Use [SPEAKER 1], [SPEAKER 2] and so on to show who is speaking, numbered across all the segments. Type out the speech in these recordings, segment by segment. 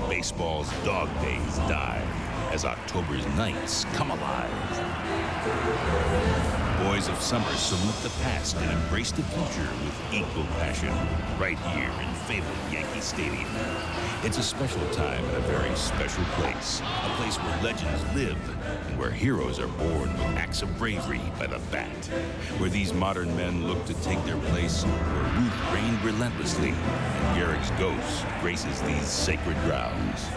[SPEAKER 1] baseball's dog days die as October's nights come alive. Boys of summer salute the past and embrace the future with equal passion right here in fabled Yankee Stadium. It's a special time and a very special place, a place where legends live and where heroes are born with acts of bravery by the bat, where these modern men look to take their place, where Ruth reigned relentlessly and Gehrig's ghost graces these sacred grounds.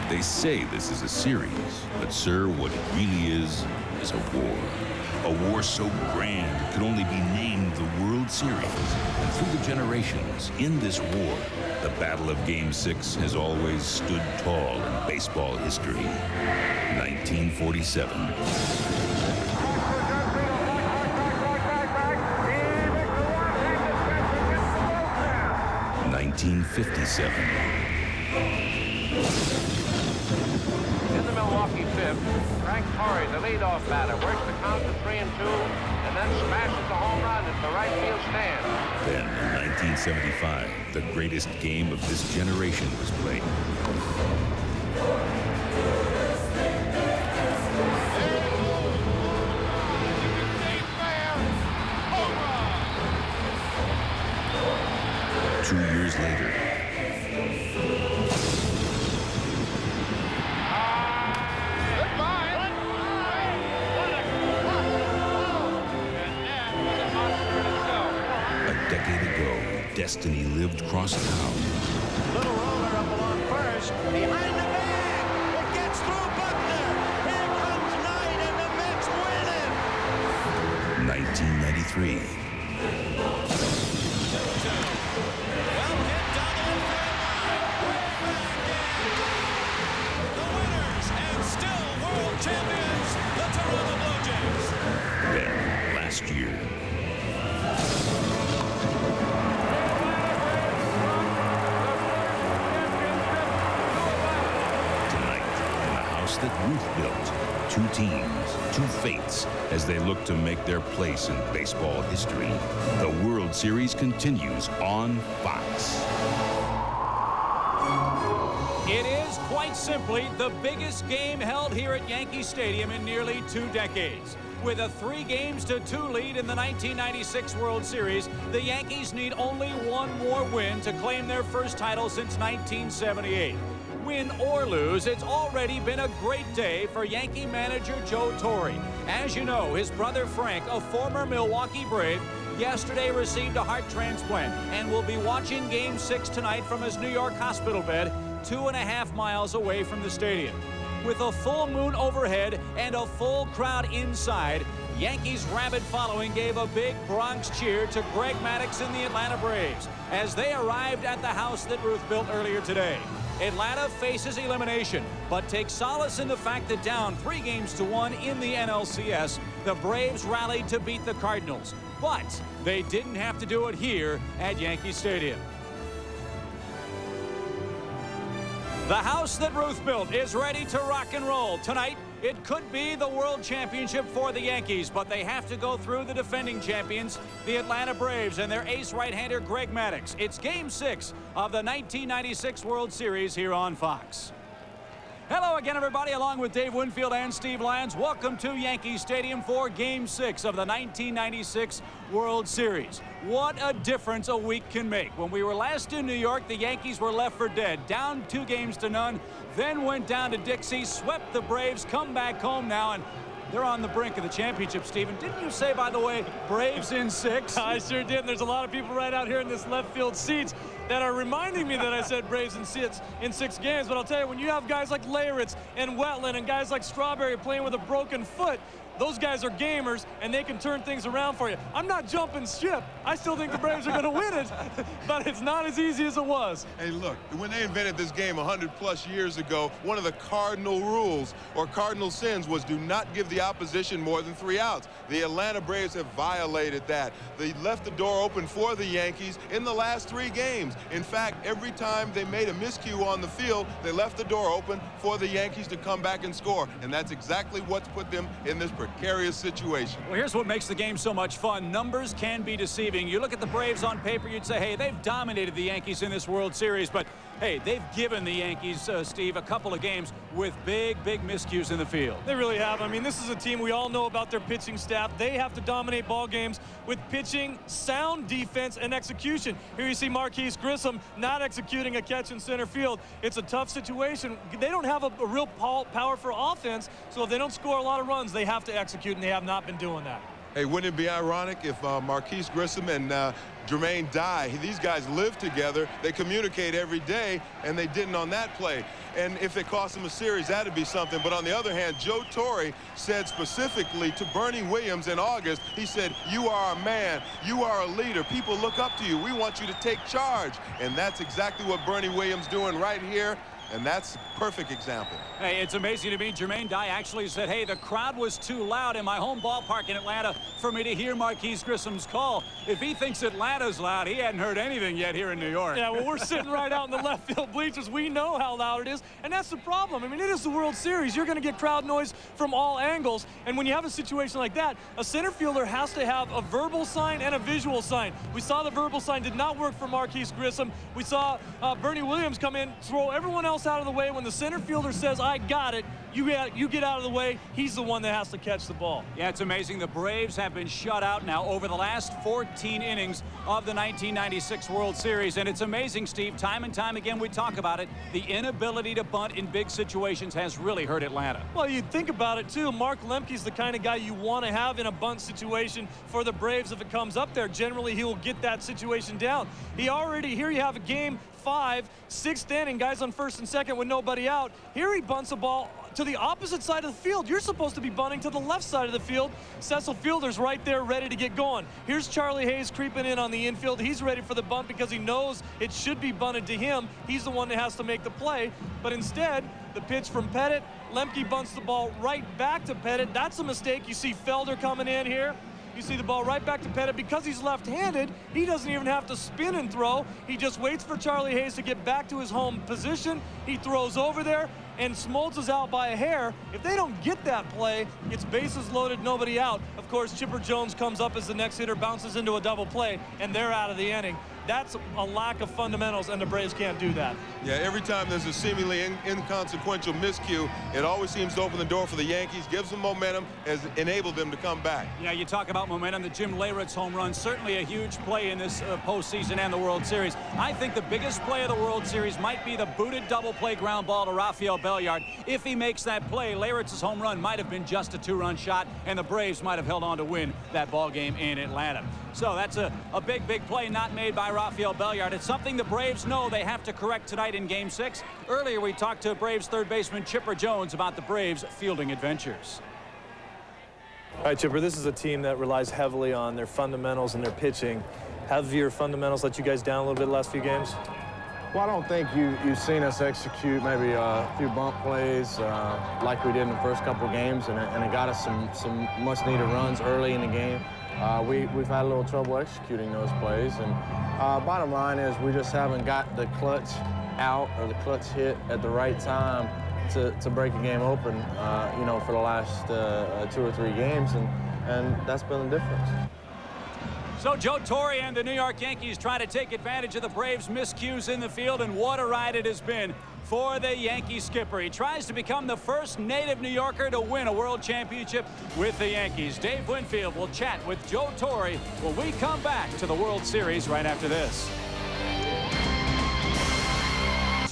[SPEAKER 1] They say this is a series, but sir, what it really is a war. A war so grand it could only be named the World Series. And through the generations, in this war, the Battle of Game 6 has always stood tall in baseball history. 1947. 1957.
[SPEAKER 2] In the Milwaukee fifth, Frank Torrey, the leadoff batter, works the count to 3-2, and then smashes the home run into the right field stand.
[SPEAKER 1] Then, in 1975, the greatest game of this generation was played. Two years later, destiny lived cross town.
[SPEAKER 3] Little roller up along first, behind the bag. It gets through Buckner. Here comes Knight, and the Mets win it.
[SPEAKER 1] 1993.
[SPEAKER 3] Well hit down the infield line. The winners and still world champions, the Toronto Blue Jays.
[SPEAKER 1] Then, last year. That Ruth built. Two teams, two fates, as they look to make their place in baseball history. The World Series continues on Fox.
[SPEAKER 4] It is quite simply the biggest game held here at Yankee Stadium in nearly 2 decades. With a 3-2 lead in the 1996 World Series, the Yankees need only one more win to claim their first title since 1978. Win or lose, it's already been a great day for Yankee manager Joe Torre. As you know, his brother Frank, a former Milwaukee Brave, yesterday received a heart transplant and will be watching Game 6 tonight from his New York hospital bed, 2.5 miles away from the stadium. With a full moon overhead and a full crowd inside, Yankees' rabid following gave a big Bronx cheer to Greg Maddux and the Atlanta Braves as they arrived at the house that Ruth built earlier today. Atlanta faces elimination, but takes solace in the fact that down 3-1 in the NLCS, the Braves rallied to beat the Cardinals. But they didn't have to do it here at Yankee Stadium. The house that Ruth built is ready to rock and roll. Tonight, it could be the World Championship for the Yankees, but they have to go through the defending champions, the Atlanta Braves, and their ace right-hander Greg Maddux. It's Game 6 of the 1996 World Series here on Fox. Hello again, everybody, along with Dave Winfield and Steve Lyons. Welcome to Yankee Stadium for Game 6 of the 1996 World Series. What a difference a week can make. When we were last in New York, the Yankees were left for dead, down 2-0, then went down to Dixie, swept the Braves, come back home now, and they're on the brink of the championship, Stephen. Didn't you say, by the way, Braves in 6?
[SPEAKER 5] I sure did. And there's a lot of people right out here in this left field seats that are reminding me that I said Braves in 6 games. But I'll tell you, when you have guys like Leyritz and Wetland and guys like Strawberry playing with a broken foot, those guys are gamers, and they can turn things around for you. I'm not jumping ship. I still think the Braves are going to win it, but it's not as easy as it was.
[SPEAKER 6] Hey, look, when they invented this game 100+ years ago, one of the cardinal rules or cardinal sins was do not give the opposition more than 3 outs. The Atlanta Braves have violated that. They left the door open for the Yankees in the last 3 games. In fact, every time they made a miscue on the field, they left the door open for the Yankees to come back and score, and that's exactly what's put them in this precarious situation.
[SPEAKER 4] Well, here's what makes the game so much fun. Numbers can be deceiving. You look at the Braves on paper, you'd say, hey, they've dominated the Yankees in this World Series, but Hey, they've given the Yankees, Steve, a couple of games with big miscues in the field.
[SPEAKER 5] They really have. I mean, this is a team we all know about their pitching staff. They have to dominate ball games with pitching, sound defense, and execution. Here you see Marquise Grissom not executing a catch in center field. It's a tough situation. They don't have a real power for offense, so if they don't score a lot of runs, they have to execute, and they have not been doing that.
[SPEAKER 6] Hey, wouldn't it be ironic if Marquise Grissom and Jermaine Dye, these guys live together, they communicate every day, and they didn't on that play. And if it cost them a series, that'd be something. But on the other hand, Joe Torre said specifically to Bernie Williams in August, he said, "You are a man. You are a leader. People look up to you. We want you to take charge." And that's exactly what Bernie Williams doing right here. And that's a perfect example.
[SPEAKER 4] Hey, it's amazing to me. Jermaine Dye actually said, hey, the crowd was too loud in my home ballpark in Atlanta for me to hear Marquise Grissom's call. If he thinks Atlanta's loud, he hadn't heard anything yet here in New York.
[SPEAKER 5] Yeah, well, we're sitting right out in the left field bleachers. We know how loud it is, and that's the problem. I mean, it is the World Series. You're going to get crowd noise from all angles, and when you have a situation like that, a center fielder has to have a verbal sign and a visual sign. We saw the verbal sign did not work for Marquise Grissom. We saw Bernie Williams come in, throw everyone else out of the way. When the center fielder says, "I got it," you get out of the way. He's the one that has to catch the ball.
[SPEAKER 4] Yeah, it's amazing. The Braves have been shut out now over the last 14 innings of the 1996 World Series. And it's amazing, Steve, time and time again we talk about it. The inability to bunt in big situations has really hurt Atlanta.
[SPEAKER 5] Well, you think about it, too. Mark Lemke's the kind of guy you want to have in a bunt situation for the Braves if it comes up there. Generally, he will get that situation down. Here you have a game 5, 6th inning, guys on first and second with nobody out. Here he bunts a ball to the opposite side of the field. You're supposed to be bunting to the left side of the field. Cecil Fielder's right there ready to get going. Here's Charlie Hayes creeping in on the infield. He's ready for the bunt because he knows it should be bunted to him. He's the one that has to make the play. But instead, the pitch from Pettit, Lemke bunts the ball right back to Pettit. That's a mistake. You see Felder coming in here. You see the ball right back to Pettit. Because he's left-handed, he doesn't even have to spin and throw. He just waits for Charlie Hayes to get back to his home position. He throws over there, and Smoltz is out by a hair. If they don't get that play, it's bases loaded, nobody out. Of course, Chipper Jones comes up as the next hitter, bounces into a double play, and they're out of the inning. That's a lack of fundamentals, and the Braves can't do that.
[SPEAKER 6] Yeah, every time there's a seemingly inconsequential miscue, it always seems to open the door for the Yankees, gives them momentum, has enabled them to come back.
[SPEAKER 4] Yeah, you talk about momentum. The Jim Leyritz home run, certainly a huge play in this postseason and the World Series. I think the biggest play of the World Series might be the booted double play ground ball to Rafael Belliard. If he makes that play, Leyritz's home run might have been just a 2-run shot, and the Braves might have held on to win that ball game in Atlanta. So that's a big play not made by Rafael Belliard. It's something the Braves know they have to correct tonight in Game 6. Earlier, we talked to Braves third baseman Chipper Jones about the Braves' fielding adventures.
[SPEAKER 7] All right, Chipper, this is a team that relies heavily on their fundamentals and their pitching. Have your fundamentals let you guys down a little bit the last few games?
[SPEAKER 8] Well, I don't think you've seen us execute maybe a few bump plays like we did in the first couple games, and it got us some much-needed runs early in the game. We've had a little trouble executing those plays, and bottom line is we just haven't got the clutch out or the clutch hit at the right time to break a game open, for the last 2 or 3 games, and that's been the difference.
[SPEAKER 4] So Joe Torre and the New York Yankees try to take advantage of the Braves' miscues in the field, and what a ride it has been for the Yankee skipper. He tries to become the first native New Yorker to win a world championship with the Yankees. Dave Winfield will chat with Joe Torre when we come back to the World Series right after this.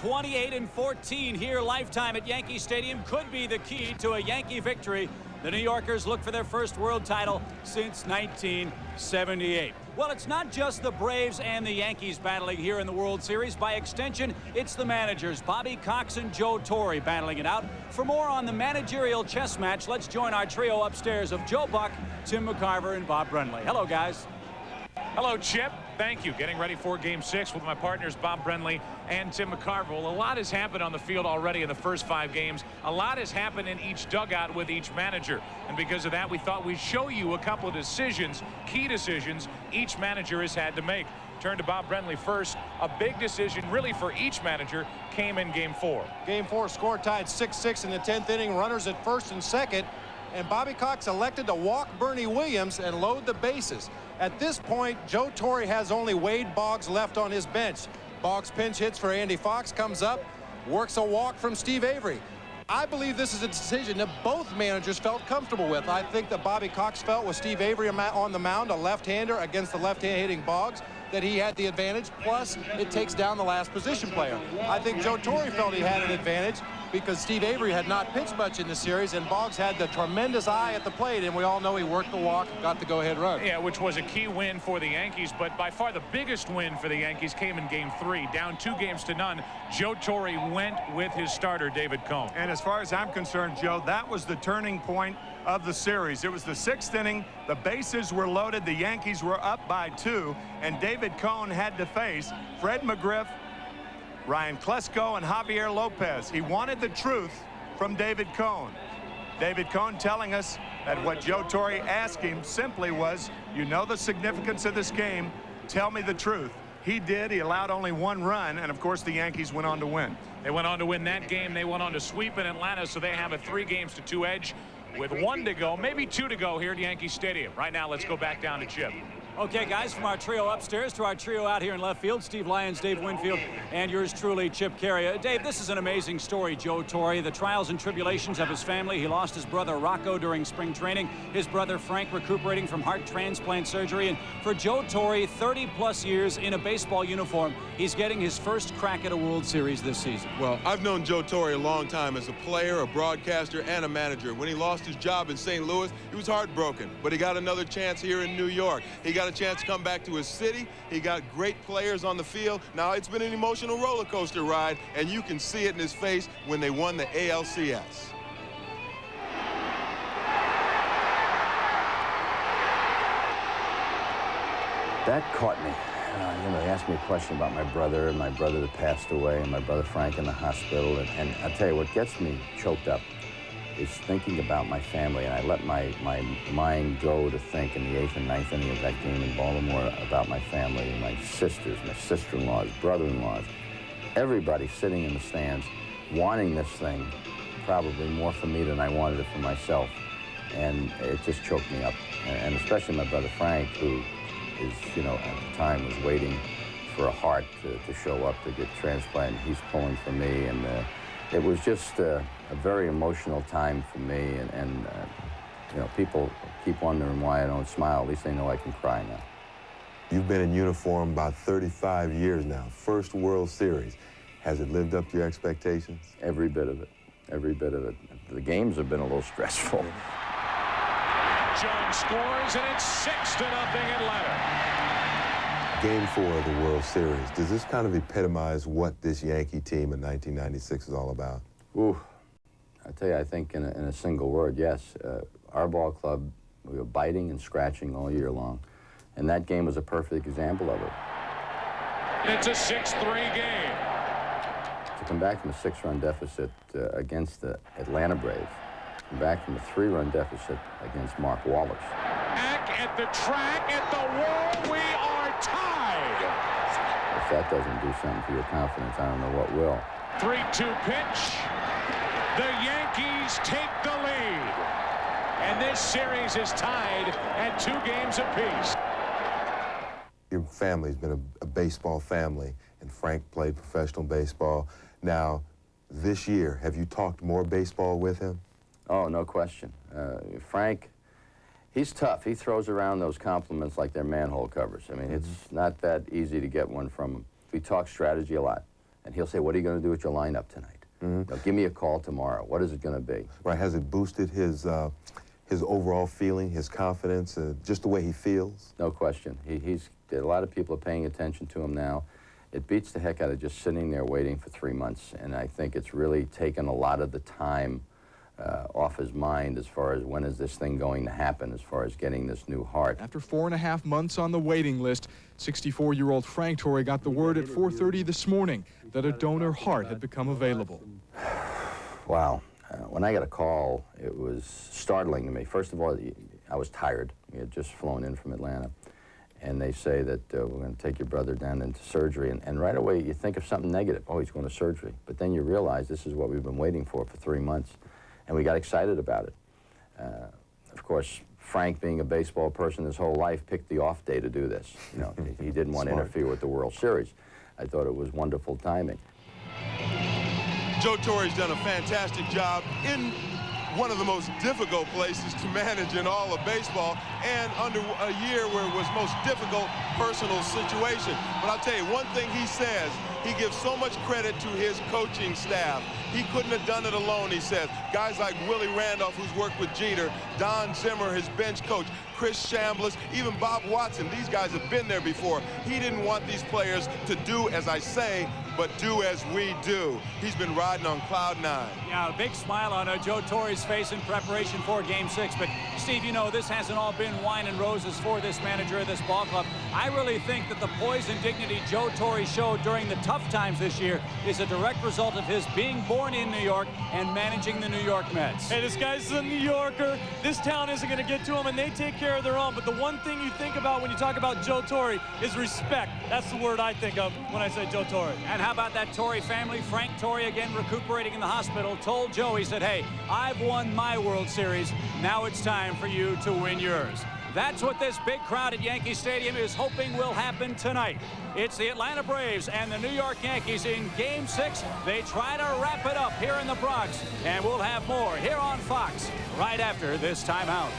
[SPEAKER 4] 28-14 here lifetime at Yankee Stadium could be the key to a Yankee victory. The New Yorkers look for their first world title since 1978. Well, it's not just the Braves and the Yankees battling here in the World Series. By extension, it's the managers, Bobby Cox and Joe Torre, battling it out. For more on the managerial chess match, let's join our trio upstairs of Joe Buck, Tim McCarver, and Bob Brenly. Hello, guys.
[SPEAKER 9] Hello, Chip. Thank you. Getting ready for Game 6 with my partners Bob Brenly and Tim McCarver. Well, a lot has happened on the field already in the first 5 games. A lot has happened in each dugout with each manager. And because of that, we thought we'd show you a couple of decisions, key decisions, each manager has had to make. Turn to Bob Brenly first. A big decision, really, for each manager came in Game 4.
[SPEAKER 3] Game 4 score tied 6-6 in the 10th inning. Runners at first and second. And Bobby Cox elected to walk Bernie Williams and load the bases. At this point, Joe Torre has only Wade Boggs left on his bench.
[SPEAKER 10] Boggs pinch hits for Andy Fox, comes up, works a walk from Steve Avery. I believe this is a decision that both managers felt comfortable with. I think that Bobby Cox felt with Steve Avery on the mound, a left-hander against the left-hand hitting Boggs, that he had the advantage, plus it takes down the last position player. I think Joe Torre felt he had an advantage because Steve Avery had not pitched much in the series, and Boggs had the tremendous eye at the plate, and we all know he worked the walk, got the go-ahead run.
[SPEAKER 9] Yeah, which was a key win for the Yankees, but by far the biggest win for the Yankees came in Game 3. Down 2-0. Joe Torre went with his starter, David Cone.
[SPEAKER 11] And as far as I'm concerned, Joe, that was the turning point of the series. It was the 6th inning. The bases were loaded. The Yankees were up by 2, and David Cone had to face Fred McGriff, Ryan Klesko, and Javier Lopez. He wanted the truth from David Cone. David Cone telling us that what Joe Torre asked him simply was, you know the significance of this game, tell me the truth. He did. He allowed only 1 run, and of course the Yankees went on to win.
[SPEAKER 9] They went on to win that game. They went on to sweep in Atlanta, so they have a 3-2 edge with 1 to go, maybe 2 to go here at Yankee Stadium. Right now, let's go back down to Chip.
[SPEAKER 4] Okay, guys, from our trio upstairs to our trio out here in left field, Steve Lyons, Dave Winfield, and yours truly, Chip Carrier. Dave, this is an amazing story, Joe Torre. The trials and tribulations of his family. He lost his brother Rocco during spring training, his brother Frank recuperating from heart transplant surgery, and for Joe Torre, 30-plus years in a baseball uniform, he's getting his first crack at a World Series this season.
[SPEAKER 6] Well, I've known Joe Torre a long time as a player, a broadcaster, and a manager. When he lost his job in St. Louis, he was heartbroken, but he got another chance here in New York. He got a chance to come back to his city. He got great players on the field. Now, it's been an emotional roller coaster ride, and you can see it in his face when they won the ALCS.
[SPEAKER 12] That caught me. You know, they asked me a question about my brother that passed away, and my brother Frank in the hospital. And I'll tell you, what gets me choked up is thinking about my family, and I let my mind go to think in the 8th and 9th inning of that game in Baltimore about my family, my sisters, my sister-in-laws, brother-in-laws, everybody sitting in the stands wanting this thing probably more for me than I wanted it for myself, and it just choked me up. And especially my brother Frank, who is, you know, at the time was waiting for a heart to show up to get transplanted. He's pulling for me, and it was just a very emotional time for me, and you know, people keep wondering why I don't smile. At least they know I can cry now.
[SPEAKER 13] You've been in uniform about 35 years now. First World Series. Has it lived up to your expectations?
[SPEAKER 12] Every bit of it. Every bit of it. The games have been a little stressful.
[SPEAKER 9] Jones scores, and it's 6-0 Atlanta.
[SPEAKER 13] Game 4 of the World Series. Does this kind of epitomize what this Yankee team in 1996 is all about?
[SPEAKER 12] Ooh, I tell you, I think in a single word, yes. Our ball club, we were biting and scratching all year long, and that game was a perfect example of it.
[SPEAKER 9] It's a 6-3 game.
[SPEAKER 12] To come back from a 6-run deficit against the Atlanta Braves, come back from a 3-run deficit against Mark Wallace.
[SPEAKER 9] Back at the track, at the wall, we are tied.
[SPEAKER 12] If that doesn't do something for your confidence, I don't know what will.
[SPEAKER 9] 3-2 pitch. The Yankees take the lead. And this series is tied at 2 games apiece.
[SPEAKER 13] Your family's been a baseball family, and Frank played professional baseball. Now, this year, have you talked more baseball with him?
[SPEAKER 12] Oh, no question. Frank, he's tough. He throws around those compliments like they're manhole covers. I mean, it's not that easy to get one from him. We talk strategy a lot, and he'll say, what are you going to do with your lineup tonight? Now, give me a call tomorrow. What is it going to be?
[SPEAKER 13] Right. Has it boosted his overall feeling, his confidence, just the way he feels?
[SPEAKER 12] No question. A lot of people are paying attention to him now. It beats the heck out of just sitting there waiting for 3 months, and I think it's really taken a lot of the time off his mind as far as when is this thing going to happen, as far as getting this new heart.
[SPEAKER 14] After 4.5 months on the waiting list, 64-year-old Frank Torre got the word at 4:30 this morning that a donor heart had become available.
[SPEAKER 12] Wow. When I got a call, it was startling to me. First of all, I was tired. We had just flown in from Atlanta. And they say that we're going to take your brother down into surgery. And right away, you think of something negative. Oh, he's going to surgery. But then you realize this is what we've been waiting for 3 months. And we got excited about it. Of course, Frank, being a baseball person his whole life, picked the off day to do this. You know, he didn't want to interfere with the World Series. I thought it was wonderful timing.
[SPEAKER 6] Joe Torre's done a fantastic job in one of the most difficult places to manage in all of baseball, and under a year where it was most difficult personal situation. But I'll tell you, one thing he says, he gives so much credit to his coaching staff. He couldn't have done it alone, he says. Guys like Willie Randolph, who's worked with Jeter, Don Zimmer, his bench coach, Chris Chambliss, even Bob Watson. These guys have been there before. He didn't want these players to do as I say, but do as we do. He's been riding on cloud 9.
[SPEAKER 4] Yeah, a big smile on Joe Torre's face in preparation for Game 6. But, Steve, you know, this hasn't all been wine and roses for this manager of this ball club. I really think that the poise and dignity Joe Torre showed during the tough times this year is a direct result of his being born in New York and managing the New York Mets.
[SPEAKER 5] Hey, this guy's a New Yorker. This town isn't going to get to him, and they take care of their own. But the one thing you think about when you talk about Joe Torre is respect. That's the word I think of when I say Joe Torre.
[SPEAKER 4] And how about that Torre family? Frank Torre, again recuperating in the hospital, told Joe, he said, hey, I've won my World Series. Now it's time for you to win yours. That's what this big crowd at Yankee Stadium is hoping will happen tonight. It's the Atlanta Braves and the New York Yankees in Game 6. They try to wrap it up here in the Bronx, and we'll have more here on Fox right after this timeout.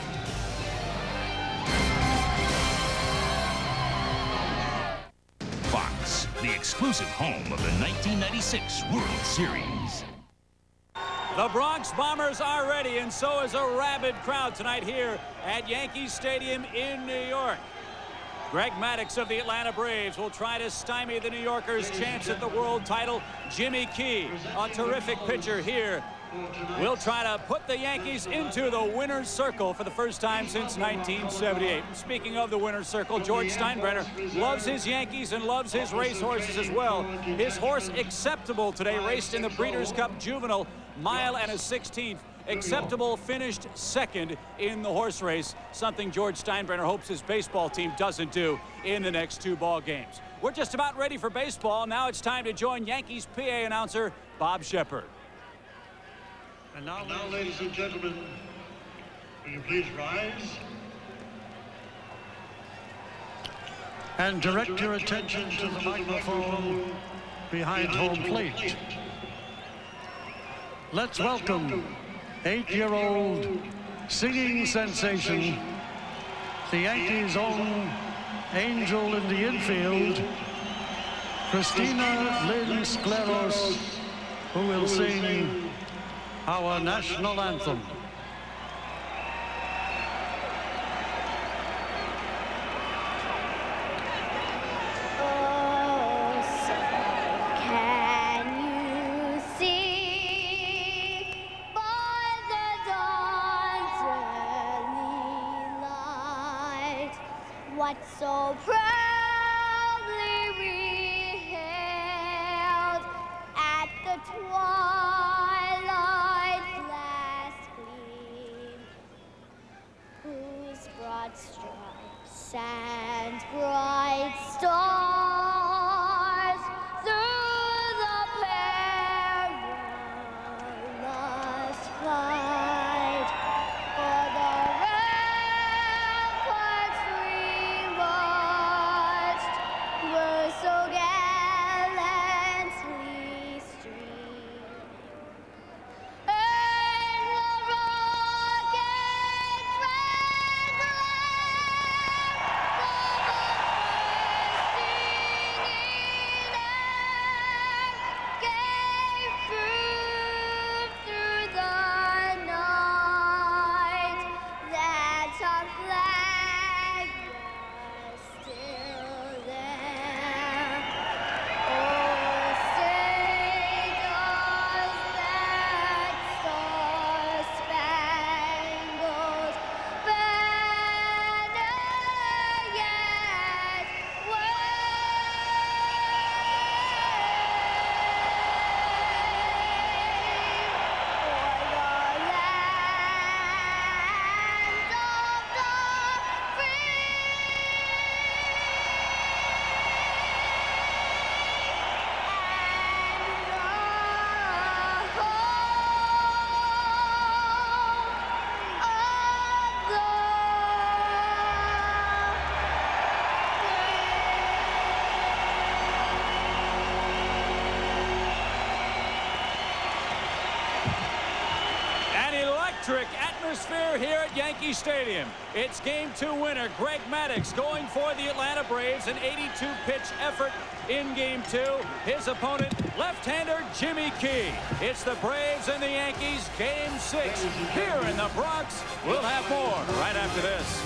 [SPEAKER 1] Fox, the exclusive home of the 1996 World Series.
[SPEAKER 4] The Bronx Bombers are ready, and so is a rabid crowd tonight here at Yankee Stadium in New York. Greg Maddux of the Atlanta Braves will try to stymie the New Yorkers' chance at the world title. Jimmy Key, a terrific pitcher here, will try to put the Yankees into the winner's circle for the first time since 1978. Speaking of the winner's circle, George Steinbrenner loves his Yankees and loves his racehorses as well. His horse Acceptable today raced in the Breeders' Cup Juvenile mile and a 16th. Acceptable finished second in the horse race, something George Steinbrenner hopes his baseball team doesn't do in the next 2 ball games. We're just about ready for baseball. Now it's time to join Yankees PA announcer Bob Shepard.
[SPEAKER 15] And now, ladies and gentlemen, will you please rise and direct your attention to the microphone behind home plate. Let's welcome 8-year-old singing sensation, the Yankees' own angel in the infield, Christina Lynn Skleros, who will sing our national anthem.
[SPEAKER 16] What so proudly we hailed at the twilight's last gleam, whose broad stripes and bright stars through the perilous fight for the so gallantly stream, and the rocket's red glare for the first
[SPEAKER 4] electric atmosphere here at Yankee Stadium. It's Game 2 winner Greg Maddux going for the Atlanta Braves. An 82-pitch effort in Game 2. His opponent, left-hander Jimmy Key. It's the Braves and the Yankees, Game 6 here in the Bronx. We'll have more right after this.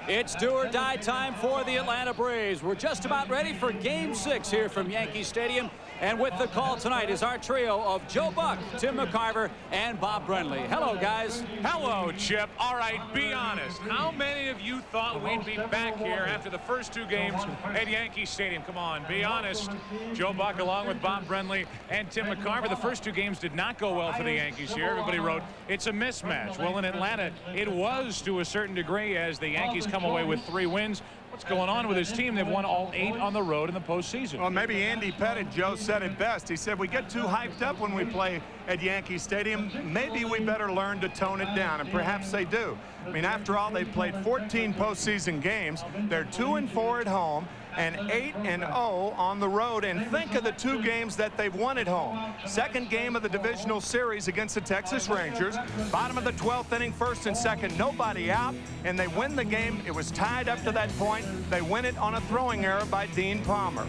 [SPEAKER 4] It's do or die time for the Atlanta Braves. We're just about ready for Game 6 here from Yankee Stadium. And with the call tonight is our trio of Joe Buck, Tim McCarver, and Bob Brenly. Hello, guys.
[SPEAKER 9] Hello, Chip. All right, be honest. How many of you thought we'd be back here after the first 2 games at Yankee Stadium? Come on, be honest. Joe Buck along with Bob Brenly and Tim McCarver. The first 2 games did not go well for the Yankees here. Everybody wrote, it's a mismatch. Well, in Atlanta, it was to a certain degree as the Yankees come away with 3 wins. What's going on with his team? They've won all 8 on the road in the postseason.
[SPEAKER 11] Well, maybe Andy Pettit, Joe, said it best. He said, we get too hyped up when we play at Yankee Stadium. Maybe we better learn to tone it down, and perhaps they do. I mean, after all, they've played 14 postseason games. They're 2-4 at home and 8-0 on the road. And think of the 2 games that they've won at home. Second game of the divisional series against the Texas Rangers. Bottom of the 12th inning, first and second, nobody out, and they win the game. It was tied up to that point. They win it on a throwing error by Dean Palmer.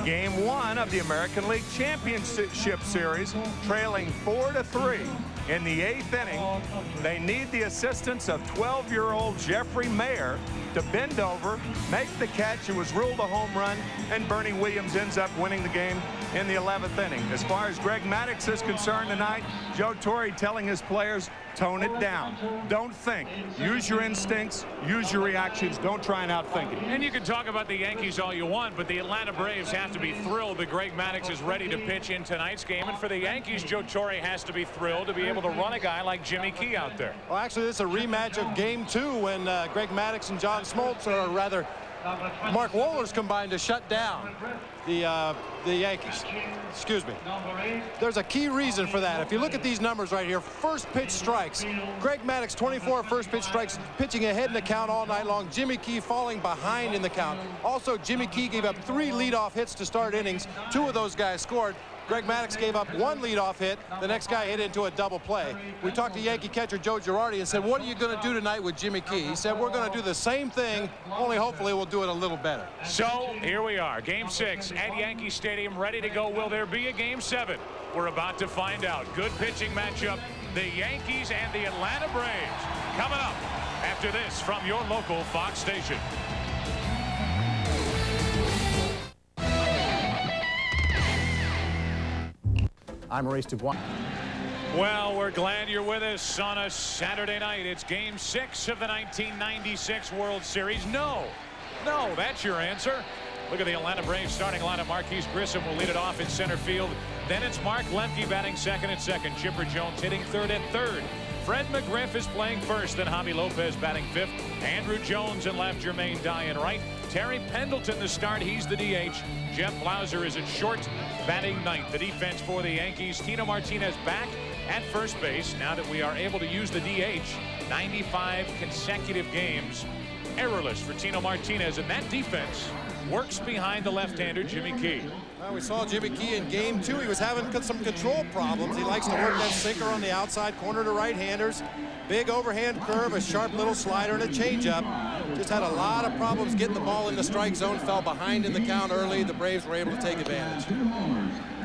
[SPEAKER 11] Game 1 of the American League Championship Series, trailing 4-3. In the 8th inning, they need the assistance of 12-year-old Jeffrey Mayer to bend over, make the catch. It was ruled a home run, and Bernie Williams ends up winning the game in the 11th inning. As far as Greg Maddux is concerned tonight, Joe Torre telling his players, tone it down. Don't think. Use your instincts. Use your reactions. Don't try and outthink it.
[SPEAKER 9] And you can talk about the Yankees all you want, but the Atlanta Braves have to be thrilled that Greg Maddux is ready to pitch in tonight's game. And for the Yankees, Joe Torre has to be thrilled to be able to run a guy like Jimmy Key out there.
[SPEAKER 10] Well, actually, this is a rematch of Game 2 when Greg Maddux and John Smoltz, or rather Mark Wohlers, combined to shut down the Yankees. Excuse me. There's a key reason for that. If you look at these numbers right here, first pitch strikes. Greg Maddux, 24 first pitch strikes, pitching ahead in the count all night long. Jimmy Key falling behind in the count. Also, Jimmy Key gave up 3 leadoff hits to start innings. 2 of those guys scored. Greg Maddux gave up 1 leadoff hit. The next guy hit into a double play. We talked to Yankee catcher Joe Girardi and said, what are you going to do tonight with Jimmy Key? He said, we're going to do the same thing, only hopefully we'll do it a little better.
[SPEAKER 9] So here we are, Game 6 at Yankee Stadium, ready to go. Will there be a Game 7? We're about to find out. Good pitching matchup, the Yankees and the Atlanta Braves. Coming up after this from your local Fox station.
[SPEAKER 17] I'm Maurice Dubois.
[SPEAKER 9] Well, we're glad you're with us on a Saturday night. It's Game 6 of the 1996 World Series. No, that's your answer. Look at the Atlanta Braves starting lineup. Marquise Grissom will lead it off in center field. Then it's Mark Lemke batting second and second. Chipper Jones hitting third and third. Fred McGriff is playing first, then Javi Lopez batting fifth. Andrew Jones in left, Jermaine Dye in right. Terry Pendleton the start, he's the DH. Jeff Blauser is at short, batting ninth. The defense for the Yankees, Tino Martinez back at first base. Now that we are able to use the DH, 95 consecutive games errorless for Tino Martinez, and that defense works behind the left-hander Jimmy Key.
[SPEAKER 10] Well, we saw Jimmy Key in Game 2. He was having some control problems. He likes to work that sinker on the outside corner to right-handers. Big overhand curve, a sharp little slider, and a changeup. Just had a lot of problems getting the ball in the strike zone. Fell behind in the count early. The Braves were able to take advantage.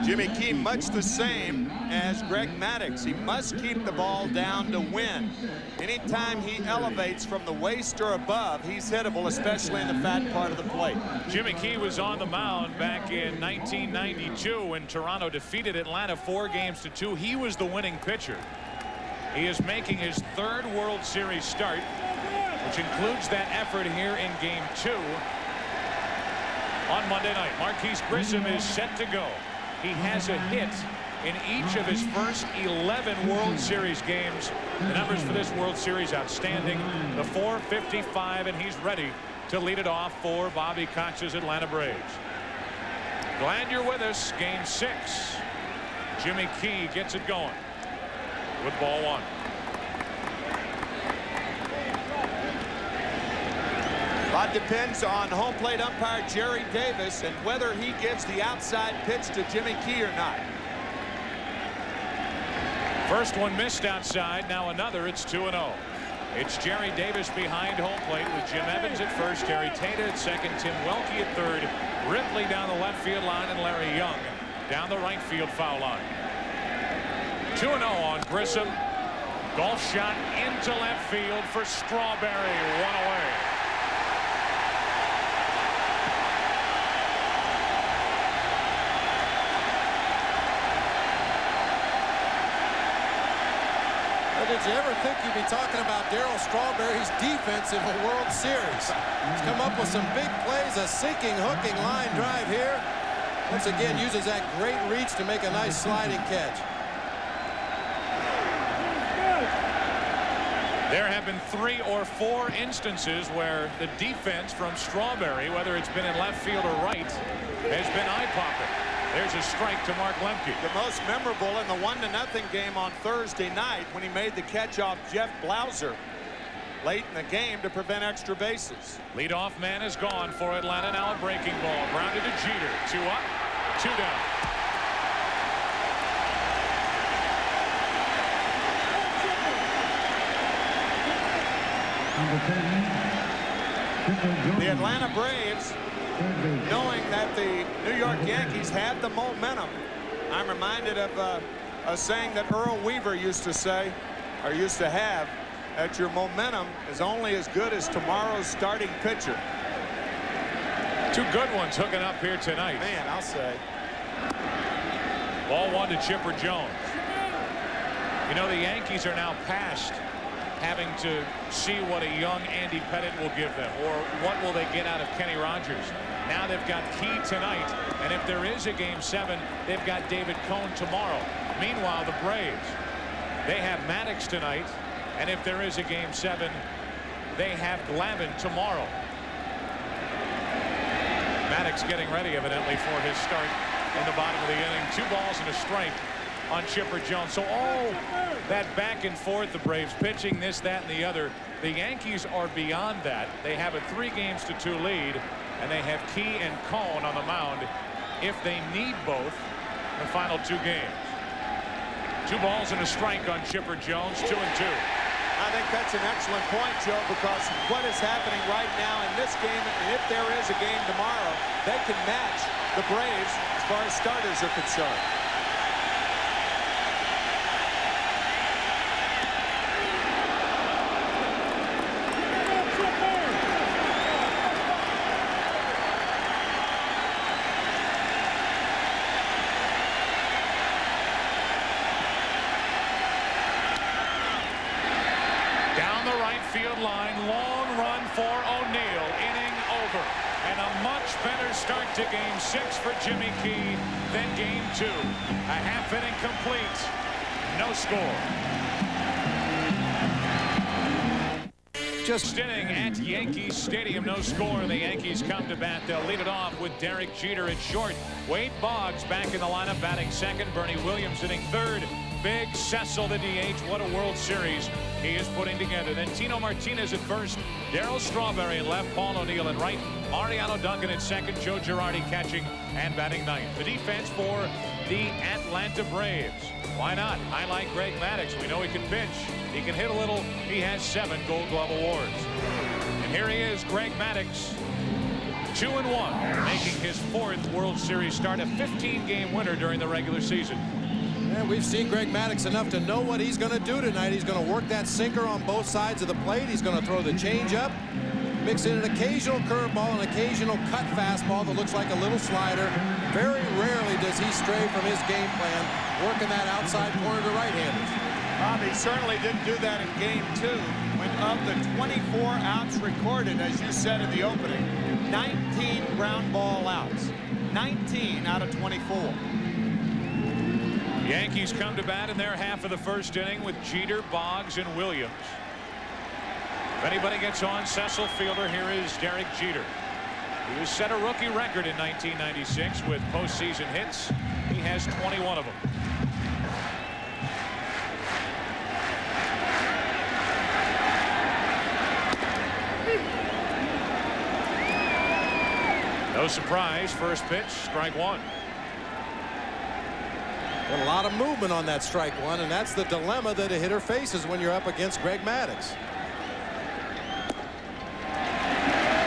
[SPEAKER 11] Jimmy Key much the same as Greg Maddux. He must keep the ball down to win. Anytime he elevates from the waist or above, he's hittable, especially in the fat part of the plate.
[SPEAKER 9] Jimmy Key was on the mound back in 1992 when Toronto defeated Atlanta 4-2. He was the winning pitcher. He is making his 3rd World Series start, which includes that effort here in Game 2 on Monday night. Marquise Grissom is set to go. He has a hit in each of his first 11 World Series games. The numbers for this World Series outstanding. The .455, and he's ready to lead it off for Bobby Cox's Atlanta Braves. Glad you're with us. Game 6. Jimmy Key gets it going with ball 1.
[SPEAKER 18] A lot depends on home plate umpire Jerry Davis and whether he gives the outside pitch to Jimmy Key or not.
[SPEAKER 9] First one missed outside. Now another. It's 2-0. It's Jerry Davis behind home plate with Jim Evans at first, Terry Tata at second, Tim Welke at third, Ripley down the left field line, and Larry Young down the right field foul line. 2-0 on Grissom. Golf shot into left field for Strawberry. One away.
[SPEAKER 10] Did you ever think you'd be talking about Darryl Strawberry's defense in a World Series? He's come up with some big plays, a sinking, hooking line drive here. Once again, uses that great reach to make a nice sliding catch.
[SPEAKER 9] There have been 3 or 4 instances where the defense from Strawberry, whether it's been in left field or right, has been eye-popping. There's a strike to Mark Lemke.
[SPEAKER 18] The most memorable in the 1-0 game on Thursday night when he made the catch off Jeff Blauser late in the game to prevent extra bases.
[SPEAKER 9] Leadoff man is gone for Atlanta. Now a breaking ball. Grounded to Jeter. 2 up, 2 down.
[SPEAKER 18] The Atlanta Braves, knowing that the New York Yankees had the momentum. I'm reminded of a saying that Earl Weaver used to say, or used to have, that your momentum is only as good as tomorrow's starting pitcher.
[SPEAKER 9] 2 good ones hooking up here tonight.
[SPEAKER 18] Man, I'll say.
[SPEAKER 9] Ball 1 to Chipper Jones. You know, the Yankees are now past having to see what a young Andy Pettitte will give them, or what will they get out of Kenny Rogers. Now they've got Key tonight, and if there is a Game 7, they've got David Cone tomorrow. Meanwhile, the Braves, they have Maddox tonight, and if there is a Game 7, they have Glavine tomorrow. Maddox getting ready, evidently, for his start in the bottom of the inning. 2 balls and a strike on Chipper Jones. So all that back and forth, the Braves pitching this, that, and the other. The Yankees are beyond that. They have a 3-2 lead, and they have Key and Cone on the mound if they need both the final 2 games. 2 balls and a strike on Chipper Jones. 2-2.
[SPEAKER 18] I think that's an excellent point, Joe, because what is happening right now in this game, and if there is a game tomorrow, they can match the Braves as far as starters are concerned.
[SPEAKER 9] To Game 6 for Jimmy Key, then Game 2. A half inning complete. No score. Just inning at Yankee Stadium, no score. The Yankees come to bat. They'll lead it off with Derek Jeter at short. Wade Boggs back in the lineup, batting second. Bernie Williams hitting third. Big Cecil, the DH. What a World Series he is putting together. Then Tino Martinez at first. Darryl Strawberry at left. Paul O'Neill at right. Mariano Duncan at second. Joe Girardi catching and batting ninth. The defense for the Atlanta Braves. Why not? I like Greg Maddux. We know he can pitch. He can hit a little. He has 7 Gold Glove awards. And here he is, Greg Maddux. 2-1, making his 4th World Series start, a 15-game winner during the regular season.
[SPEAKER 10] And we've seen Greg Maddux enough to know what he's going to do tonight. He's going to work that sinker on both sides of the plate. He's going to throw the changeup, mix in an occasional curveball, an occasional cut fastball that looks like a little slider. Very rarely does he stray from his game plan, working that outside corner to right-handers.
[SPEAKER 18] He certainly didn't do that in Game 2. When of the 24 outs recorded, as you said in the opening, 19 ground ball outs. 19 out of 24.
[SPEAKER 9] Yankees come to bat in their half of the first inning with Jeter, Boggs, and Williams. If anybody gets on Cecil Fielder, here is Derek Jeter. He has set a rookie record in 1996 with postseason hits. He has 21 of them. No surprise, first pitch, strike one.
[SPEAKER 10] A lot of movement on that strike one, and that's the dilemma that a hitter faces when you're up against Greg Maddux.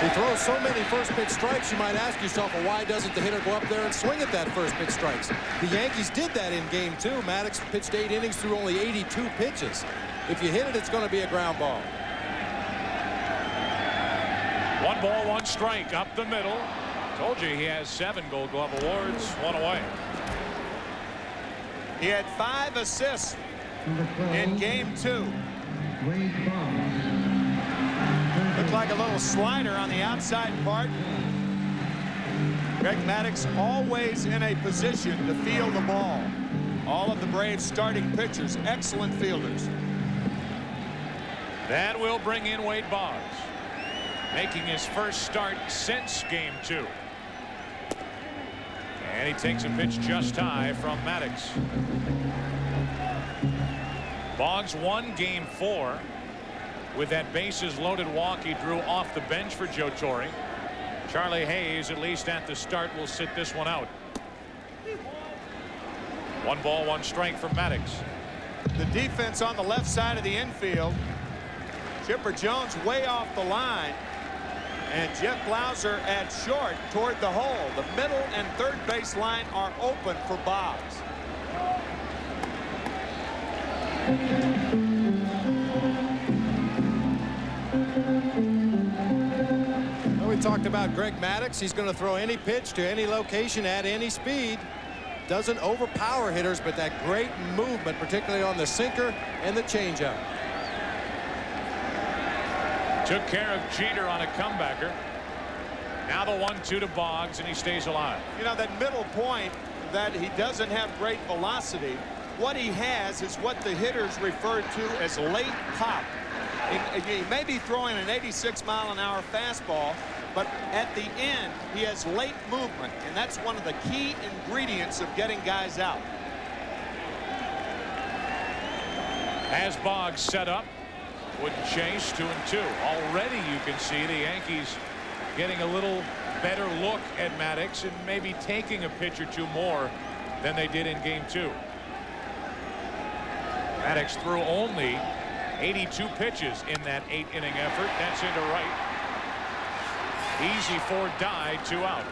[SPEAKER 10] He throws so many first pitch strikes, you might ask yourself, well, why doesn't the hitter go up there and swing at that first pitch strikes? The Yankees did that in game 2. Maddux pitched 8 innings through only 82 pitches. If you hit it, it's going to be a ground ball.
[SPEAKER 9] 1 ball, 1 strike up the middle. Told you he has 7 Gold Glove awards, 1 away.
[SPEAKER 18] He had 5 assists in game 2. Looked like a little slider on the outside part. Greg Maddux always in a position to field the ball. All of the Braves starting pitchers, excellent fielders.
[SPEAKER 9] That will bring in Wade Boggs, making his first start since game 2. And he takes a pitch just high from Maddux. Boggs won game 4 with that bases loaded walk he drew off the bench for Joe Torre. Charlie Hayes, at least at the start, will sit this one out. 1 ball, 1 strike from Maddux.
[SPEAKER 18] The defense on the left side of the infield. Chipper Jones way off the line. And Jeff Blauser at short toward the hole. The middle and third base line are open for Boggs.
[SPEAKER 10] Well, we talked about Greg Maddux. He's going to throw any pitch to any location at any speed. Doesn't overpower hitters, but that great movement, particularly on the sinker and the changeup.
[SPEAKER 9] Took care of Jeter on a comebacker. Now the 1-2 to Boggs, and he stays alive.
[SPEAKER 18] You know, that middle point, that he doesn't have great velocity. What he has is what the hitters refer to as late pop. He may be throwing an 86-mile-an-hour fastball, but at the end, he has late movement, and that's one of the key ingredients of getting guys out.
[SPEAKER 9] As Boggs set up, wouldn't chase, 2-2. Already you can see the Yankees getting a little better look at Maddux and maybe taking a pitch or 2 more than they did in game 2. Maddux threw only 82 pitches in that 8-inning effort. That's into right. Easy for Die, 2 out.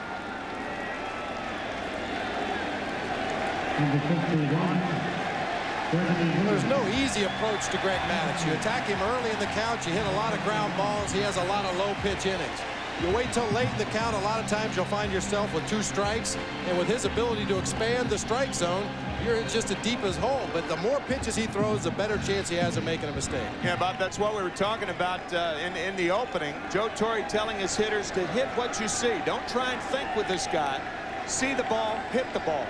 [SPEAKER 10] There's no easy approach to Greg Maddux. You attack him early in the count, you hit a lot of ground balls. He has a lot of low pitch innings. You wait till late in the count, a lot of times you'll find yourself with 2 strikes, and with his ability to expand the strike zone, you're just as deep as hole. But the more pitches he throws, the better chance he has of making a mistake.
[SPEAKER 18] Yeah, Bob, that's what we were talking about in the opening. Joe Torre telling his hitters to hit what you see. Don't try and think with this guy. See the ball, hit the ball.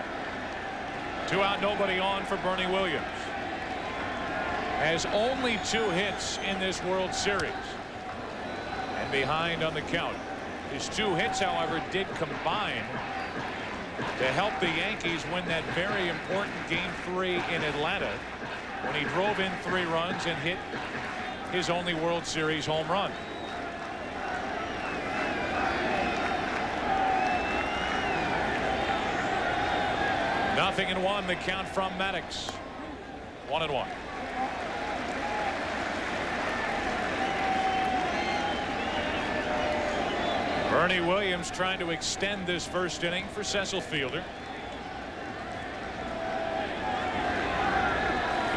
[SPEAKER 9] 2 out, nobody on for Bernie Williams. Has only 2 hits in this World Series. And behind on the count. His 2 hits, however, did combine to help the Yankees win that very important game 3 in Atlanta when he drove in 3 runs and hit his only World Series home run. Nothing in 1, the count from Maddux. 1-1. Bernie Williams trying to extend this first inning for Cecil Fielder.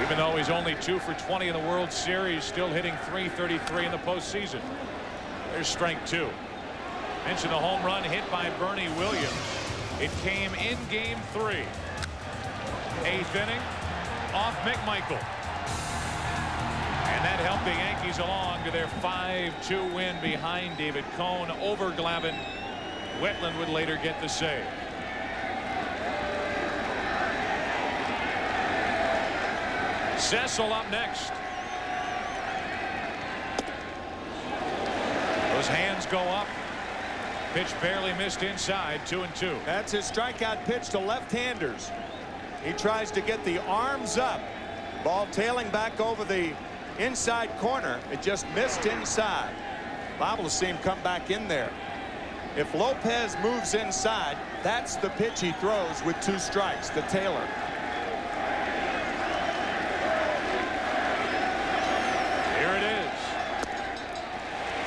[SPEAKER 9] Even though he's only 2 for 20 in the World Series, still hitting .333 in the postseason. There's strike 2. Mentioned the home run hit by Bernie Williams. It came in game 3. 8th inning off McMichael. And that helped the Yankees along to their 5-2 win behind David Cone over Glavine. Wetland would later get the save. Cecil up next. Those hands go up. Pitch barely missed inside, 2-2.
[SPEAKER 18] That's his strikeout pitch to left-handers. He tries to get the arms up. Ball tailing back over the inside corner. It just missed inside. Bob will see him come back in there. If Lopez moves inside, that's the pitch he throws with 2 strikes to Taylor.
[SPEAKER 9] Here it is.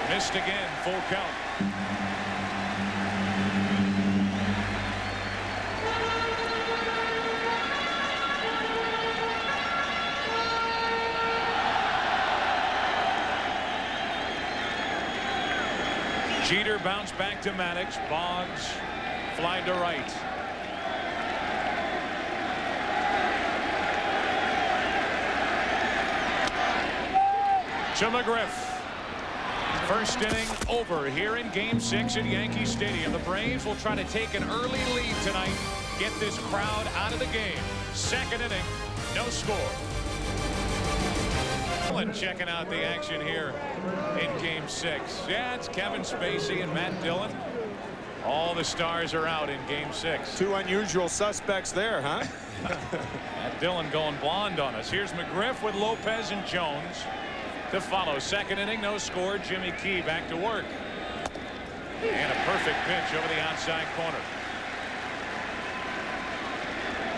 [SPEAKER 9] Missed again, full count. Jeter bounced back to Maddox. Boggs flying to right. To McGriff. First inning over here in Game 6 at Yankee Stadium. The Braves will try to take an early lead tonight, get this crowd out of the game. Second inning, no score. Checking out the action here in Game 6. Yeah, it's Kevin Spacey and Matt Dillon. All the stars are out in Game 6.
[SPEAKER 18] 2 unusual suspects there, huh?
[SPEAKER 9] Matt Dillon going blonde on us. Here's McGriff with Lopez and Jones to follow. Second inning, no score. Jimmy Key back to work. And a perfect pitch over the outside corner.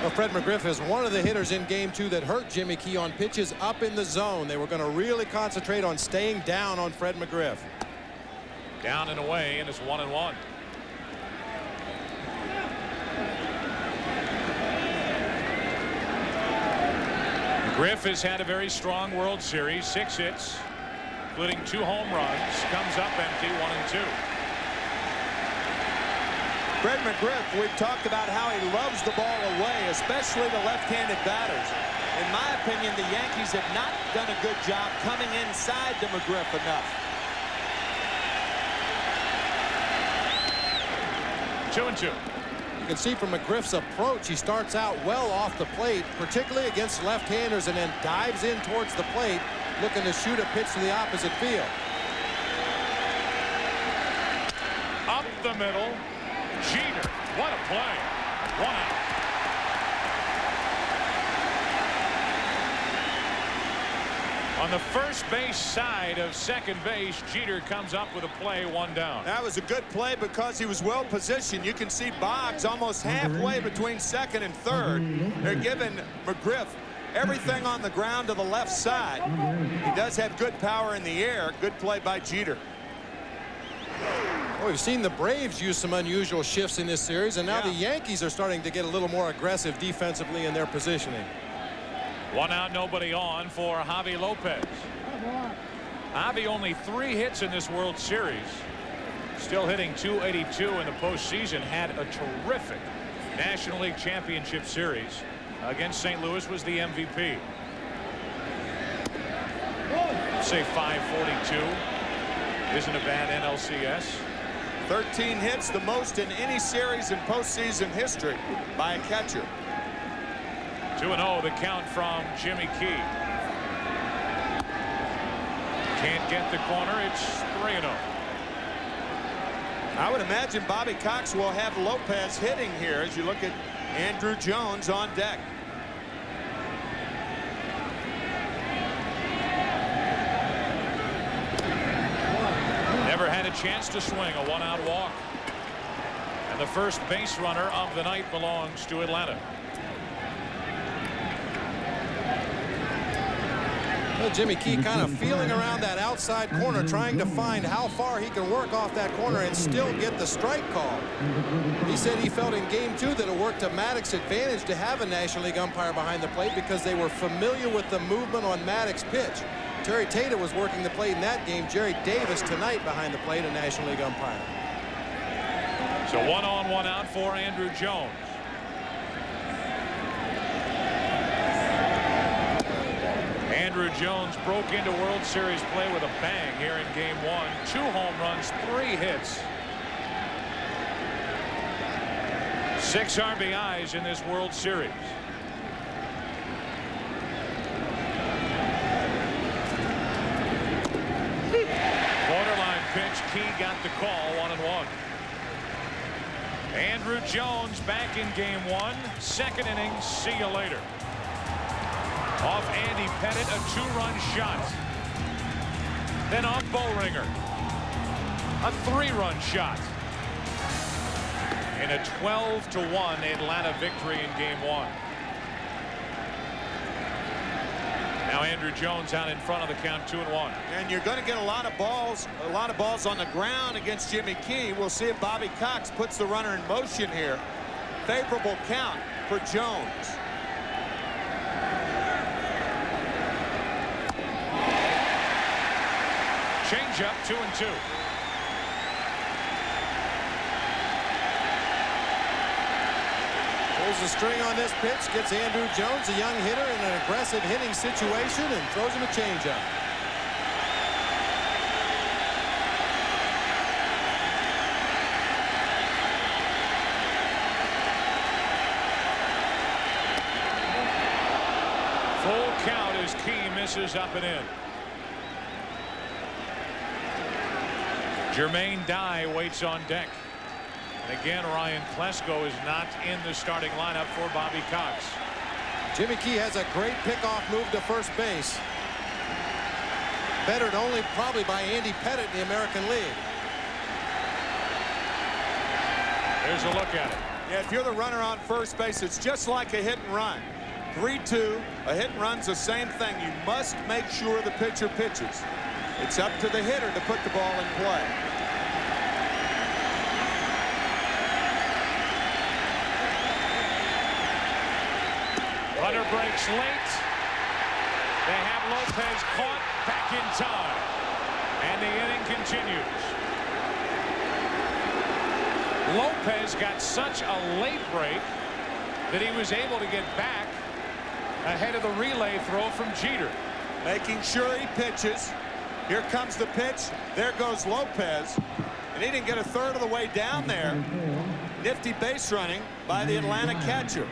[SPEAKER 10] Well, Fred McGriff is one of the hitters in Game 2 that hurt Jimmy Key on pitches up in the zone. They were going to really concentrate on staying down on Fred McGriff.
[SPEAKER 9] Down and away, and it's 1-1. McGriff has had a very strong World Series. 6 hits, including 2 home runs. Comes up empty, 1-2.
[SPEAKER 18] Fred McGriff, we've talked about how he loves the ball away, especially the left-handed batters. In my opinion, the Yankees have not done a good job coming inside to McGriff enough.
[SPEAKER 9] 2-2.
[SPEAKER 10] You can see from McGriff's approach, he starts out well off the plate, particularly against left-handers, and then dives in towards the plate, looking to shoot a pitch to the opposite field.
[SPEAKER 9] Up the middle. Jeter, what a play. 1 out. On the first base side of second base, Jeter comes up with a play, 1 down.
[SPEAKER 18] That was a good play because he was well positioned. You can see Boggs almost halfway between second and third. They're giving McGriff everything on the ground to the left side. He does have good power in the air. Good play by Jeter.
[SPEAKER 10] Well, we've seen the Braves use some unusual shifts in this series, and now the Yankees are starting to get a little more aggressive defensively in their positioning.
[SPEAKER 9] 1 out, nobody on for Javi Lopez. Javi only 3 hits in this World Series. Still hitting .282 in the postseason. Had a terrific National League Championship Series. Against St. Louis was the MVP. Say .542. Isn't a bad NLCS.
[SPEAKER 18] 13 hits, the most in any series in postseason history by a catcher.
[SPEAKER 9] 2-0 the count from Jimmy Key. Can't get the corner. It's 3-0.
[SPEAKER 18] I would imagine Bobby Cox will have Lopez hitting here as you look at Andrew Jones on deck.
[SPEAKER 9] Never had a chance to swing. A 1-out walk. And the first base runner of the night belongs to Atlanta.
[SPEAKER 10] Well, Jimmy Key kind of feeling around that outside corner, trying to find how far he can work off that corner and still get the strike call. He said he felt in Game 2 that it worked to Maddox's advantage to have a National League umpire behind the plate because they were familiar with the movement on Maddox's pitch. Terry Tata was working the plate in that game. Jerry Davis tonight behind the plate, a National League umpire.
[SPEAKER 9] So 1 on, 1 out for Andrew Jones. Andrew Jones broke into World Series play with a bang here in Game 1. 2 home runs, 3 hits. 6 RBIs in this World Series. Borderline pitch. Key got the call. 1-1. Andrew Jones back in Game 1. Second inning. See you later. Off Andy Pettit, a 2-run shot. Then off Bowringer, a 3-run shot. in a 12-1 Atlanta victory in Game 1. Now Andrew Jones out in front of the count, 2-1.
[SPEAKER 18] And you're going to get a lot of balls on the ground against Jimmy Key. We'll see if Bobby Cox puts the runner in motion here. Favorable count for Jones.
[SPEAKER 9] Change up, 2-2.
[SPEAKER 10] Pulls the string on this pitch, gets Andrew Jones, a young hitter, in an aggressive hitting situation, and throws him a changeup.
[SPEAKER 9] Full count as Key misses up and in. Jermaine Dye waits on deck. And again, Ryan Klesko is not in the starting lineup for Bobby Cox.
[SPEAKER 10] Jimmy Key has a great pickoff move to first base. Bettered only probably by Andy Pettit in the American League.
[SPEAKER 9] There's a look at it.
[SPEAKER 18] Yeah, if you're the runner on first base, it's just like a hit and run. 3-2, a hit and run's the same thing. You must make sure the pitcher pitches. It's up to the hitter to put the ball in play.
[SPEAKER 9] Runner breaks late. They have Lopez caught back in time. And the inning continues. Lopez got such a late break that he was able to get back ahead of the relay throw from Jeter.
[SPEAKER 18] Making sure he pitches. Here comes the pitch. There goes Lopez. And he didn't get a third of the way down there. Nifty base running by the Atlanta catcher.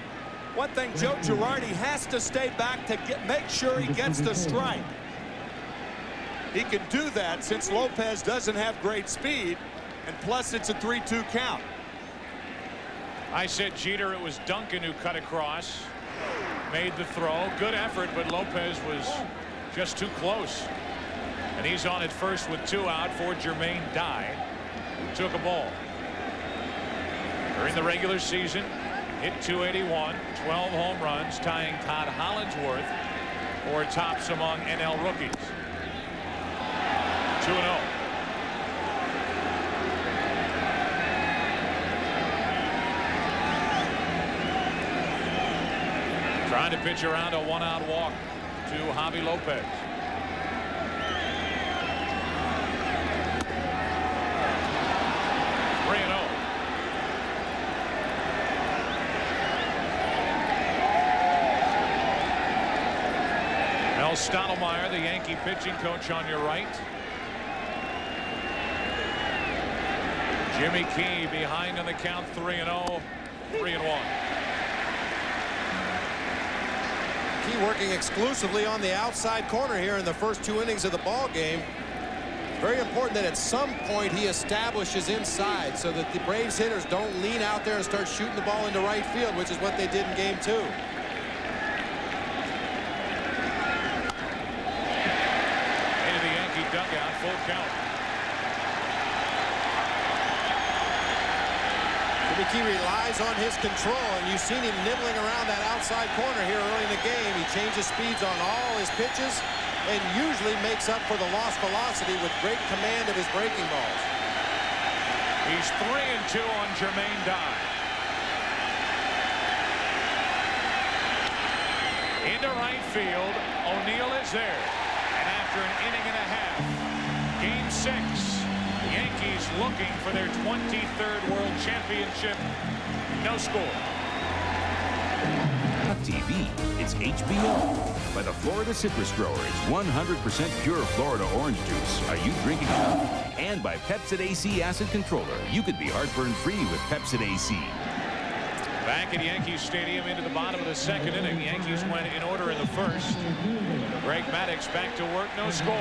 [SPEAKER 18] One thing, Joe Girardi has to stay back to make sure he gets the strike. He can do that since Lopez doesn't have great speed. And plus, it's a 3-2 count.
[SPEAKER 9] I said Jeter, it was Duncan who cut across. Made the throw. Good effort, but Lopez was just too close. And he's on at first with 2 out for Jermaine Dye, who took a ball. During the regular season, hit .281, 12 home runs, tying Todd Hollandsworth for tops among NL rookies. 2-0. Trying to pitch around a 1-out walk to Javi Lopez. Mel Stottlemyre, the Yankee pitching coach, on your right. Jimmy Key behind on the count, 3-0, 3-1.
[SPEAKER 10] Key working exclusively on the outside corner here in the first 2 innings of the ball game. Very important that at some point he establishes inside so that the Braves hitters don't lean out there and start shooting the ball into right field, which is what they did in Game 2.
[SPEAKER 9] Into the Yankee dugout, full count.
[SPEAKER 10] Jimmy Key relies on his control, and you've seen him nibbling around that outside corner here early in the game. He changes speeds on all his pitches and usually makes up for the lost velocity with great command of his breaking balls.
[SPEAKER 9] He's 3-2 on Jermaine Dye. Into right field, O'Neill is there. And after an inning and a half, Game 6, the Yankees looking for their 23rd World Championship. No score.
[SPEAKER 1] TV, it's HBO. By the Florida Citrus Growers, 100% pure Florida orange juice. Are you drinking enough? And by Pepsid AC Acid Controller. You could be heartburn-free with Pepsid AC.
[SPEAKER 9] Back at Yankee Stadium into the bottom of the second inning. Yankees went in order in the first. Greg Maddux back to work, no score.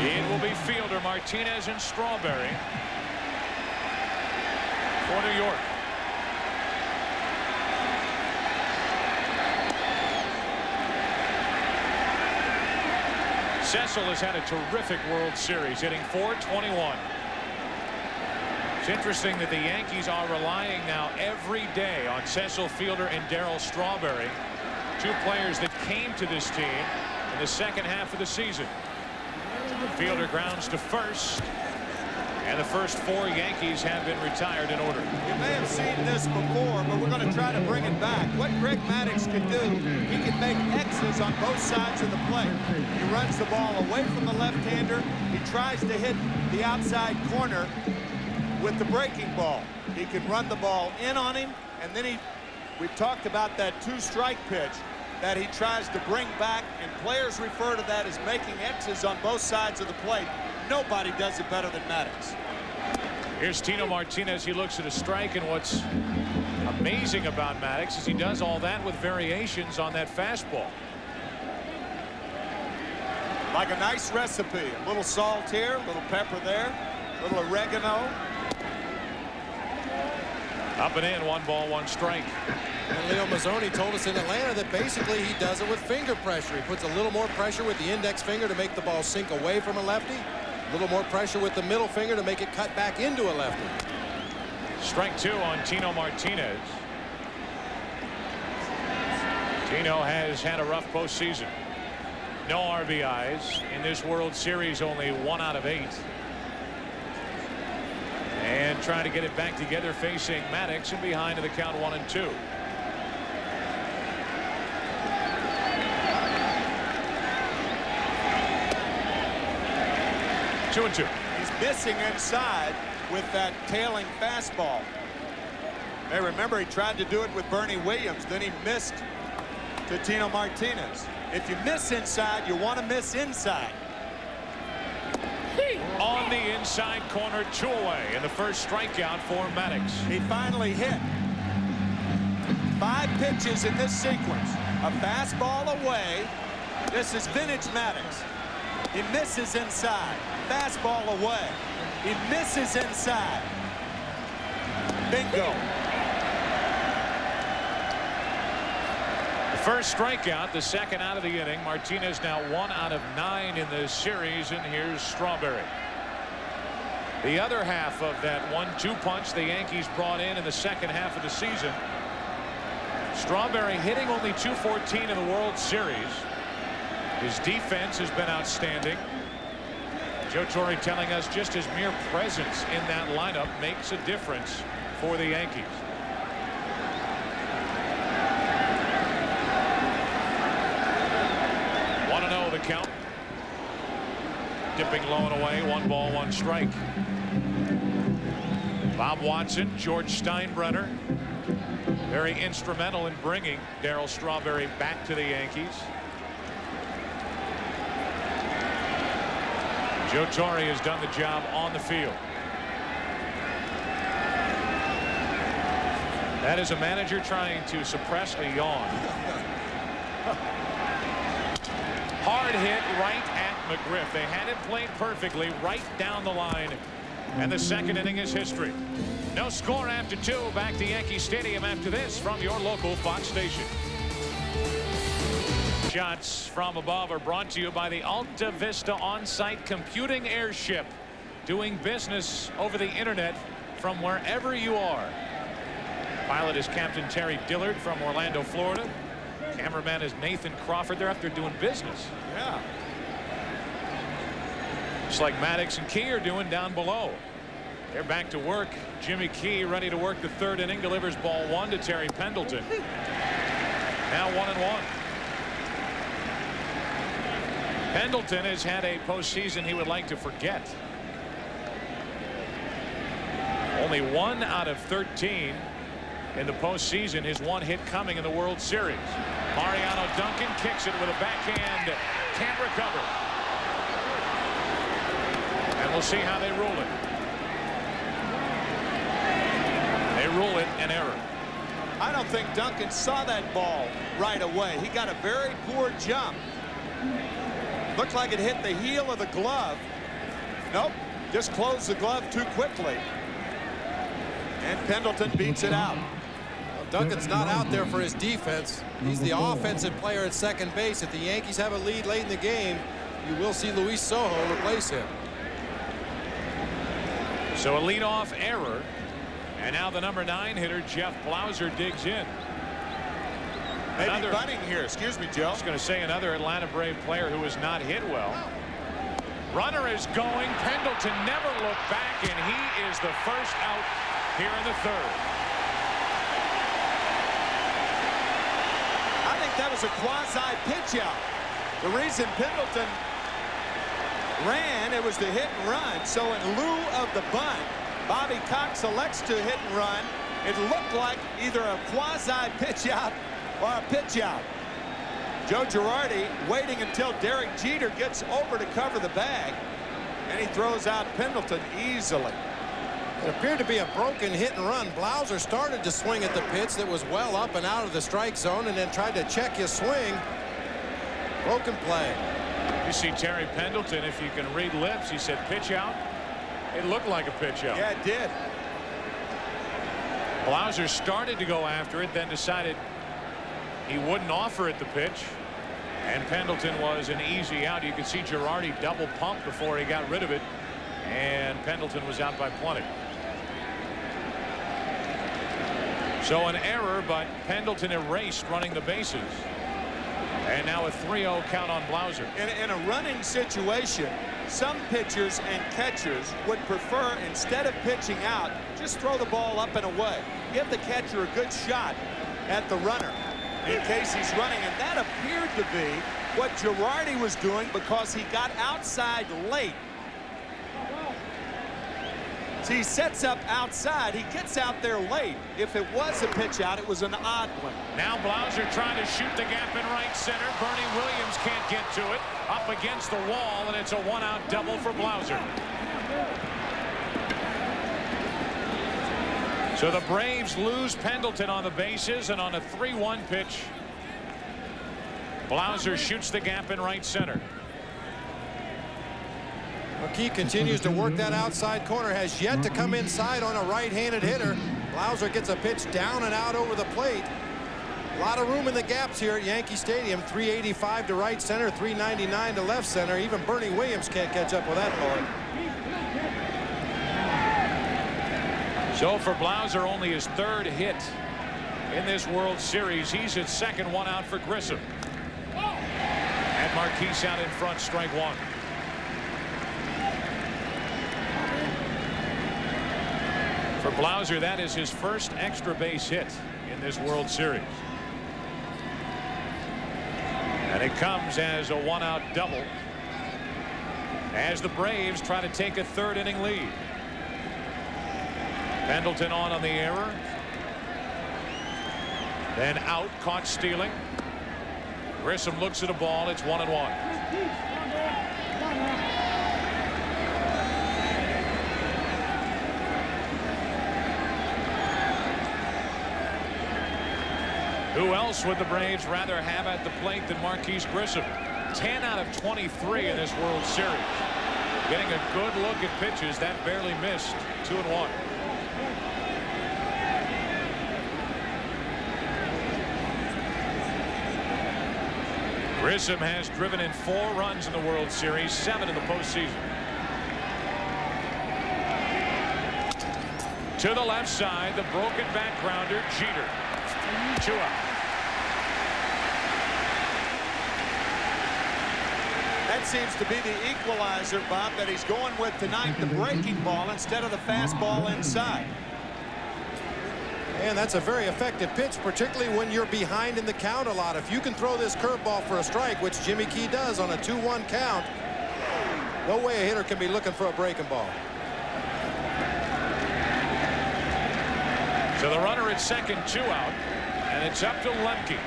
[SPEAKER 9] It will be fielder Martinez and Strawberry for New York. Cecil has had a terrific World Series, hitting .421. It's interesting that the Yankees are relying now every day on Cecil Fielder and Darryl Strawberry, two players that came to this team in the second half of the season. Fielder grounds to first, and the first four Yankees have been retired in order.
[SPEAKER 18] You may have seen this before, but we're going to try to bring it back. What Greg Maddux can do, he can make X's on both sides of the plate. He runs the ball away from the left-hander. He tries to hit the outside corner with the breaking ball. He can run the ball in on him, and then we talked about that two-strike pitch that he tries to bring back, and players refer to that as making X's on both sides of the plate. Nobody does it better than Maddux.
[SPEAKER 9] Here's Tino Martinez. He looks at a strike, and what's amazing about Maddux is he does all that with variations on that fastball.
[SPEAKER 18] Like a nice recipe. A little salt here, a little pepper there, a little oregano.
[SPEAKER 9] Up and in, 1 ball, 1 strike.
[SPEAKER 10] And Leo Mazzoni told us in Atlanta that basically he does it with finger pressure. He puts a little more pressure with the index finger to make the ball sink away from a lefty. A little more pressure with the middle finger to make it cut back into a lefty.
[SPEAKER 9] Strike 2 on Tino Martinez. Tino has had a rough postseason. No RBIs in this World Series, only 1 out of 8. And trying to get it back together facing Maddux, and behind in the count 1-2. Two and two.
[SPEAKER 18] He's missing inside with that tailing fastball. Hey, remember he tried to do it with Bernie Williams, then he missed to Tino Martinez. If you miss inside, you want to miss inside.
[SPEAKER 9] On the inside corner, 2 away, and the first strikeout for Maddux.
[SPEAKER 18] He finally hit. 5 pitches in this sequence. A fastball away. This is vintage Maddux. He misses inside. Fastball away. He misses inside. Bingo.
[SPEAKER 9] The first strikeout, the second out of the inning. Martinez now 1 out of 9 in the series, and here's Strawberry. The other half of that 1-2 punch the Yankees brought in the second half of the season. Strawberry hitting only .214 in the World Series. His defense has been outstanding. Joe Torre telling us just his mere presence in that lineup makes a difference for the Yankees. The count. Dipping low and away, 1 ball, 1 strike. Bob Watson, George Steinbrenner, very instrumental in bringing Darryl Strawberry back to the Yankees. Joe Torre has done the job on the field. That is a manager trying to suppress a yawn. Hard hit right at McGriff. They had it played perfectly right down the line, and the second inning is history. No score after 2. Back to Yankee Stadium after this from your local Fox station. Shots from above are brought to you by the Alta Vista on-site computing airship, doing business over the internet from wherever you are. Pilot is Captain Terry Dillard from Orlando, Florida. Cameraman is Nathan Crawford. They're up there doing business.
[SPEAKER 18] Yeah.
[SPEAKER 9] Just like Maddux and Key are doing down below. They're back to work. Jimmy Key ready to work the 3rd inning. Delivers ball 1 to Terry Pendleton. Now 1-1. Pendleton has had a postseason he would like to forget. Only 1 out of 13 in the postseason. His 1 hit coming in the World Series. Mariano Duncan kicks it with a backhand. Can't recover. And we'll see how they rule it. They rule it an error.
[SPEAKER 18] I don't think Duncan saw that ball right away. He got a very poor jump. Looked like it hit the heel of the glove. Nope. Just closed the glove too quickly. And Pendleton beats it out.
[SPEAKER 10] Duncan's not out there for his defense. He's the offensive player at second base. If the Yankees have a lead late in the game, you will see Luis Sojo replace him.
[SPEAKER 9] So a leadoff error. And now the number 9 hitter, Jeff Blauser, digs in.
[SPEAKER 18] Maybe bunting here. Excuse me, Joe.
[SPEAKER 9] I was going to say another Atlanta Brave player who has not hit well. Runner is going. Pendleton never looked back, and he is the first out here in the 3rd.
[SPEAKER 18] I think that was a quasi pitch out. The reason Pendleton ran, it was the hit and run. So in lieu of the bunt, Bobby Cox elects to hit and run. It looked like either a quasi pitch out or a pitch out. Joe Girardi waiting until Derek Jeter gets over to cover the bag, and he throws out Pendleton easily.
[SPEAKER 10] It appeared to be a broken hit and run. Blauser started to swing at the pitch that was well up and out of the strike zone, and then tried to check his swing. Broken play.
[SPEAKER 9] You see Terry Pendleton, if you can read lips, he said pitch out. It looked like a pitch out.
[SPEAKER 18] Yeah, it did.
[SPEAKER 9] Blauser started to go after it, then decided he wouldn't offer it the pitch. And Pendleton was an easy out. You could see Girardi double pump before he got rid of it. And Pendleton was out by plenty. So an error, but Pendleton erased running the bases. And now a 3-0 count on Blauser.
[SPEAKER 18] In a running situation, some pitchers and catchers would prefer, instead of pitching out, just throw the ball up and away. Give the catcher a good shot at the runner in case he's running. And that appeared to be what Girardi was doing because he got outside late. So he sets up outside. He gets out there late. If it was a pitch out, it was an odd one.
[SPEAKER 9] Now Blauser trying to shoot the gap in right center. Bernie Williams can't get to it. Up against the wall, and it's a 1-out double for Blauser. So the Braves lose Pendleton on the bases, and on a 3-1 pitch, Blauser shoots the gap in right center.
[SPEAKER 10] McKee continues to work that outside corner, has yet to come inside on a right-handed hitter. Blauser gets a pitch down and out over the plate. A lot of room in the gaps here at Yankee Stadium. 385 to right center, 399 to left center. Even Bernie Williams can't catch up with that ball.
[SPEAKER 9] So for Blauser, only his 3rd hit in this World Series. He's at second, 1 out for Grissom. And Marquise out in front, strike 1. For Blauser, that is his first extra base hit in this World Series. And it comes as a 1-out double as the Braves try to take a 3rd inning lead. Pendleton on the error. Then out, caught stealing. Grissom looks at a ball. It's 1-1. Who else would the Braves rather have at the plate than Marquise Grissom? 10 out of 23 in this World Series. Getting a good look at pitches that barely missed. 2-1. Grissom has driven in 4 runs in the World Series, 7 in the postseason. To the left side, the broken back grounder, Jeter. 2 out.
[SPEAKER 18] That seems to be the equalizer, Bob, that he's going with tonight, the breaking ball instead of the fastball inside.
[SPEAKER 10] And that's a very effective pitch, particularly when you're behind in the count a lot. If you can throw this curveball for a strike, which Jimmy Key does on a 2-1 count, no way a hitter can be looking for a breaking ball.
[SPEAKER 9] So the runner at second, 2 out, and it's up to Lemke.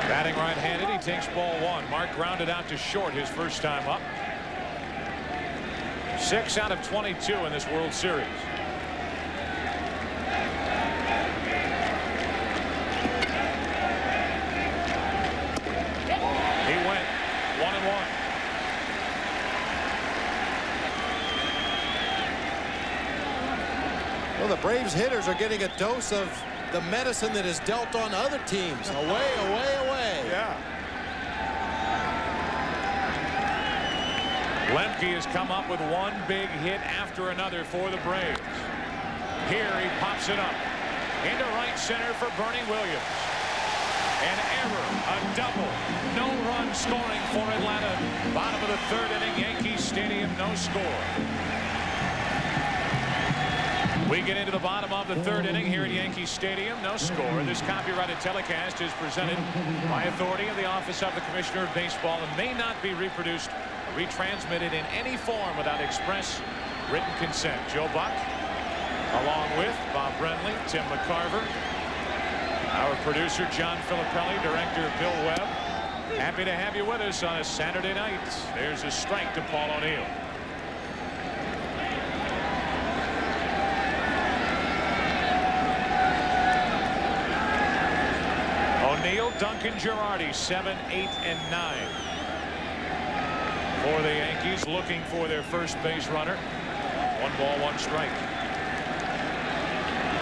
[SPEAKER 9] Batting right-handed, he takes ball 1. Mark grounded out to short his first time up. 6 out of 22 in this World Series. He went 1-1.
[SPEAKER 10] Well, the Braves hitters are getting a dose of the medicine that is dealt on other teams. Away, away, away.
[SPEAKER 18] Yeah.
[SPEAKER 9] Lemke has come up with one big hit after another for the Braves. Here he pops it up into right center for Bernie Williams. An error, a double, no run scoring for Atlanta. Bottom of the third inning, Yankee Stadium, no score. We get into the bottom of the third inning here at Yankee Stadium, no score. This copyrighted telecast is presented by authority of the Office of the Commissioner of Baseball and may not be reproduced or retransmitted in any form without express written consent. Joe Buck, along with Bob Brenly, Tim McCarver, our producer John Filippelli, director Bill Webb. Happy to have you with us on a Saturday night. There's a strike to Paul O'Neill. O'Neill, Duncan, Girardi, 7, 8, and 9 for the Yankees, looking for their first base runner. 1 ball, 1 strike.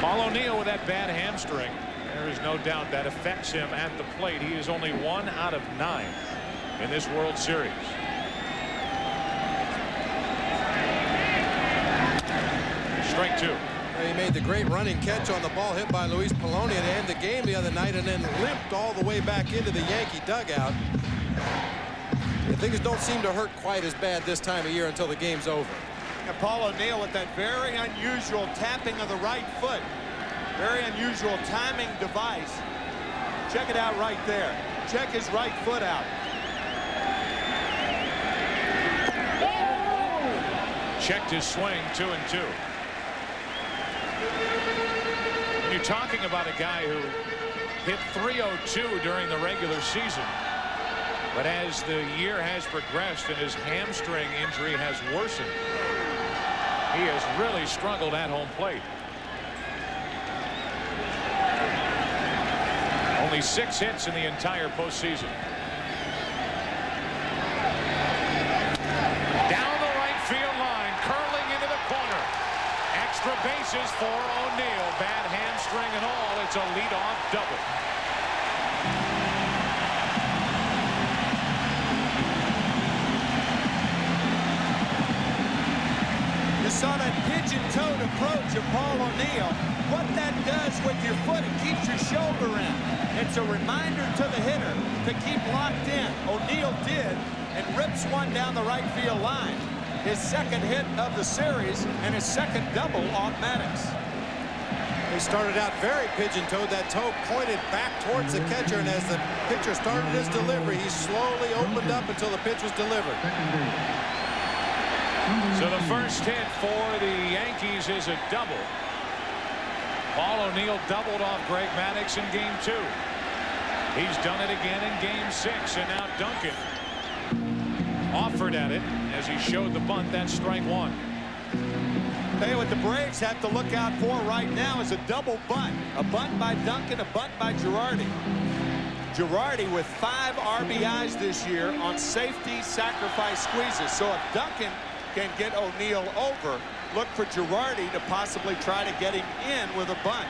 [SPEAKER 9] Paul O'Neill with that bad hamstring. There is no doubt that affects him at the plate. He is only 1 out of 9 in this World Series. Strike 2.
[SPEAKER 10] He made the great running catch on the ball hit by Luis Polonia to end the game the other night and then limped all the way back into the Yankee dugout. Things don't seem to hurt quite as bad this time of year until the game's over.
[SPEAKER 18] And Paul O'Neill with that very unusual tapping of the right foot. Very unusual timing device. Check it out right there. Check his right foot out.
[SPEAKER 9] Checked his swing, 2-2. When you're talking about a guy who hit .302 during the regular season, but as the year has progressed and his hamstring injury has worsened, he has really struggled at home plate. Only 6 hits in the entire postseason. Down the right field line, curling into the corner. Extra bases for O'Neill. Bad hamstring and all. It's a leadoff double.
[SPEAKER 18] You saw that pigeon-toed approach of Paul O'Neill. What that does with your foot, it keeps your shoulder in. It's a reminder to the hitter to keep locked in. O'Neill did and rips one down the right field line. His second hit of the series and his second double off Maddox.
[SPEAKER 10] He started out very pigeon-toed. That toe pointed back towards the catcher, and as the pitcher started his delivery, he slowly opened up until the pitch was delivered.
[SPEAKER 9] So the first hit for the Yankees is a double. Paul O'Neill doubled off Greg Maddux in game 2. He's done it again in game 6, and now Duncan offered at it as he showed the bunt. That's strike 1.
[SPEAKER 18] Hey, what the Braves have to look out for right now is a double bunt. A bunt by Duncan, a bunt by Girardi. Girardi with 5 RBIs this year on safety sacrifice squeezes. So if Duncan can get O'Neill over, look for Girardi to possibly try to get him in with a bunt.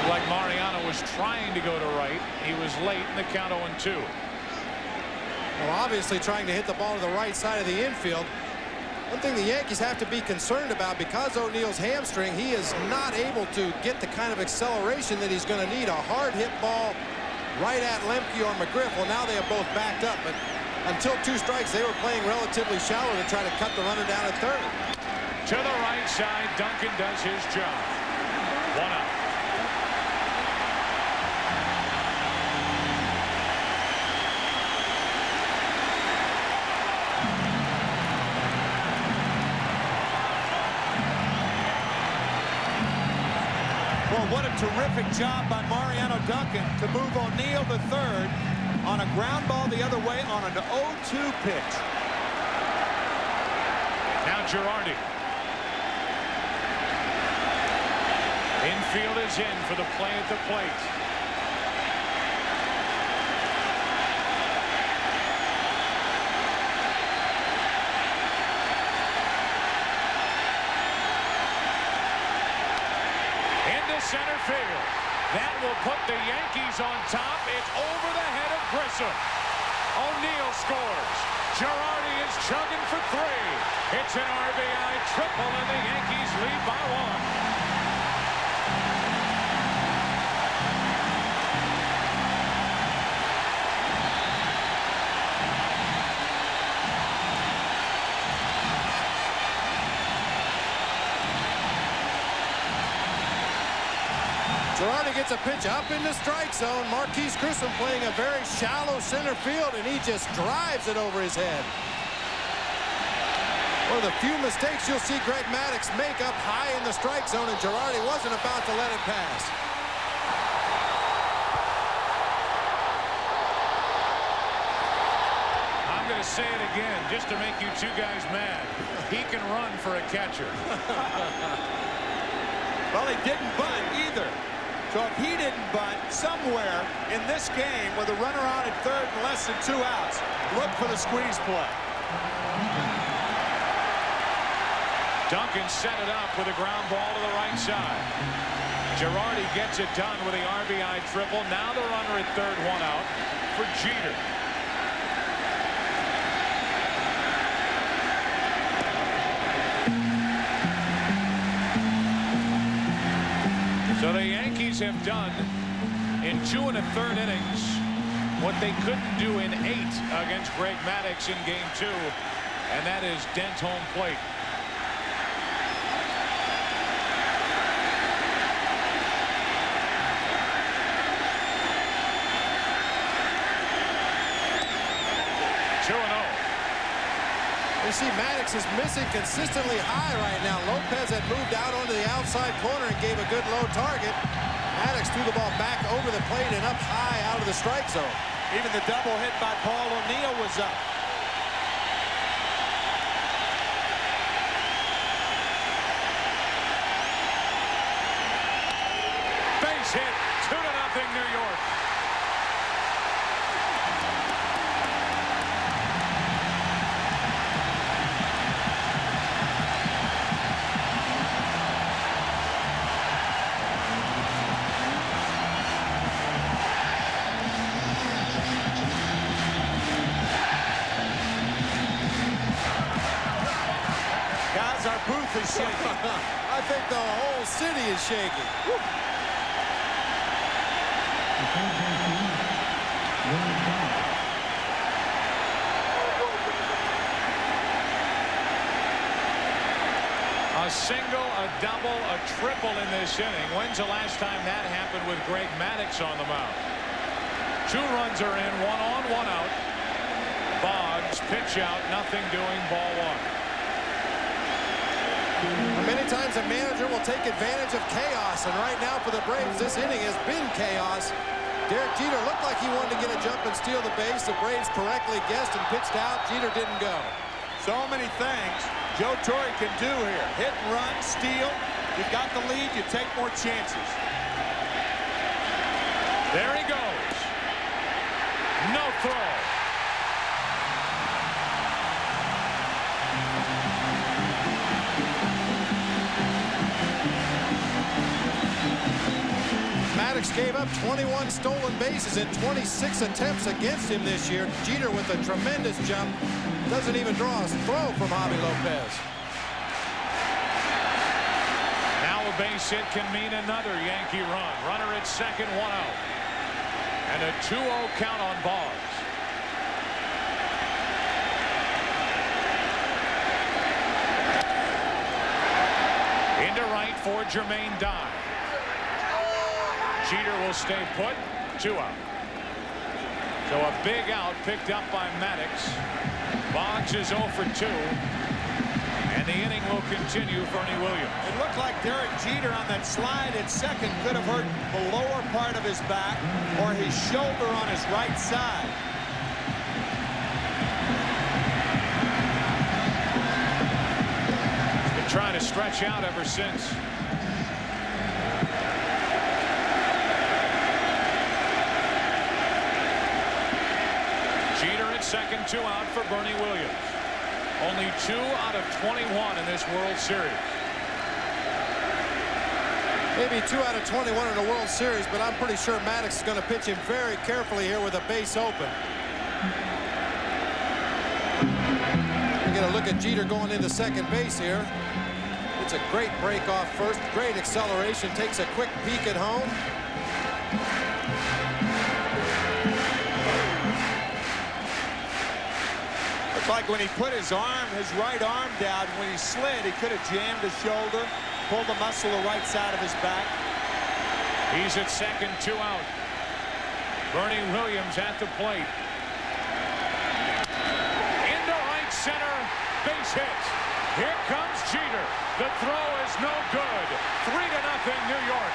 [SPEAKER 9] Like Mariano was trying to go to right. He was late in the count 0-2.
[SPEAKER 10] Well, obviously trying to hit the ball to the right side of the infield. One thing the Yankees have to be concerned about, because O'Neill's hamstring, he is not able to get the kind of acceleration that he's going to need. A hard hit ball right at Lemke or McGriff. Well, now they have both backed up, but until 2 strikes, they were playing relatively shallow to try to cut the runner down at third.
[SPEAKER 9] To the right side, Duncan does his job. 1 out.
[SPEAKER 18] Well, what a terrific job by Mariano Duncan to move O'Neill to third on a ground ball the other way on an 0-2 pitch.
[SPEAKER 9] Now Girardi. Infield is in for the play at the plate. Into center field. That will put the Yankees on top. It's over the head of Grissom. O'Neill scores. Girardi is chugging for 3. It's an RBI triple, and the Yankees lead by 1.
[SPEAKER 10] Girardi gets a pitch up in the strike zone. Marquise Grissom playing a very shallow center field, and he just drives it over his head. One of the few mistakes you'll see Greg Maddux make up high in the strike zone, and Girardi wasn't about to let it pass.
[SPEAKER 9] I'm going to say it again just to make you two guys mad. He can run for a catcher.
[SPEAKER 18] Well, he didn't bunt either. So if he didn't bunt, somewhere in this game with a runner on at third and less than 2 outs, look for the squeeze play.
[SPEAKER 9] Duncan set it up with a ground ball to the right side. Girardi gets it done with the RBI triple. Now the runner at third, 1 out for Jeter. So the Yankees have done in 2 1/3 innings what they couldn't do in 8 against Greg Maddux in Game 2, and that is dent home plate.
[SPEAKER 10] You see Maddux is missing consistently high right now. Lopez had moved out onto the outside corner and gave a good low target. Maddux threw the ball back over the plate and up high out of the strike zone.
[SPEAKER 18] Even the double hit by Paul O'Neill was up.
[SPEAKER 9] Base hit, 2-0 New York.
[SPEAKER 18] Our booth is shaking.
[SPEAKER 10] I think the whole city is shaking. Woo.
[SPEAKER 9] A single, a double, a triple in this inning. When's the last time that happened with Greg Maddux on the mound? 2 runs are in, 1 on, 1 out. Boggs, pitch out, nothing doing, ball 1.
[SPEAKER 10] Many times a manager will take advantage of chaos, and right now for the Braves, this inning has been chaos. Derek Jeter looked like he wanted to get a jump and steal the base. The Braves correctly guessed and pitched out. Jeter didn't go.
[SPEAKER 18] So many things Joe Torre can do here. Hit and run, steal. You've got the lead, you take more chances.
[SPEAKER 9] There he goes. No throw.
[SPEAKER 10] Maddux gave up 21 stolen bases in 26 attempts against him this year. Jeter with a tremendous jump. Doesn't even draw a throw from Javi Lopez.
[SPEAKER 9] Now a base hit can mean another Yankee run. Runner at second, 1 out. And a 2-0 count on Boggs. Into right for Jermaine Dye. Jeter will stay put. 2 out. So a big out picked up by Maddux. Boggs is 0 for 2. And the inning will continue for Ernie Williams.
[SPEAKER 18] It looked like Derek Jeter on that slide at second could have hurt the lower part of his back or his shoulder on his right side.
[SPEAKER 9] He's been trying to stretch out ever since. Jeter at second, 2 out for Bernie Williams. Only 2 out of 21 in this World Series.
[SPEAKER 10] Maybe 2 out of 21 in the World Series, but I'm pretty sure Maddox is going to pitch him very carefully here with a base open. We get a look at Jeter going into second base here. It's a great break off first, great acceleration, takes a quick peek at home.
[SPEAKER 18] Looked like when he put his right arm down, when he slid, he could have jammed his shoulder, pulled the muscle the right side of his back.
[SPEAKER 9] He's at second, 2 out. Bernie Williams at the plate. Into right center, base hit. Here comes Jeter. The throw is no good. 3-0 New York.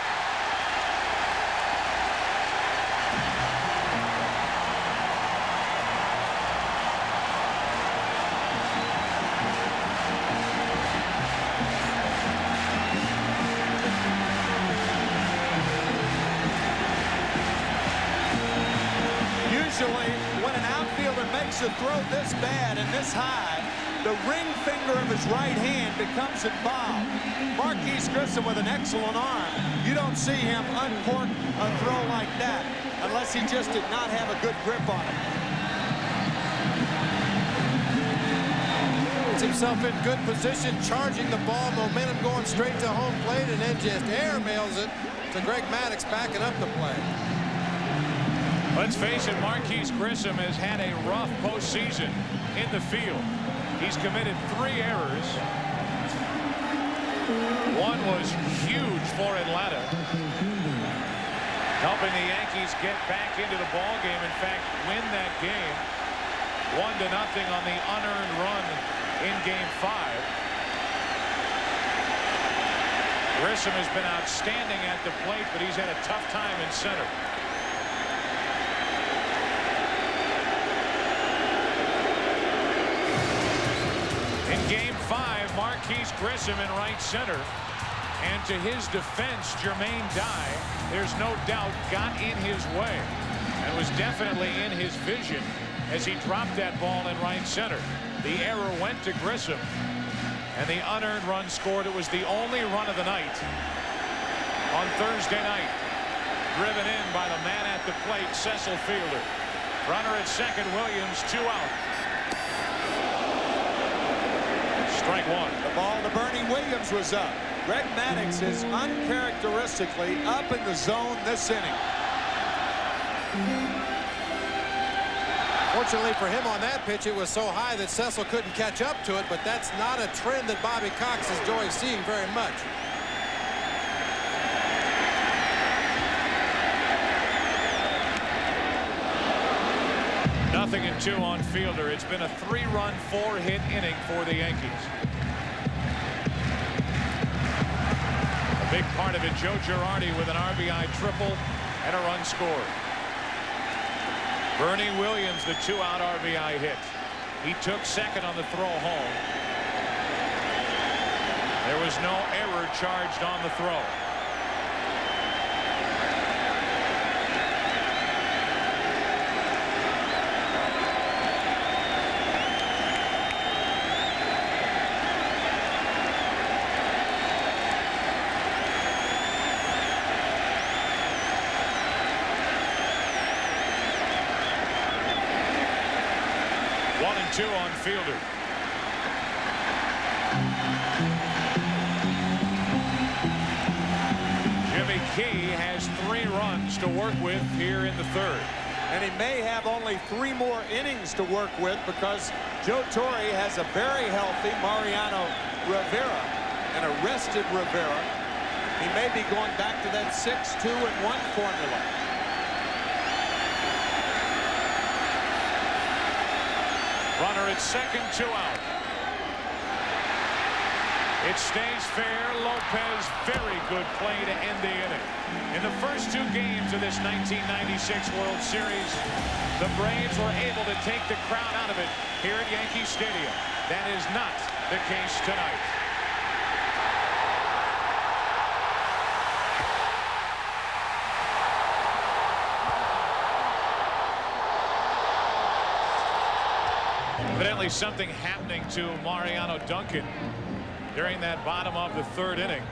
[SPEAKER 18] Usually, when an outfielder makes a throw this bad and this high, the ring finger of his right hand becomes involved. Marquise Grissom with an excellent arm. You don't see him uncork a throw like that unless he just did not have a good grip on it.
[SPEAKER 10] Puts himself in good position, charging the ball, momentum going straight to home plate, and then just airmails it to Greg Maddux backing up the play.
[SPEAKER 9] Let's face it, Marquise Grissom has had a rough postseason in the field. He's committed 3 errors. One was huge for Atlanta, helping the Yankees get back into the ball game. In fact, win that game 1-0 on the unearned run in Game 5. Grissom has been outstanding at the plate, but he's had a tough time in center. In Game 5, Marquise Grissom in right center. And to his defense, Jermaine Dye, there's no doubt, got in his way and was definitely in his vision as he dropped that ball in right center. The error went to Grissom, and the unearned run scored. It was the only run of the night on Thursday night. Driven in by the man at the plate, Cecil Fielder. Runner at second, Williams, 2 out. Strike one.
[SPEAKER 18] The ball to Bernie Williams was up. Greg Maddux is uncharacteristically up in the zone this inning.
[SPEAKER 10] Fortunately for him on that pitch, it was so high that Cecil couldn't catch up to it, but that's not a trend that Bobby Cox enjoys seeing very much.
[SPEAKER 9] Nothing in 2 on Fielder. It's been a 3-run, 4-hit inning for the Yankees. A big part of it, Joe Girardi with an RBI triple and a run scored. Bernie Williams, the 2-out RBI hit. He took second on the throw home. There was no error charged on the throw. Two on Fielder. Jimmy Key has 3 runs to work with here in the 3rd.
[SPEAKER 18] And he may have only 3 more innings to work with because Joe Torre has a very healthy Mariano Rivera, an arrested Rivera. He may be going back to that 6-2-1 formula.
[SPEAKER 9] Runner at second, 2 out. It stays fair. Lopez, very good play to end the inning. In the first 2 games of this 1996 World Series, the Braves were able to take the crowd out of it here at Yankee Stadium. That is not the case tonight. Evidently something happening to Mariano Duncan during that bottom of the 3rd inning.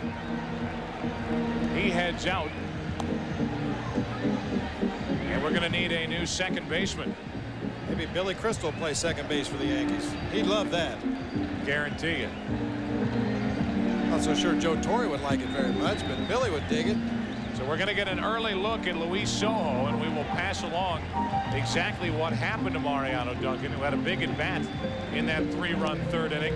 [SPEAKER 9] He heads out. And we're going to need a new second baseman.
[SPEAKER 10] Maybe Billy Crystal will play second base for the Yankees. He'd love that.
[SPEAKER 9] Guarantee it.
[SPEAKER 10] Not so sure Joe Torre would like it very much, but Billy would dig it.
[SPEAKER 9] So we're going to get an early look at Luis Sojo, and we will pass along exactly what happened to Mariano Duncan, who had a big at bat in that 3-run 3rd inning.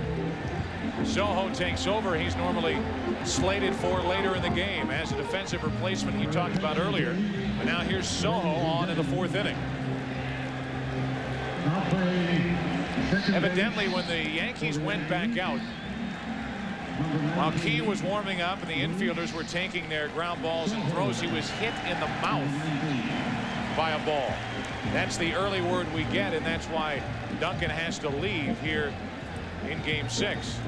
[SPEAKER 9] Sojo takes over. He's normally slated for later in the game as a defensive replacement you talked about earlier. But now here's Sojo on in the 4th inning. Evidently, when the Yankees went back out, while Key was warming up and the infielders were taking their ground balls and throws, he was hit in the mouth by a ball. That's the early word we get, and that's why Duncan has to leave here in Game 6.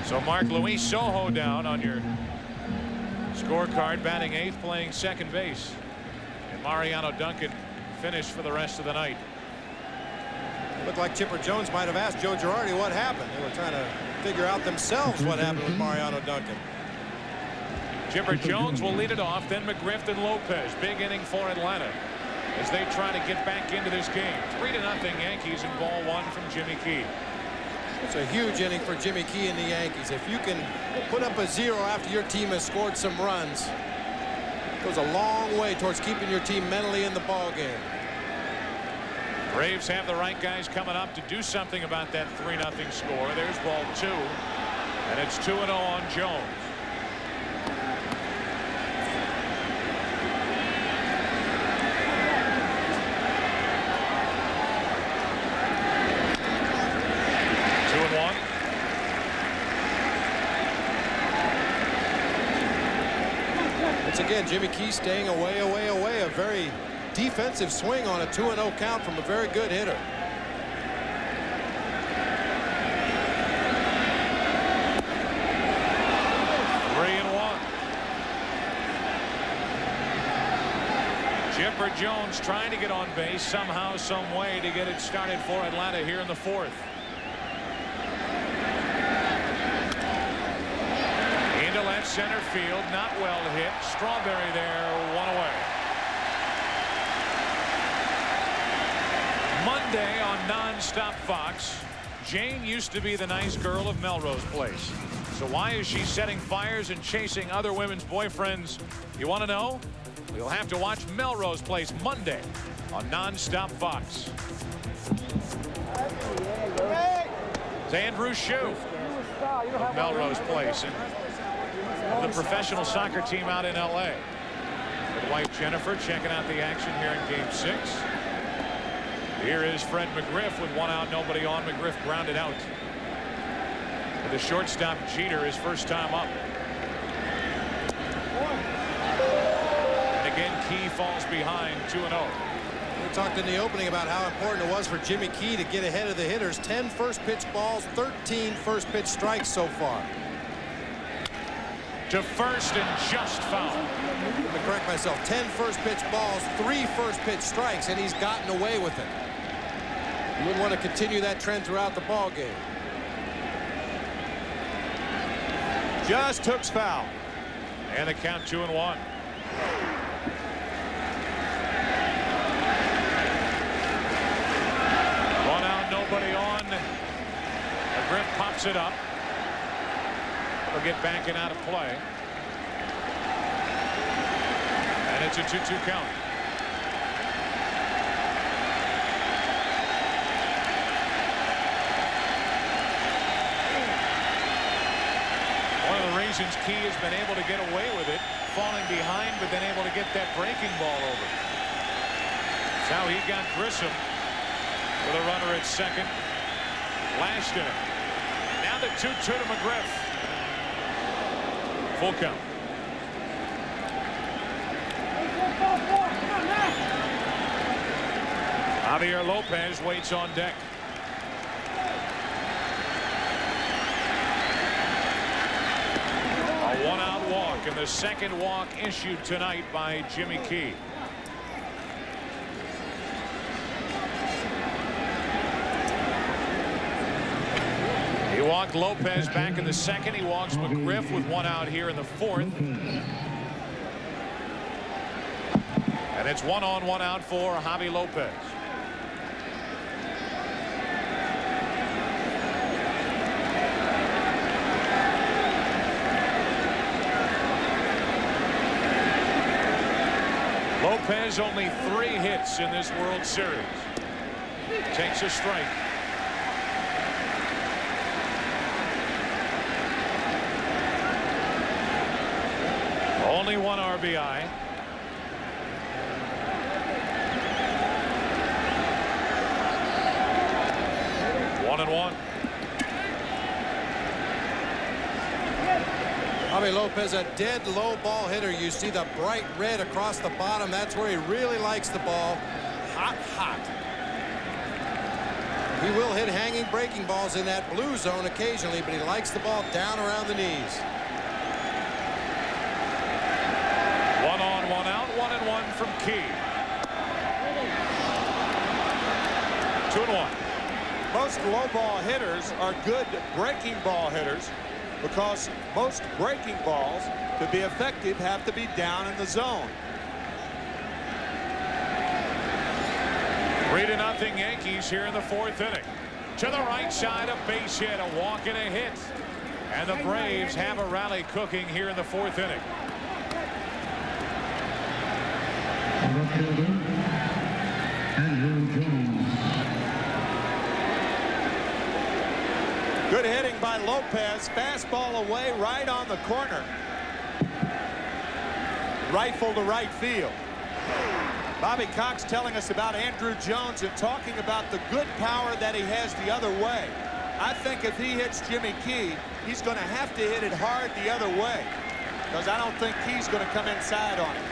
[SPEAKER 9] So mark Luis Sojo down on your scorecard, batting 8th, playing second base. And Mariano Duncan finished for the rest of the night.
[SPEAKER 10] Looked like Chipper Jones might have asked Joe Girardi what happened. They were trying to figure out themselves what happened with Mariano Duncan.
[SPEAKER 9] Chipper Jones will lead it off, then McGriff and Lopez. Big inning for Atlanta as they try to get back into this game. 3-0 Yankees in ball 1 from Jimmy Key.
[SPEAKER 10] It's a huge inning for Jimmy Key and the Yankees. If you can put up a 0 after your team has scored some runs, it goes a long way towards keeping your team mentally in the ball game.
[SPEAKER 9] Braves have the right guys coming up to do something about that 3-0 score. There's ball 2, and it's 2-0 on Jones.
[SPEAKER 10] Once again, Jimmy Key staying away. A very defensive swing on a 2-0 count from a very good hitter.
[SPEAKER 9] Chipper Jones trying to get on base somehow, some way to get it started for Atlanta here in the 4th. Into left center field, not well hit. Strawberry there, 1 away. Monday on Nonstop Fox, Jane used to be the nice girl of Melrose Place. So why is she setting fires and chasing other women's boyfriends? You want to know? You'll have to watch Melrose Place Monday on Nonstop Fox. It's Andrew Shue of Melrose Place and of the professional soccer team out in L.A. With wife Jennifer checking out the action here in Game 6. Here is Fred McGriff with 1 out, nobody on. McGriff grounded out. With the shortstop Jeter, his first time up. And again, Key falls behind 2-0.
[SPEAKER 10] We talked in the opening about how important it was for Jimmy Key to get ahead of the hitters. 10 first pitch balls, 13 first pitch strikes so far.
[SPEAKER 9] To first and just foul.
[SPEAKER 10] Let me correct myself. 10 first pitch balls, 3 first pitch strikes, and he's gotten away with it. You wouldn't want to continue that trend throughout the ball game.
[SPEAKER 18] Just hooks foul.
[SPEAKER 9] And the count 2-1. 1 out, nobody on. McGriff pops it up. He'll get back and out of play. And it's a 2-2 count. One of the reasons Key has been able to get away with it, falling behind, but then able to get that breaking ball over. That's how he got Grissom with a runner at second last inning. Now the 2-2 to McGriff. Full count. Javier Lopez waits on deck. A 1-out walk, and the second walk issued tonight by Jimmy Key. walked Lopez back in the second. He walks McGriff with one out here in the fourth. And it's 1 on 1 out for Javi Lopez. Lopez only 3 hits in this World Series. Takes a strike. Only 1 RBI. One and one.
[SPEAKER 10] Javi Lopez, a dead low ball hitter. You see the bright red across the bottom. That's where he really likes the ball. Hot, hot. He will hit hanging breaking balls in that blue zone occasionally, but he likes the ball down around the knees.
[SPEAKER 9] 1 on, 1 out, 1 and 1 from Key. 2 and 1.
[SPEAKER 18] Most low ball hitters are good breaking ball hitters because most breaking balls, to be effective, have to be down in the zone.
[SPEAKER 9] 3-0 Yankees here in the fourth inning. To the right side, a base hit, a walk and a hit. And the Braves have a rally cooking here in the fourth inning.
[SPEAKER 18] Good hitting by Lopez. Fastball away right on the corner. Rifle to right field. Bobby Cox telling us about Andrew Jones and talking about the good power that he has the other way. I think if he hits Jimmy Key, he's going to have to hit it hard the other way, because I don't think Key's going to come inside on it.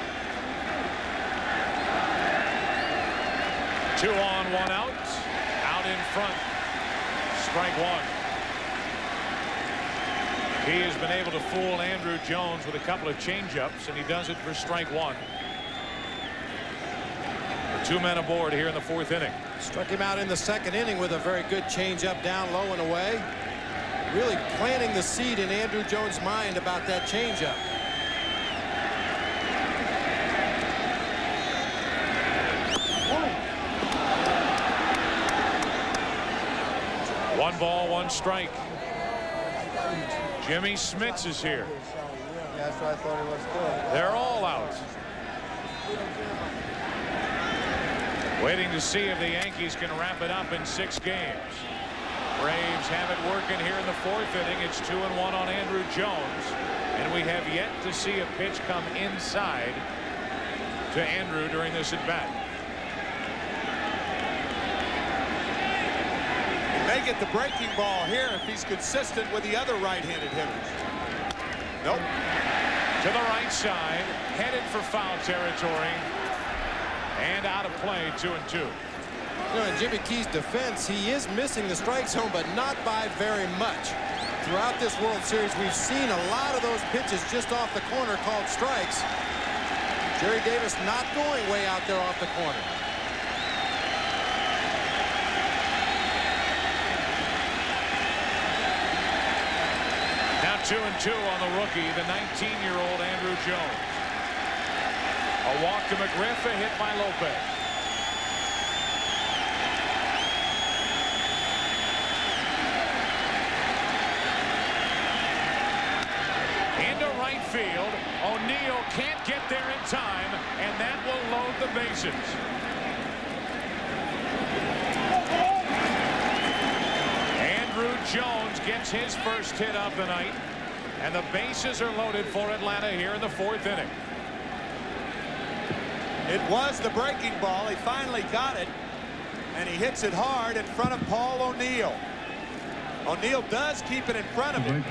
[SPEAKER 9] 2 on, 1 out. Out in front. Strike 1. He has been able to fool Andrew Jones with a couple of changeups, and he does it for strike 1. 2 men aboard here in the fourth inning.
[SPEAKER 10] Struck him out in the second inning with a very good changeup down low and away. Really planting the seed in Andrew Jones' mind about that changeup.
[SPEAKER 9] One ball, 1 strike. Jimmy Smits is here.
[SPEAKER 3] Yeah, that's what I thought he was too.
[SPEAKER 9] They're all out. Waiting to see if the Yankees can wrap it up in 6 games. Braves have it working here in the fourth inning. It's 2 and 1 on Andrew Jones. And we have yet to see a pitch come inside to Andrew during this at bat.
[SPEAKER 18] He may get the breaking ball here if he's consistent with the other right-handed hitters. Nope.
[SPEAKER 9] To the right side, headed for foul territory. And out of play, 2-2.
[SPEAKER 10] You know, in Jimmy Key's defense, he is missing the strike zone, but not by very much. Throughout this World Series, we've seen a lot of those pitches just off the corner called strikes. Jerry Davis not going way out there off the corner.
[SPEAKER 9] Now 2-2 on the rookie, the 19-year-old Andrew Jones. A walk to McGriff, a hit by Lopez. Into right field. O'Neill can't get there in time, and that will load the bases. Andrew Jones gets his first hit of the night, and the bases are loaded for Atlanta here in the fourth inning.
[SPEAKER 18] It was the breaking ball. He finally got it, and he hits it hard in front of Paul O'Neill. O'Neill does keep it in front of him,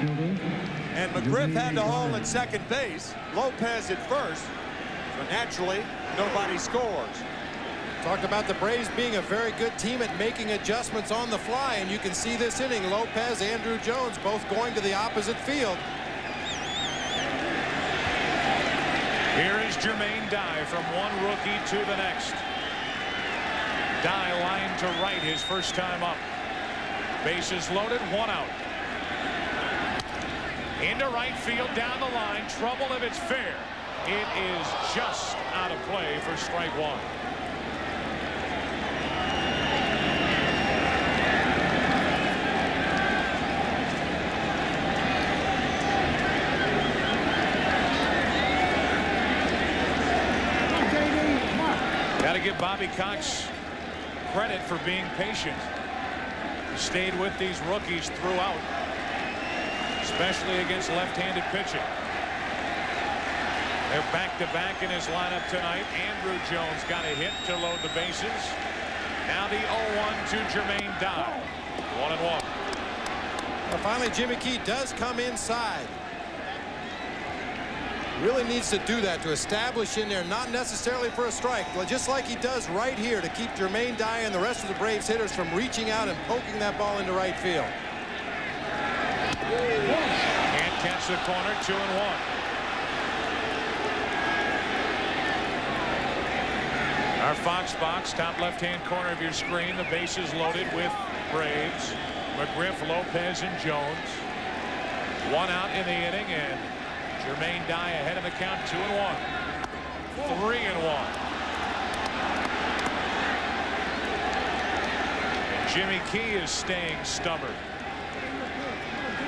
[SPEAKER 18] and McGriff had to hold at second base. Lopez at first, so naturally nobody scores.
[SPEAKER 10] Talked about the Braves being a very good team at making adjustments on the fly, and you can see this inning, Lopez, Andrew Jones both going to the opposite field.
[SPEAKER 9] Here is Jermaine Dye from one rookie to the next. Dye lined to right his first time up. Bases loaded, 1 out. Into right field, down the line. Trouble if it's fair. It is just out of play for strike one. Got to give Bobby Cox credit for being patient. He stayed with these rookies throughout, especially against left-handed pitching. They're back-to-back in his lineup tonight. Andrew Jones got a hit to load the bases. Now the 0-1 to Jermaine Dye. 1-1.
[SPEAKER 10] Well, finally, Jimmy Key does come inside. Really needs to do that to establish in there, not necessarily for a strike, but just like he does right here to keep Jermaine Dye and the rest of the Braves hitters from reaching out and poking that ball into right field.
[SPEAKER 9] Can't catch the corner. 2-1. Our Fox box, top left-hand corner of your screen. The bases loaded with Braves, McGriff, Lopez, and Jones. One out in the inning, and Jermaine Dye ahead of the count. 2-1. 3-1. And Jimmy Key is staying stubborn.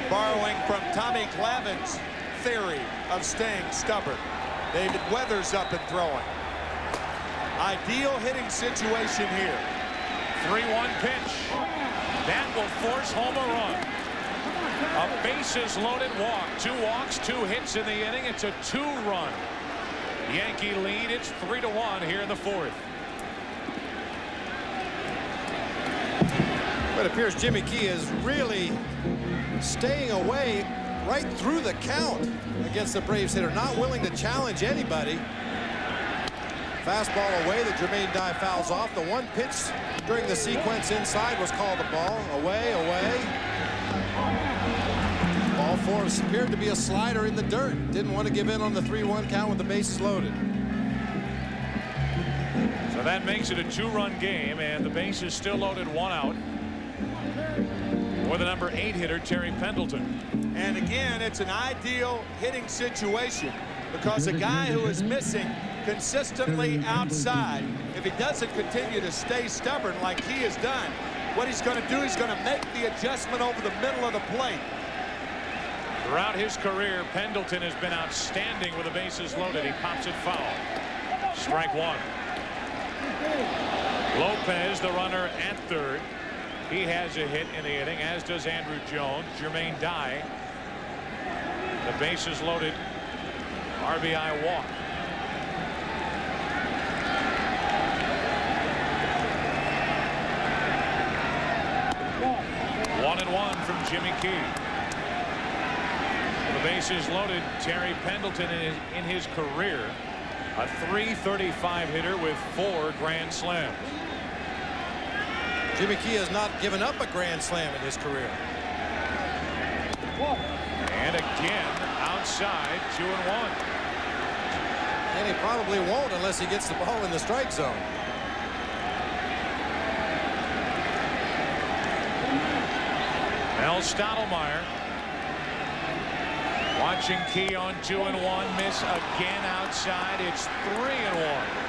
[SPEAKER 18] Borrowing from Tommy Glavine's theory of staying stubborn. David Weathers up and throwing. Ideal hitting situation here.
[SPEAKER 9] 3-1 pitch. That will force home a run. A bases loaded walk. 2 walks, 2 hits in the inning. It's a 2-run Yankee lead. It's 3-1 here in the 4th.
[SPEAKER 10] But it appears Jimmy Key is really staying away right through the count against the Braves hitter, not willing to challenge anybody. Fastball away that Jermaine Dye fouls off. The one pitch during the sequence inside was called a ball. Away. Ball 4 appeared to be a slider in the dirt. Didn't want to give in on the 3-1 count with the bases loaded.
[SPEAKER 9] So that makes it a 2-run game, and the base is still loaded, 1 out. For the number 8 hitter, Terry Pendleton.
[SPEAKER 18] And again, it's an ideal hitting situation because a guy who is missing consistently outside, if he doesn't continue to stay stubborn like he has done, what he's going to do, he's going to make the adjustment over the middle of the plate.
[SPEAKER 9] Throughout his career, Pendleton has been outstanding with the bases loaded. He pops it foul. Strike 1. Lopez, the runner at third. He has a hit in the inning, as does Andrew Jones. Jermaine Dye, the bases loaded, RBI walk. One and one from Jimmy Key. The bases loaded. Terry Pendleton in his career, a .335 hitter with 4 grand slams.
[SPEAKER 10] Jimmy Key has not given up a grand slam in his career.
[SPEAKER 9] And again outside, 2-1.
[SPEAKER 10] And he probably won't unless he gets the ball in the strike zone.
[SPEAKER 9] Mel Stottlemyre watching Key on 2-1, miss again outside. It's 3-1.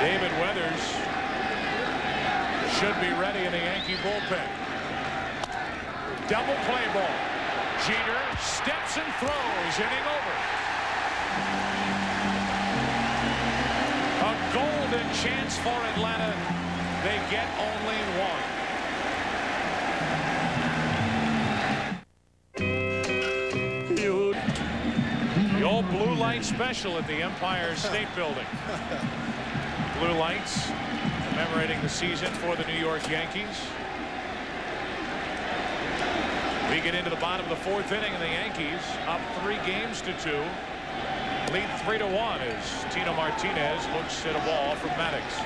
[SPEAKER 9] David Weathers should be ready in the Yankee bullpen. Double play ball. Jeter steps and throws. Inning over. A golden chance for Atlanta. They get only one. The old blue light special at the Empire State Building. Blue lights commemorating the season for the New York Yankees. We get into the bottom of the 4th inning, and the Yankees up 3 games to 2. Lead 3-1 as Tino Martinez looks at a ball from Maddox.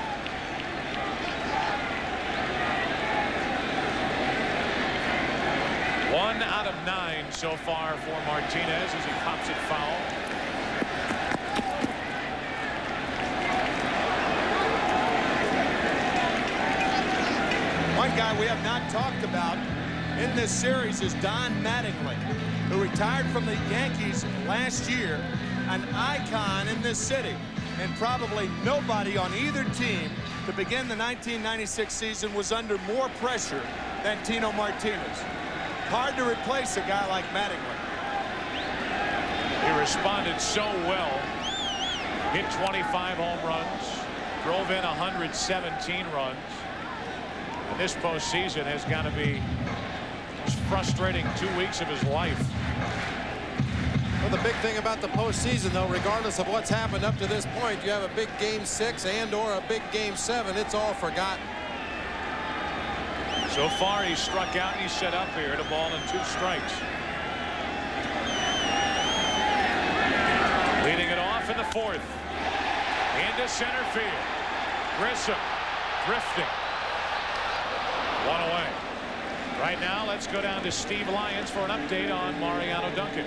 [SPEAKER 9] One out of 9 so far for Martinez as he pops it foul.
[SPEAKER 18] guy we have not talked about in this series is Don Mattingly, who retired from the Yankees last year, an icon in this city. And probably nobody on either team to begin the 1996 season was under more pressure than Tino Martinez. Hard to replace a guy like Mattingly.
[SPEAKER 9] He responded so well. Hit 25 home runs. Drove in 117 runs. And this postseason has got to be the most frustrating 2 weeks of his life.
[SPEAKER 10] Well, the big thing about the postseason, though, regardless of what's happened up to this point, you have a big Game 6 and/or a big Game 7. It's all forgotten.
[SPEAKER 9] So far, he's struck out and he's set up here at a ball and 2 strikes. Leading it off in the 4th. Into center field. Grissom drifting. 1 away. Right now, let's go down to Steve Lyons for an update on Mariano Duncan.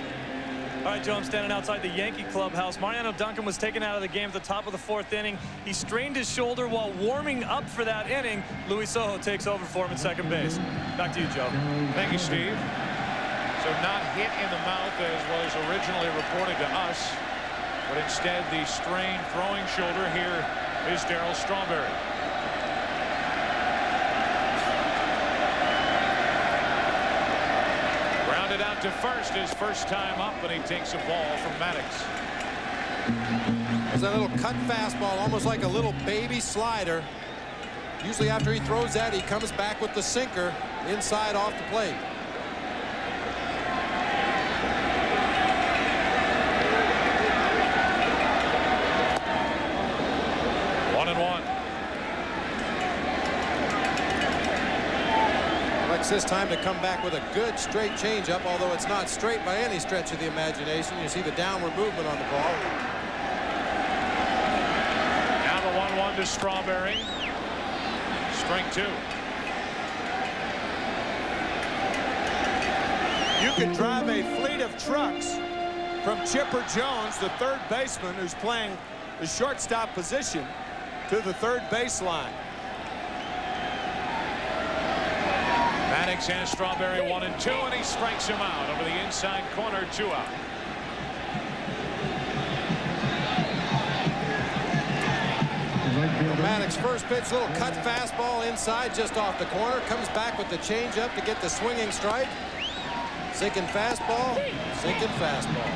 [SPEAKER 5] All right, Joe, I'm standing outside the Yankee clubhouse. Mariano Duncan was taken out of the game at the top of the 4th inning. He strained his shoulder while warming up for that inning. Luis Sojo takes over for him at second base. Back to you, Joe.
[SPEAKER 9] Thank you, Steve. So not hit in the mouth as was originally reported to us, but instead the strained throwing shoulder. Here is Darryl Strawberry. Grounded out to first, his first time up, and he takes a ball from Maddox.
[SPEAKER 10] There's that little cut fastball, almost like a little baby slider. Usually after he throws that, he comes back with the sinker inside off the plate. This time to come back with a good straight changeup, although it's not straight by any stretch of the imagination. You see the downward movement on the ball.
[SPEAKER 9] Now the 1-1 to Strawberry. Strike 2.
[SPEAKER 18] You can drive a fleet of trucks from Chipper Jones, the third baseman who's playing the shortstop position, to the third baseline.
[SPEAKER 9] Maddox has Strawberry 1-2, and he strikes him out over the inside corner. 2 out.
[SPEAKER 10] Maddox first pitch, little cut fastball inside just off the corner, comes back with the changeup to get the swinging strike. Sinking fastball, sinking fastball.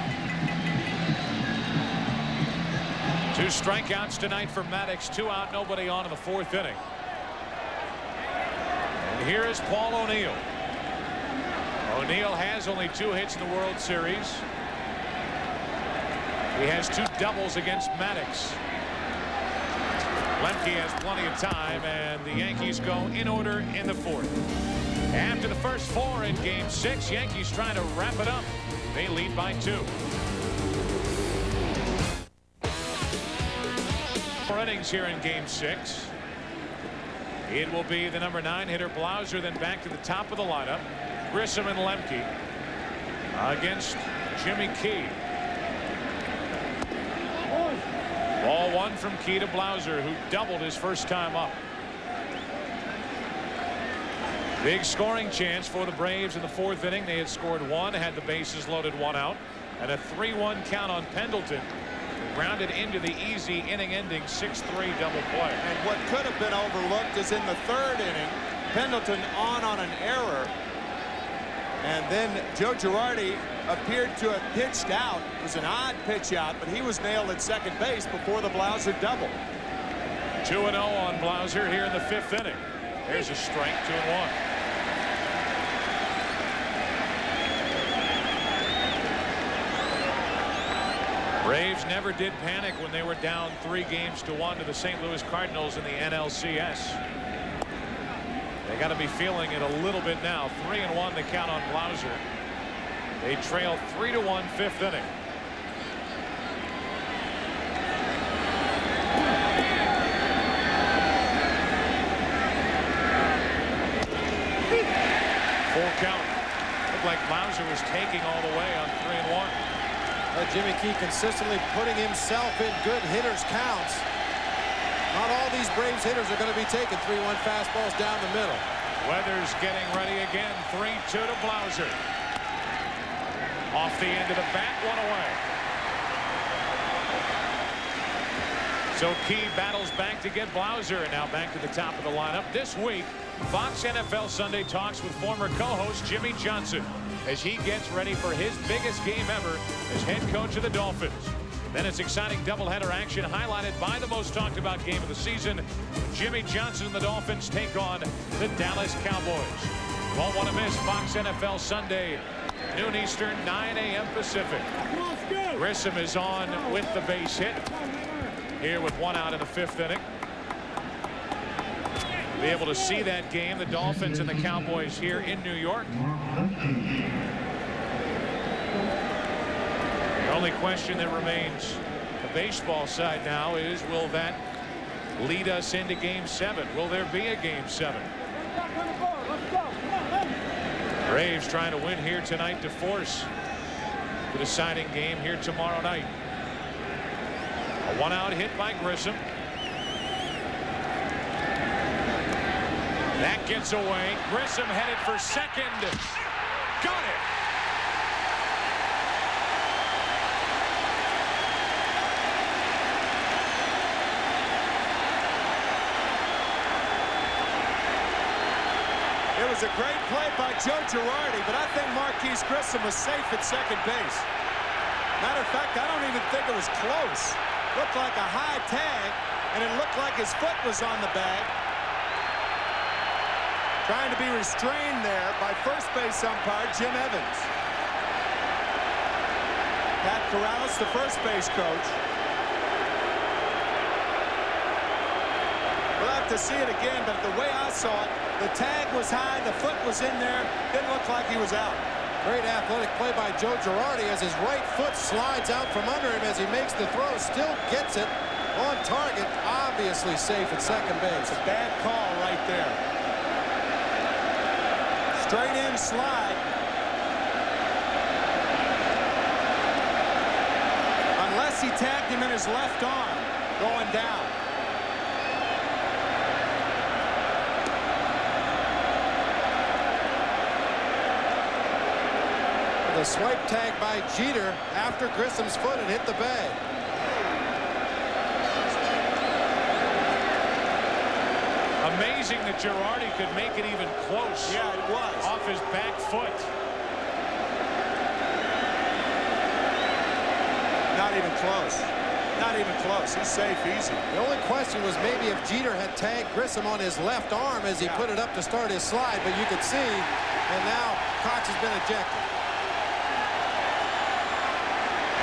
[SPEAKER 9] 2 strikeouts tonight for Maddox. 2 out, nobody on in the 4th inning. And here is Paul O'Neill. O'Neill has only 2 hits in the World Series. He has 2 doubles against Maddox. Lemke has plenty of time, and the Yankees go in order in the 4th. After the first 4 in Game 6, Yankees trying to wrap it up. They lead by 2. 4 innings here in Game 6. It will be the number 9 hitter Blauser, then back to the top of the lineup. Grissom and Lemke against Jimmy Key. Ball 1 from Key to Blauser, who doubled his first time up. Big scoring chance for the Braves in the 4th inning. They had scored 1, had the bases loaded, 1 out, and a 3-1 count on Pendleton. Grounded into the easy inning-ending 6-3 double play.
[SPEAKER 18] And what could have been overlooked is in the 3rd inning, Pendleton on an error. And then Joe Girardi appeared to have pitched out. It was an odd pitch out, but he was nailed at second base before the Blauser double.
[SPEAKER 9] 2-0 on Blauser here in the 5th inning. There's a strike, 2-1. Braves never did panic when they were down 3-1 to the St. Louis Cardinals in the NLCS. They got to be feeling it a little bit now. 3-1 the count on Blauser. They trail 3-1 5th inning. Full count. Looked like Blauser was taking all the way on 3-1.
[SPEAKER 10] Jimmy Key consistently putting himself in good hitters counts. Not all these Braves hitters are going to be taking 3-1 fastballs down the middle.
[SPEAKER 9] Weathers getting ready again. 3-2 to Blauser. Off the end of the bat, one away. So Key battles back to get Blauser, and now back to the top of the lineup. This week, Fox NFL Sunday talks with former co-host Jimmy Johnson as he gets ready for his biggest game ever as head coach of the Dolphins. Then it's exciting doubleheader action highlighted by the most talked about game of the season. Jimmy Johnson and the Dolphins take on the Dallas Cowboys. Won't want to miss Fox NFL Sunday, noon Eastern, 9 a.m. Pacific. Grissom is on with the base hit here with one out in the 5th inning. Be able to see that game, the Dolphins and the Cowboys here in New York. The only question that remains the baseball side now is, will that lead us into Game 7? Will there be a Game 7? Braves trying to win here tonight to force the deciding game here tomorrow night. A one-out hit by Grissom. That gets away. Grissom headed for second. Got it.
[SPEAKER 18] It was a great play by Joe Girardi, but I think Marquise Grissom was safe at second base. Matter of fact, I don't even think it was close. Looked like a high tag, and it looked like his foot was on the bag. Trying to be restrained there by first base umpire Jim Evans. Pat Corrales, the first base coach. We'll have to see it again, but the way I saw it, the tag was high, the foot was in there, didn't look like he was out.
[SPEAKER 10] Great athletic play by Joe Girardi as his right foot slides out from under him as he makes the throw. Still gets it on target. Obviously safe at second base.
[SPEAKER 18] It's a bad call right there. Straight in slide. Unless he tagged him in his left arm going down.
[SPEAKER 10] The swipe tag by Jeter after Grissom's foot had hit the bag.
[SPEAKER 9] Amazing that Girardi could make it even close.
[SPEAKER 18] Yeah, it was.
[SPEAKER 9] Off his back foot.
[SPEAKER 18] Not even close. Not even close. He's safe easy.
[SPEAKER 10] The only question was maybe if Jeter had tagged Grissom on his left arm as he put it up to start his slide, but you could see, and now Cox has been ejected.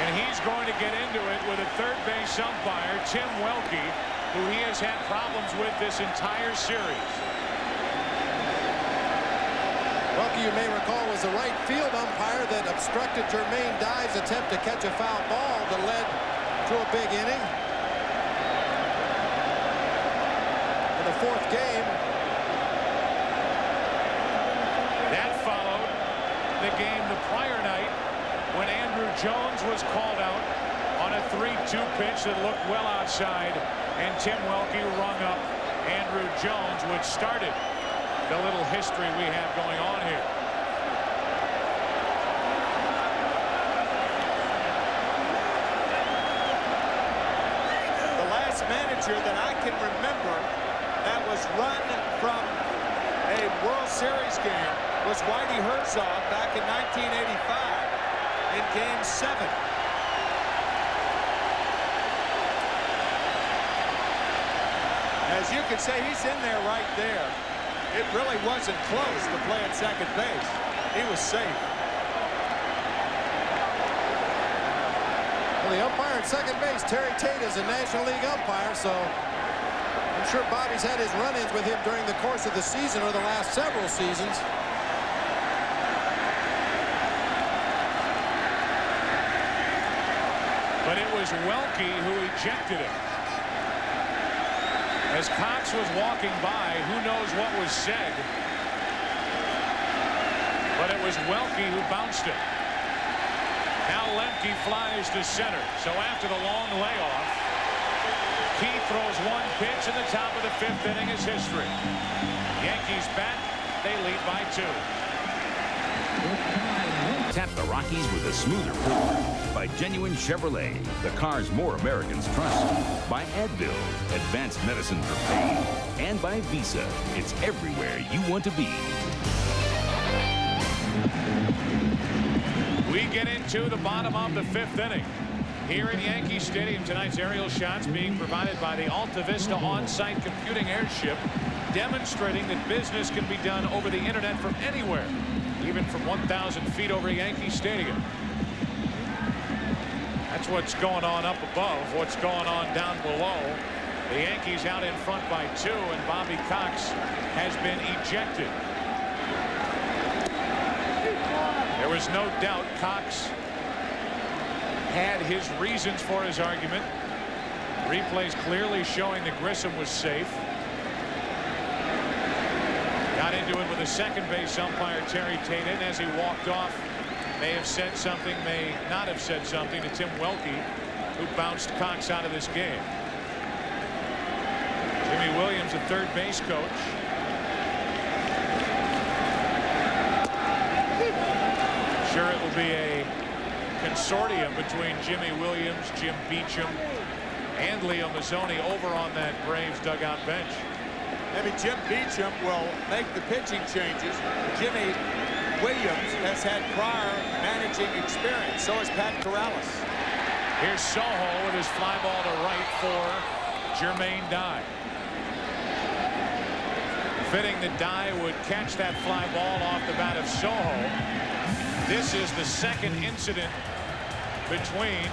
[SPEAKER 9] And he's going to get into it with a third base umpire, Tim Welke, who he has had problems with this entire series.
[SPEAKER 10] Welke, you may recall, was the right field umpire that obstructed Jermaine Dive's attempt to catch a foul ball that led to a big inning. In the 4th game.
[SPEAKER 9] That followed the game the prior night when Andrew Jones was called out on a 3-2 pitch that looked well outside, and Tim Welke rung up Andrew Jones, which started the little history we have going on here.
[SPEAKER 18] The last manager that I can remember that was run from a World Series game was Whitey Herzog back in 1985. In Game 7. As you can say, he's in there right there. It really wasn't close to play at second base. He was safe.
[SPEAKER 10] Well, the umpire at second base, Terry Tate, is a National League umpire, so I'm sure Bobby's had his run-ins with him during the course of the season or the last several seasons.
[SPEAKER 9] But it was Welke who ejected him. As Cox was walking by, who knows what was said. But it was Welke who bounced it. Now Lemke flies to center. So after the long layoff, Key throws one pitch, and the top of the 5th inning is history. Yankees bat they lead by 2.
[SPEAKER 1] Tap the Rockies with a smoother pour. By Genuine Chevrolet, the cars more Americans trust. By Advil, advanced medicine for pain. And by Visa, it's everywhere you want to be.
[SPEAKER 9] We get into the bottom of the 5th inning. Here in Yankee Stadium, tonight's aerial shots being provided by the Alta Vista on-site computing airship, demonstrating that business can be done over the internet from anywhere, even from 1,000 feet over Yankee Stadium. That's what's going on up above. What's going on down below. The Yankees out in front by 2, and Bobby Cox has been ejected. There was no doubt Cox had his reasons for his argument. Replays clearly showing that Grissom was safe. Got into it with a second base umpire, Terry Tatum, as he walked off. May have said something, may not have said something to Tim Welke, who bounced Cox out of this game. Jimmy Williams, the third base coach. Sure, it will be a consortium between Jimmy Williams, Jim Beecham, and Leo Mazzoni over on that Braves dugout bench.
[SPEAKER 18] Maybe Jim Beecham will make the pitching changes. Jimmy Williams has had prior managing experience. So has Pat Corrales.
[SPEAKER 9] Here's Soho with his fly ball to right for Jermaine Dye. Fitting that Dye would catch that fly ball off the bat of Soho. This is the second incident between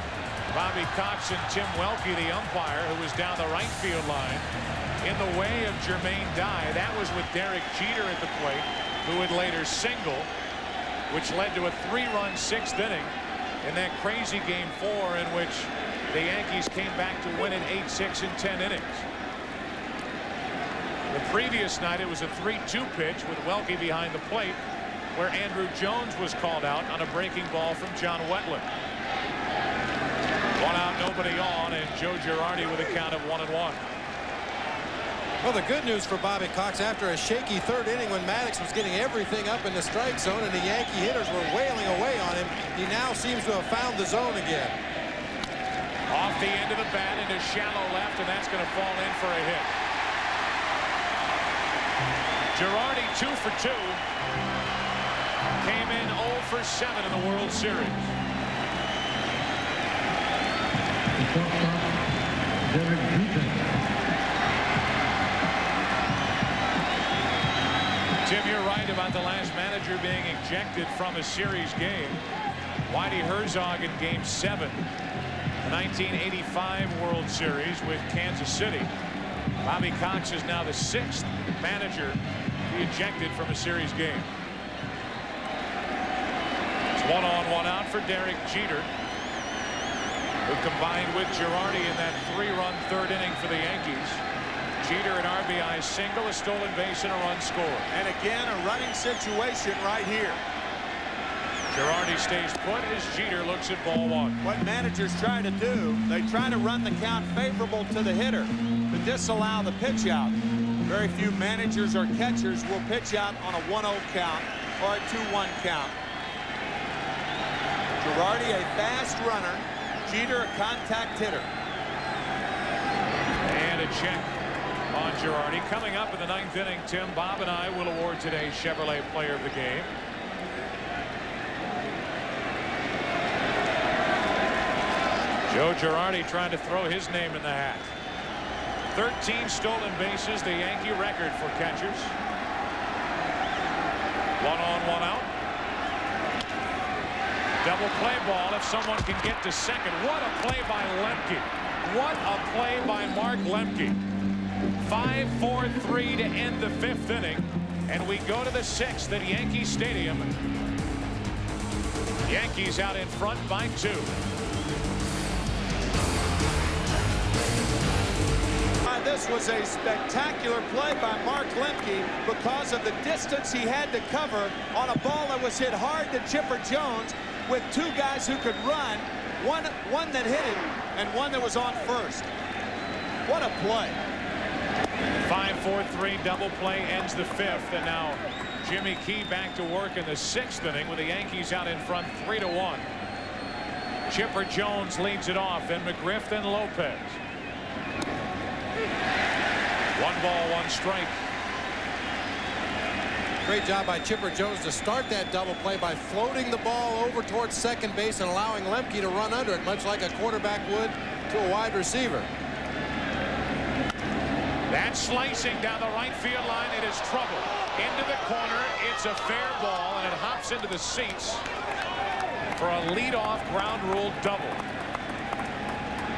[SPEAKER 9] Bobby Cox and Tim Welke, the umpire, who was down the right field line in the way of Jermaine Dye. That was with Derek Jeter at the plate, who would later single, which led to a 3-run 6th inning in that crazy Game 4 in which the Yankees came back to win it 8-6 in 10 innings. The previous night, it was a 3-2 pitch with Welke behind the plate, where Andrew Jones was called out on a breaking ball from John Wetland. 1 out, nobody on, and Joe Girardi with a count of 1-1.
[SPEAKER 10] Well, the good news for Bobby Cox, after a shaky 3rd inning when Maddox was getting everything up in the strike zone and the Yankee hitters were wailing away on him, he now seems to have found the zone again.
[SPEAKER 9] Off the end of the bat into shallow left, and that's going to fall in for a hit. Girardi 2 for 2. Came in 0 for 7 in the World Series. Tim, you're right about the last manager being ejected from a series game. Whitey Herzog in Game 7, the 1985 World Series with Kansas City. Bobby Cox is now the 6th manager to be ejected from a series game. It's 1 on, 1 out for Derek Jeter, who combined with Girardi in that 3-run 3rd inning for the Yankees. Jeter an RBI single, a stolen base, and a run scored.
[SPEAKER 18] And again, a running situation right here.
[SPEAKER 9] Girardi stays put as Jeter looks at ball 1.
[SPEAKER 18] What managers try to do, they try to run the count favorable to the hitter to disallow the pitch out. Very few managers or catchers will pitch out on a 1-0 count or a 2-1 count. Girardi a fast runner, Jeter a contact hitter.
[SPEAKER 9] And a check on Girardi. Coming up in the 9th inning, Tim, Bob and I will award today's Chevrolet Player of the Game. Joe Girardi trying to throw his name in the hat. 13 stolen bases, the Yankee record for catchers. 1 on, 1 out. Double play ball if someone can get to second. What a play by Lemke. What a play by Mark Lemke. 5-4-3 to end the 5th inning. And we go to the 6th at Yankee Stadium. Yankees out in front by 2.
[SPEAKER 18] This was a spectacular play by Mark Lemke because of the distance he had to cover on a ball that was hit hard to Chipper Jones with 2 guys who could run, one that hit it and one that was on first. What a play.
[SPEAKER 9] 5-4-3 double play ends the 5th, and now Jimmy Key back to work in the 6th inning with the Yankees out in front 3-1. Chipper Jones leads it off, and McGriff, then Lopez. 1 ball, 1 strike.
[SPEAKER 10] Great job by Chipper Jones to start that double play by floating the ball over towards second base and allowing Lemke to run under it, much like a quarterback would to a wide receiver.
[SPEAKER 9] That's slicing down the right field line. It is trouble. Into the corner. It's a fair ball, and it hops into the seats for a leadoff ground rule double.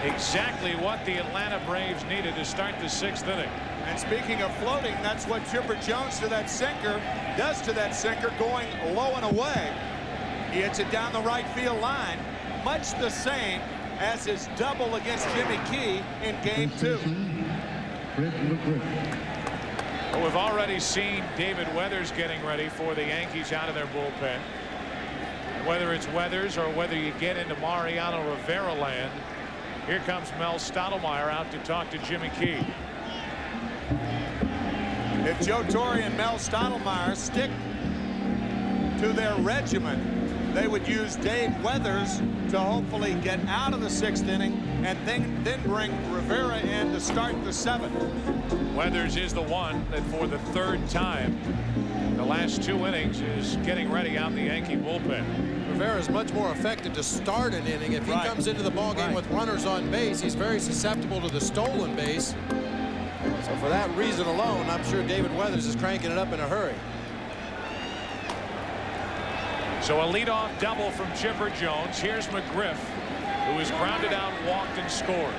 [SPEAKER 9] Exactly what the Atlanta Braves needed to start the 6th inning.
[SPEAKER 18] And speaking of floating, that's what Chipper Jones does to that sinker going low and away. He hits it down the right field line, much the same as his double against Jimmy Key in Game 2.
[SPEAKER 9] Well, we've already seen David Weathers getting ready for the Yankees out of their bullpen. Whether it's Weathers or whether you get into Mariano Rivera land, here comes Mel Stottlemyre out to talk to Jimmy Key.
[SPEAKER 18] If Joe Torre and Mel Stottlemyre stick to their regimen, they would use Dave Weathers to hopefully get out of the 6th inning and then bring Rivera in to start the 7th.
[SPEAKER 9] Weathers is the one that for the 3rd time the last 2 innings is getting ready out in the Yankee bullpen.
[SPEAKER 10] Rivera is much more effective to start an inning. If he comes into the ballgame with runners on base, he's very susceptible to the stolen base. So for that reason alone, I'm sure David Weathers is cranking it up in a hurry.
[SPEAKER 9] So a leadoff double from Chipper Jones. Here's McGriff, who is grounded out, walked, and scored.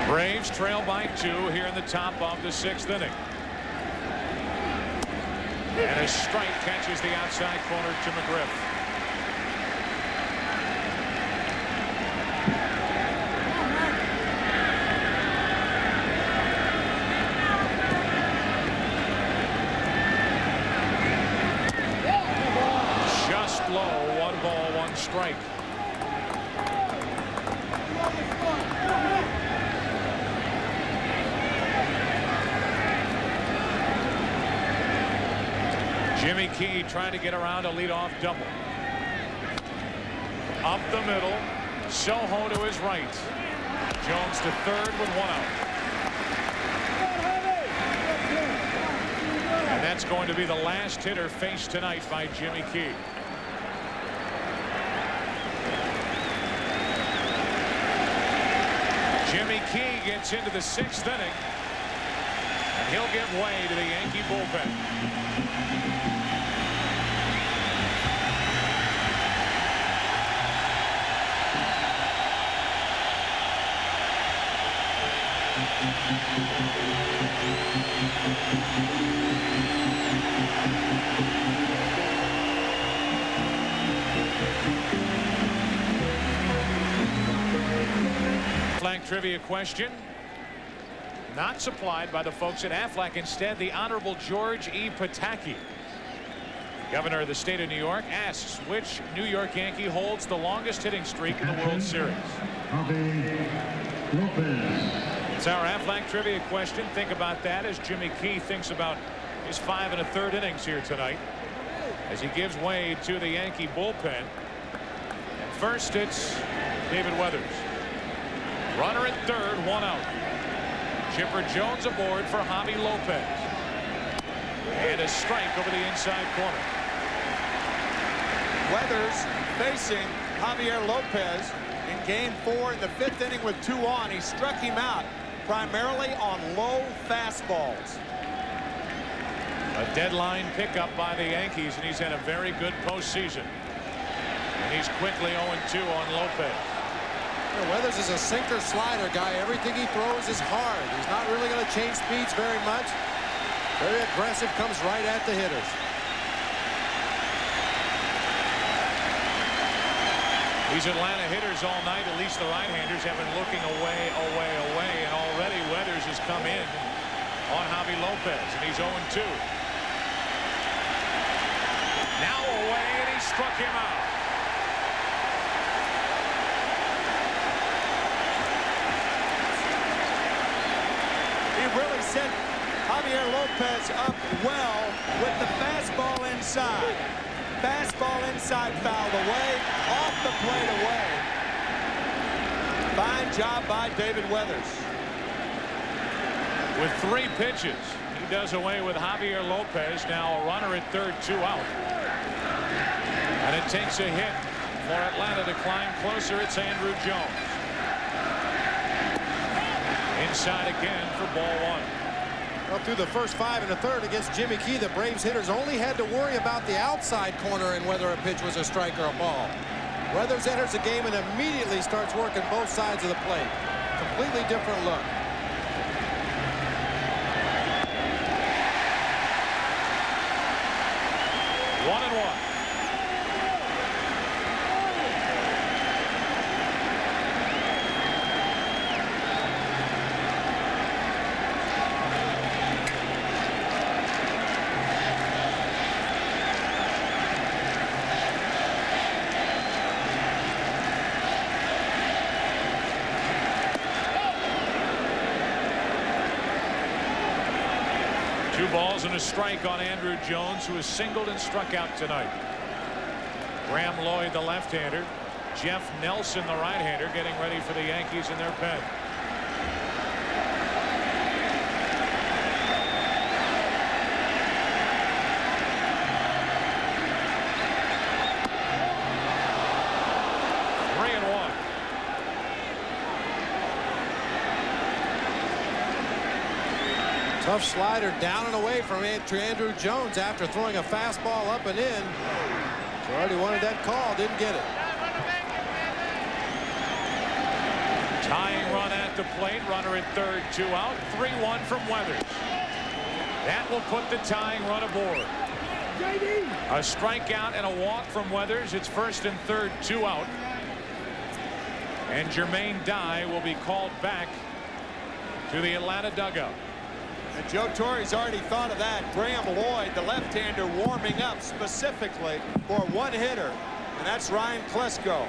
[SPEAKER 9] Braves trail by 2 here in the top of the 6th inning. And a strike catches the outside corner to McGriff. Just low, 1 ball, 1 strike. Jimmy Key trying to get around a leadoff double. Up the middle. Soho to his right. Jones to 3rd with 1 out. And that's going to be the last hitter faced tonight by Jimmy Key. Jimmy Key gets into the 6th inning, and he'll give way to the Yankee bullpen. Aflac trivia question. Not supplied by the folks at Aflac. Instead, the Honorable George E. Pataki, Governor of the state of New York, asks which New York Yankee holds the longest hitting streak in the World Series. It's our Aflac trivia question. Think about that as Jimmy Key thinks about his 5 1/3 innings here tonight as he gives way to the Yankee bullpen. And first, it's David Weathers. Runner at 3rd, 1 out. Chipper Jones aboard for Javi Lopez. And a strike over the inside corner.
[SPEAKER 18] Weathers facing Javier Lopez in Game 4 in the 5th inning with 2 on. He struck him out primarily on low fastballs.
[SPEAKER 9] A deadline pickup by the Yankees, and he's had a very good postseason. And he's quickly 0-2 on Lopez.
[SPEAKER 10] Weathers is a sinker slider guy. Everything he throws is hard. He's not really going to change speeds very much. Very aggressive, comes right at the hitters.
[SPEAKER 9] These Atlanta hitters all night, at least the right-handers, have been looking away, and already Weathers has come in on Javi Lopez, and he's 0-2. Now away, and he struck him out.
[SPEAKER 18] Lopez up well with the fastball inside. Fastball inside, fouled away, off the plate away. Fine job by David Weathers.
[SPEAKER 9] With 3 pitches, he does away with Javier Lopez. Now a runner at third, 2 out. And it takes a hit for Atlanta to climb closer. It's Andrew Jones. Inside again for ball 1.
[SPEAKER 10] Well, through the first 5 and a third against Jimmy Key, the Braves hitters only had to worry about the outside corner and whether a pitch was a strike or a ball. Weathers enters the game and immediately starts working both sides of the plate. Completely different look.
[SPEAKER 9] One and one. Two balls and a strike on Andrew Jones, who is singled and struck out tonight. Graham Lloyd, the left-hander. Jeff Nelson, the right-hander, getting ready for the Yankees in their pen.
[SPEAKER 10] Tough slider down and away from Andrew Jones after throwing a fastball up and in. Already wanted that call, didn't get it.
[SPEAKER 9] Tying run at the plate, runner at third, 2 out. 3-1 from Weathers. That will put the tying run aboard. A strikeout and a walk from Weathers. It's first and third, 2 out. And Jermaine Dye will be called back to the Atlanta dugout.
[SPEAKER 18] And Joe Torre's already thought of that. Graham Lloyd, the left-hander, warming up specifically for one hitter, and that's Ryan Klesko.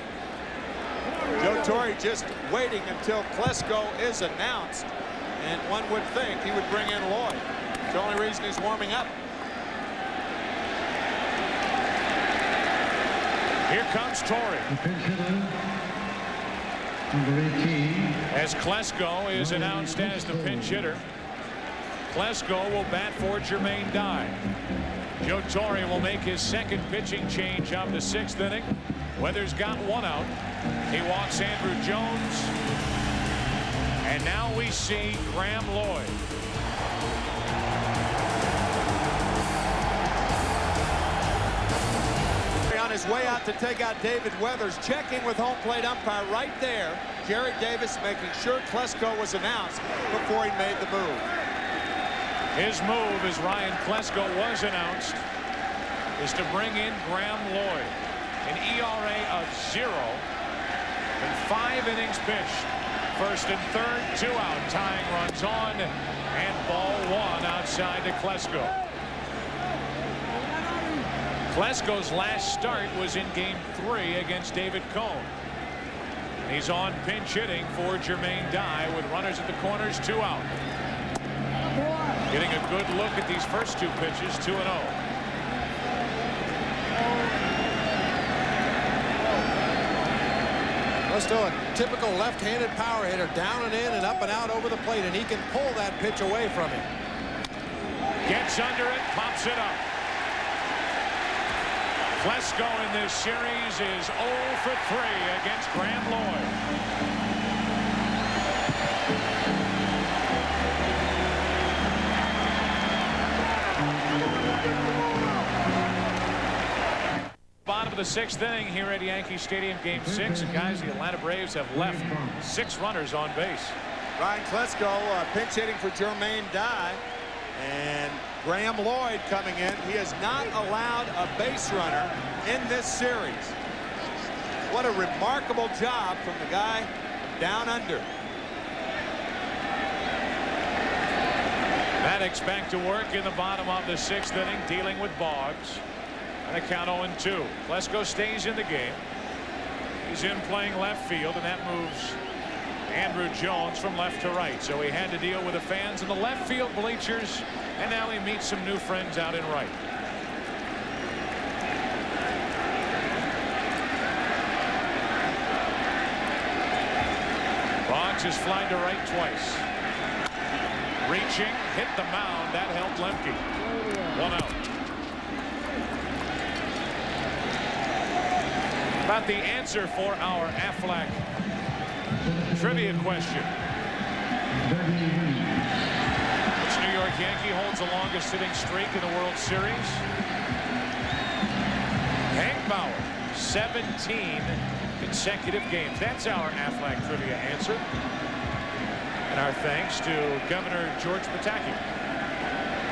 [SPEAKER 18] Joe Torre just waiting until Klesko is announced, and one would think he would bring in Lloyd. It's the only reason he's warming up.
[SPEAKER 9] Here comes Torre. As Klesko is announced as the pinch hitter. Klesko will bat for Jermaine Dye. Joe Torre will make his second pitching change of the 6th inning. Weathers got 1 out. He walks Andrew Jones. And now we see Graham Lloyd.
[SPEAKER 18] On his way out to take out David Weathers, checking with home plate umpire right there. Jerry Davis making sure Klesko was announced before he made the move.
[SPEAKER 9] His move, as Ryan Klesko was announced, is to bring in Graham Lloyd. An ERA of 0 and 5 innings pitched. First and third, 2 out. Tying runs on, and ball 1 outside to Klesko. Klesko's last start was in Game 3 against David Cone. And he's on pinch hitting for Jermaine Dye with runners at the corners, 2 out. Getting a good look at these first 2 pitches, 2-0.
[SPEAKER 10] Klesko, a typical left-handed power hitter, down and in and up and out over the plate, and he can pull that pitch away from him.
[SPEAKER 9] Gets under it, pops it up. Klesko in this series is 0 for 3 against Graham Lloyd. Bottom of the 6th inning here at Yankee Stadium, Game 6. And guys, the Atlanta Braves have left 6 runners on base.
[SPEAKER 18] Ryan Klesko pinch hitting for Jermaine Dye, and Graham Lloyd coming in. He has not allowed a base runner in this series. What a remarkable job from the guy down under.
[SPEAKER 9] Maddox back to work in the bottom of the 6th inning, dealing with Boggs. And a count 0-2. Klesko stays in the game. He's in playing left field, and that moves Andrew Jones from left to right. So he had to deal with the fans in the left field bleachers, and now he meets some new friends out in right. Boggs has flied to right twice. Reaching, hit the mound. That helped Lemke. 1 out. About the answer for our Aflac trivia question. Which New York Yankee holds the longest hitting streak in the World Series? Hank Bauer, 17 consecutive games. That's our Aflac trivia answer. And our thanks to Governor George Pataki.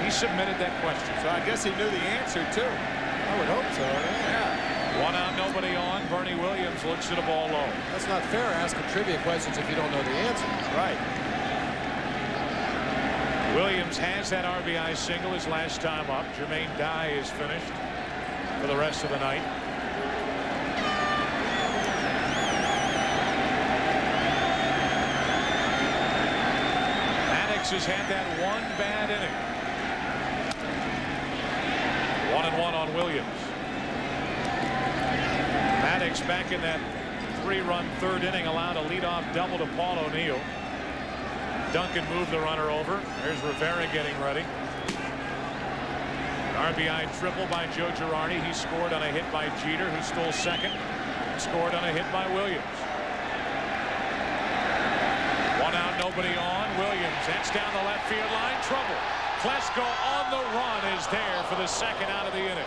[SPEAKER 9] He submitted that question.
[SPEAKER 18] So I guess he knew the answer, too. I would hope so. Yeah.
[SPEAKER 9] 1 out, nobody on. Bernie Williams looks at the ball low.
[SPEAKER 10] That's not fair asking trivia questions if you don't know the answer.
[SPEAKER 18] Right.
[SPEAKER 9] Williams has that RBI single his last time up. Jermaine Dye is finished for the rest of the night. Has had that one bad inning. 1-1 on Williams. Maddox back in that 3-run third inning allowed a leadoff double to Paul O'Neill. Duncan moved the runner over. There's Rivera getting ready. An RBI triple by Joe Girardi. He scored on a hit by Jeter, who stole second. Scored on a hit by Williams. 1 out, nobody on. Williams, that's down the left field line. Trouble. Klesko on the run is there for the second out of the inning.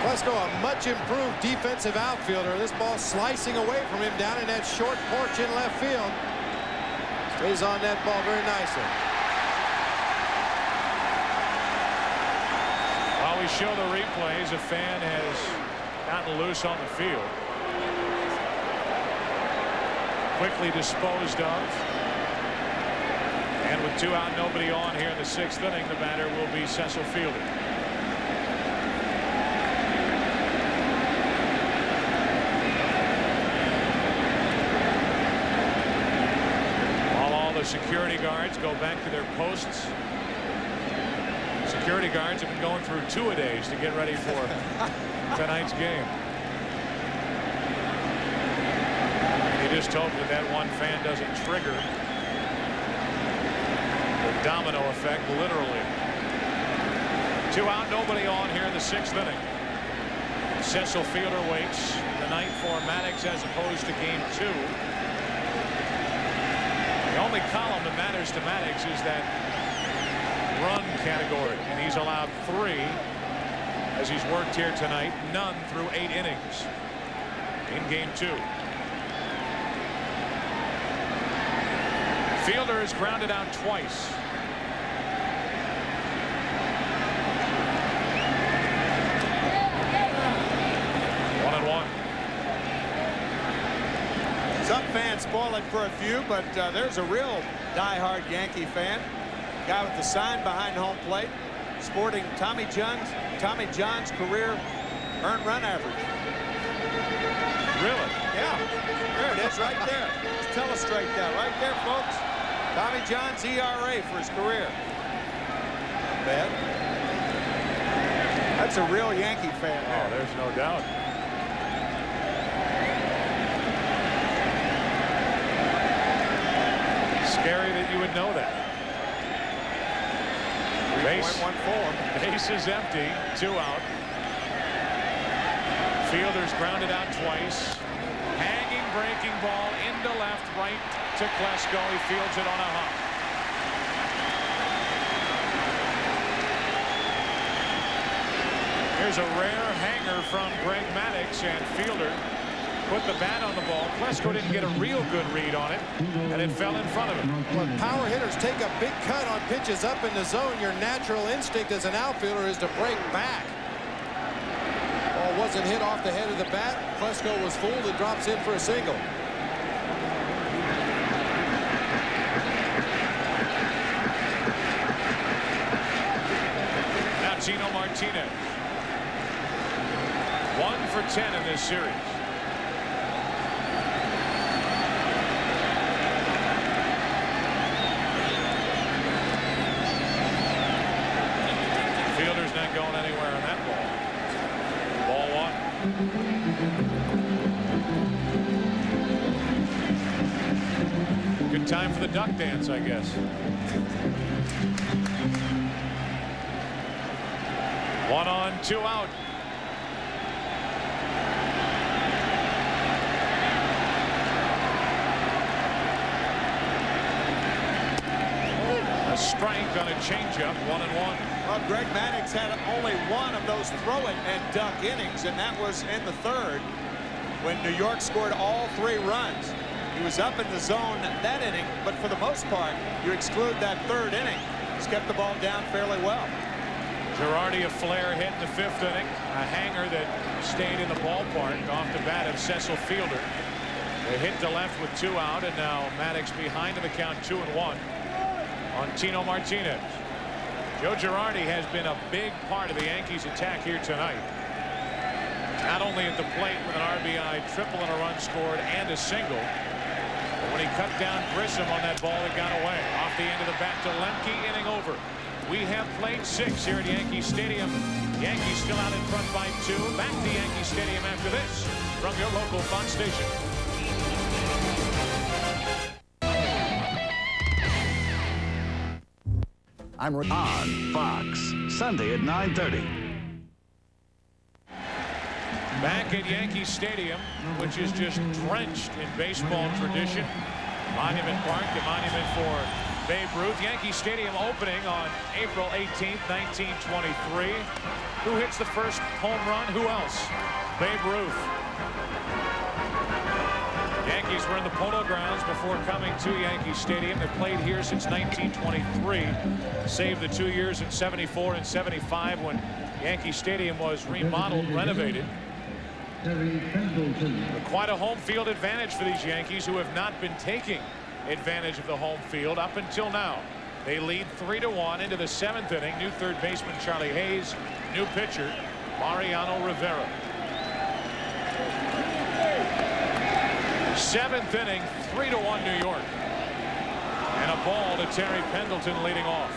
[SPEAKER 10] Klesko, a much improved defensive outfielder. This ball slicing away from him down in that short porch in left field. Stays on that ball very nicely.
[SPEAKER 9] While we show the replays, a fan has gotten loose on the field. Quickly disposed of. And with 2 out, nobody on here in the 6th inning, the batter will be Cecil Fielder. Security guards go back to their posts. Security guards have been going through 2-a-days to get ready for tonight's game. You just hope that that one fan doesn't trigger the domino effect, literally. 2 out, nobody on here in the 6th inning. Cecil Fielder waits the night for Maddox as opposed to game 2. The only column that matters to Maddox is that run category, and he's allowed 3 as he's worked here tonight, none through 8 innings in game 2. Fielder is grounded out twice.
[SPEAKER 18] Some fans spoil it for a few, but there's a real diehard Yankee fan. Guy with the sign behind home plate, sporting Tommy John's career earned run average.
[SPEAKER 9] Really?
[SPEAKER 18] Yeah. There it is, right there. Let's illustrate that right there, folks. Tommy John's ERA for his career. Not bad. That's a real Yankee fan.
[SPEAKER 9] Oh, there's no doubt. Scary that you would know that.
[SPEAKER 18] 3.14.
[SPEAKER 9] Base is empty. 2 out. Fielder's grounded out twice. Hanging breaking ball into left, right to Klesko. He fields it on a hop. Here's a rare hanger from Greg Maddox, and Fielder put the bat on the ball. Klesko didn't get a real good read on it, and it fell in front of him.
[SPEAKER 10] When power hitters take a big cut on pitches up in the zone, your natural instinct as an outfielder is to break back. Ball wasn't hit off the head of the bat. Klesko was fooled and drops in for a single.
[SPEAKER 9] Tino Martinez. 1 for 10 in this series. Fielder's not going anywhere on that ball. Ball 1. Good time for the duck dance, I guess. 1 on, 2 out. A strike on a changeup, 1-1.
[SPEAKER 18] Well, Greg Maddux had only one of those throw it and duck innings, and that was in the third when New York scored all 3 runs. He was up in the zone that inning, but for the most part, you exclude that third inning. He's kept the ball down fairly well.
[SPEAKER 9] Girardi, a flare hit in the 5th inning. A hanger that stayed in the ballpark off the bat of Cecil Fielder. They hit to left with 2 out, and now Maddux behind in the count 2-1 on Tino Martinez. Joe Girardi has been a big part of the Yankees attack here tonight. Not only at the plate with an RBI triple and a run scored and a single, but when he cut down Grissom on that ball that got away. Off the end of the bat to Lemke, inning over. We have played 6 here at Yankee Stadium. Yankees still out in front by 2. Back to Yankee Stadium after this from your local Fox station.
[SPEAKER 19] I'm on Fox, Sunday at 9:30.
[SPEAKER 9] Back at Yankee Stadium, which is just drenched in baseball tradition. Monument Park, the monument for Babe Ruth. Yankee Stadium opening on April 18th, 1923. Who hits the first home run? Who else? Babe Ruth. Yankees were in the Polo Grounds before coming to Yankee Stadium. They played here since 1923. Saved the 2 years in 74 and 75 when Yankee Stadium was remodeled, renovated. But quite a home field advantage for these Yankees, who have not been taking advantage of the home field up until now. They lead 3-1 into the 7th inning. New third baseman Charlie Hayes, new pitcher Mariano Rivera. 7th inning, 3-1 New York. And a ball to Terry Pendleton leading off.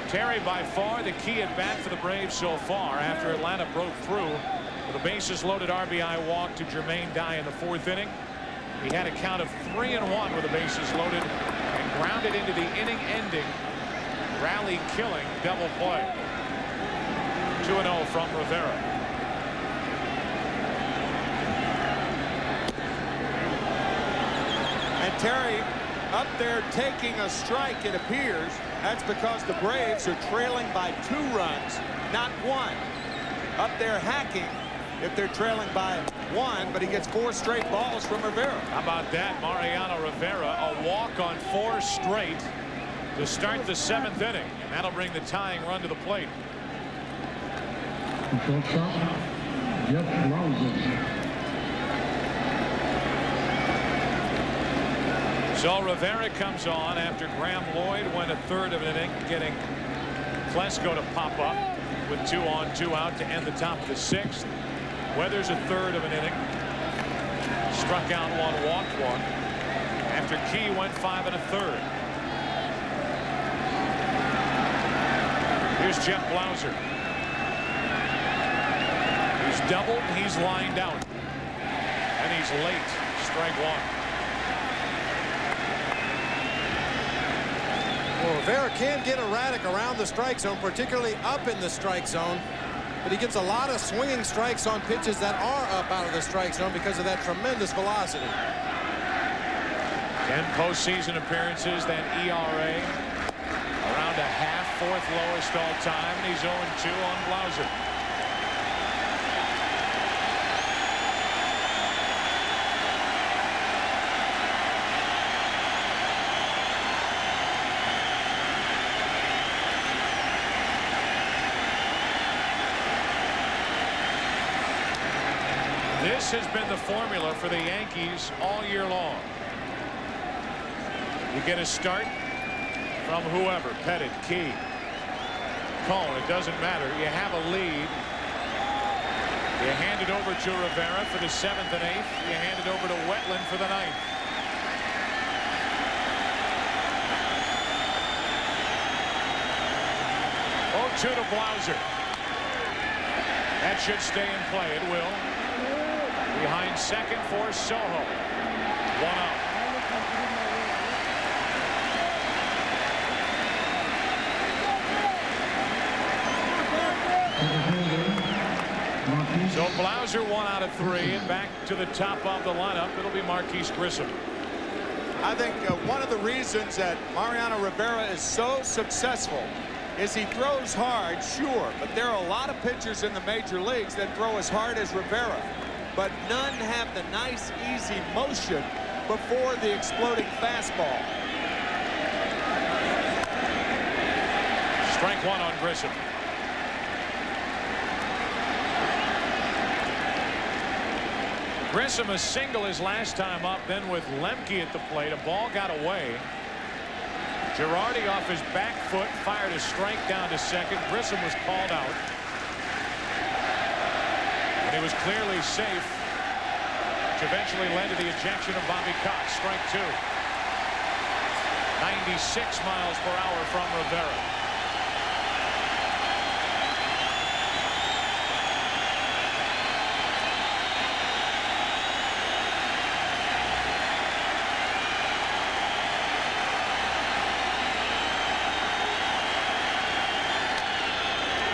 [SPEAKER 9] Terry by far the key at bat for the Braves so far after Atlanta broke through with a bases loaded RBI walk to Jermaine Dye in the 4th inning. He had a count of 3-1 with the bases loaded and grounded into the inning-ending rally killing double play. 2-0 from Rivera.
[SPEAKER 18] And Terry up there taking a strike, it appears. That's because the Braves are trailing by 2 runs, not 1. Up there hacking if they're trailing by 1, but he gets 4 straight balls from Rivera.
[SPEAKER 9] How about that? Mariano Rivera, a walk on 4 straight to start the 7th inning, and that'll bring the tying run to the plate. So Rivera comes on after Graham Lloyd went a 1/3 of an inning, getting Klesko to pop up with 2 on, 2 out to end the top of the 6th. Weathers a 1/3 of an inning. Struck out 1, walked 1. After Key went 5 1/3. Here's Jeff Blauser. He's doubled, he's lined out. And he's late. Strike 1.
[SPEAKER 10] Well, Rivera can get erratic around the strike zone, particularly up in the strike zone. But he gets a lot of swinging strikes on pitches that are up out of the strike zone because of that tremendous velocity.
[SPEAKER 9] 10 postseason appearances, that ERA around a half, 4th lowest all time, and he's 0-2 on Blauser. This has been the formula for the Yankees all year long. You get a start from whoever, Pettit, Key, Cone. It doesn't matter. You have a lead. You hand it over to Rivera for the 7th and 8th. You hand it over to Wetland for the 9th. To Blauser. That should stay in play. It will. Behind second for Soho. 1 out. So Blauser 1 out of 3, and back to the top of the lineup. It'll be Marquise Grissom.
[SPEAKER 18] I think one of the reasons that Mariano Rivera is so successful is he throws hard, sure, but there are a lot of pitchers in the major leagues that throw as hard as Rivera, but none have the nice, easy motion before the exploding fastball.
[SPEAKER 9] Strike 1 on Grissom. Grissom a single his last time up, then with Lemke at the plate, a ball got away. Girardi off his back foot fired a strike down to second. Grissom was called out. And it was clearly safe, which eventually led to the ejection of Bobby Cox. Strike 2. 96 miles per hour from Rivera.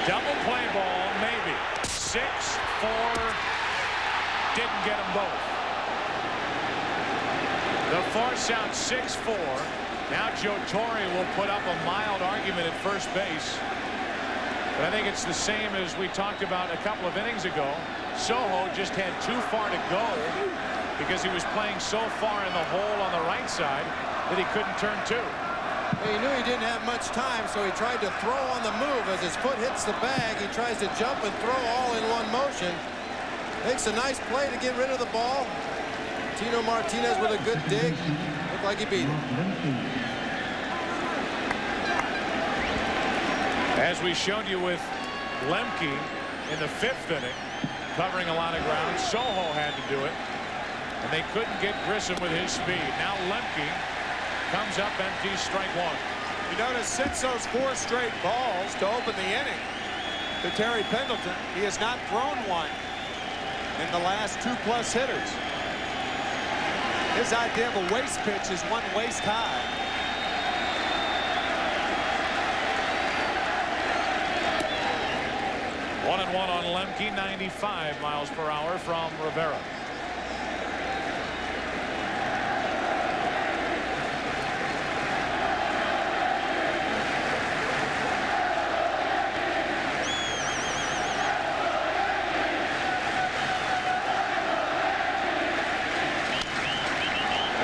[SPEAKER 9] Double play ball, maybe. 6-4. Didn't get them both. The force out 6-4. Now Joe Torre will put up a mild argument at first base. But I think it's the same as we talked about a couple of innings ago. Soho just had too far to go because he was playing so far in the hole on the right side that he couldn't turn 2.
[SPEAKER 10] He knew he didn't have much time, so he tried to throw on the move. As his foot hits the bag, he tries to jump and throw all in one motion. Makes a nice play to get rid of the ball. Tino Martinez with a good dig. Looked like he beat him.
[SPEAKER 9] As we showed you with Lemke in the 5th inning, covering a lot of ground, Soho had to do it, and they couldn't get Grissom with his speed. Now Lemke comes up empty, strike 1.
[SPEAKER 18] You notice since those 4 straight balls to open the inning to Terry Pendleton, he has not thrown one in the last 2+ hitters. His idea of a waist pitch is one waist high.
[SPEAKER 9] One and one on Lemke, 95 miles per hour from Rivera.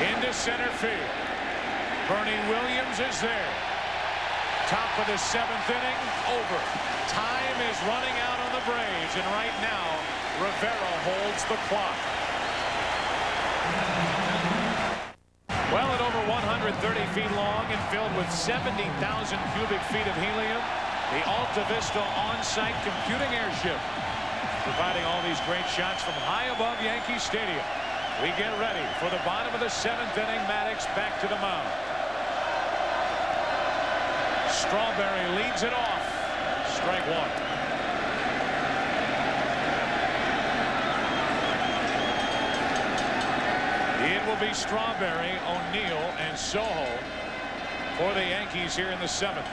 [SPEAKER 9] Into center field. Bernie Williams is there. Top of the 7th inning, over. Time is running out on the Braves, and right now, Rivera holds the clock. Well, at over 130 feet long and filled with 70,000 cubic feet of helium, the Alta Vista on-site computing airship, providing all these great shots from high above Yankee Stadium. We get ready for the bottom of the 7th inning. Maddox back to the mound. Strawberry leads it off. Strike 1. It will be Strawberry, O'Neill, and Soho for the Yankees here in the 7th.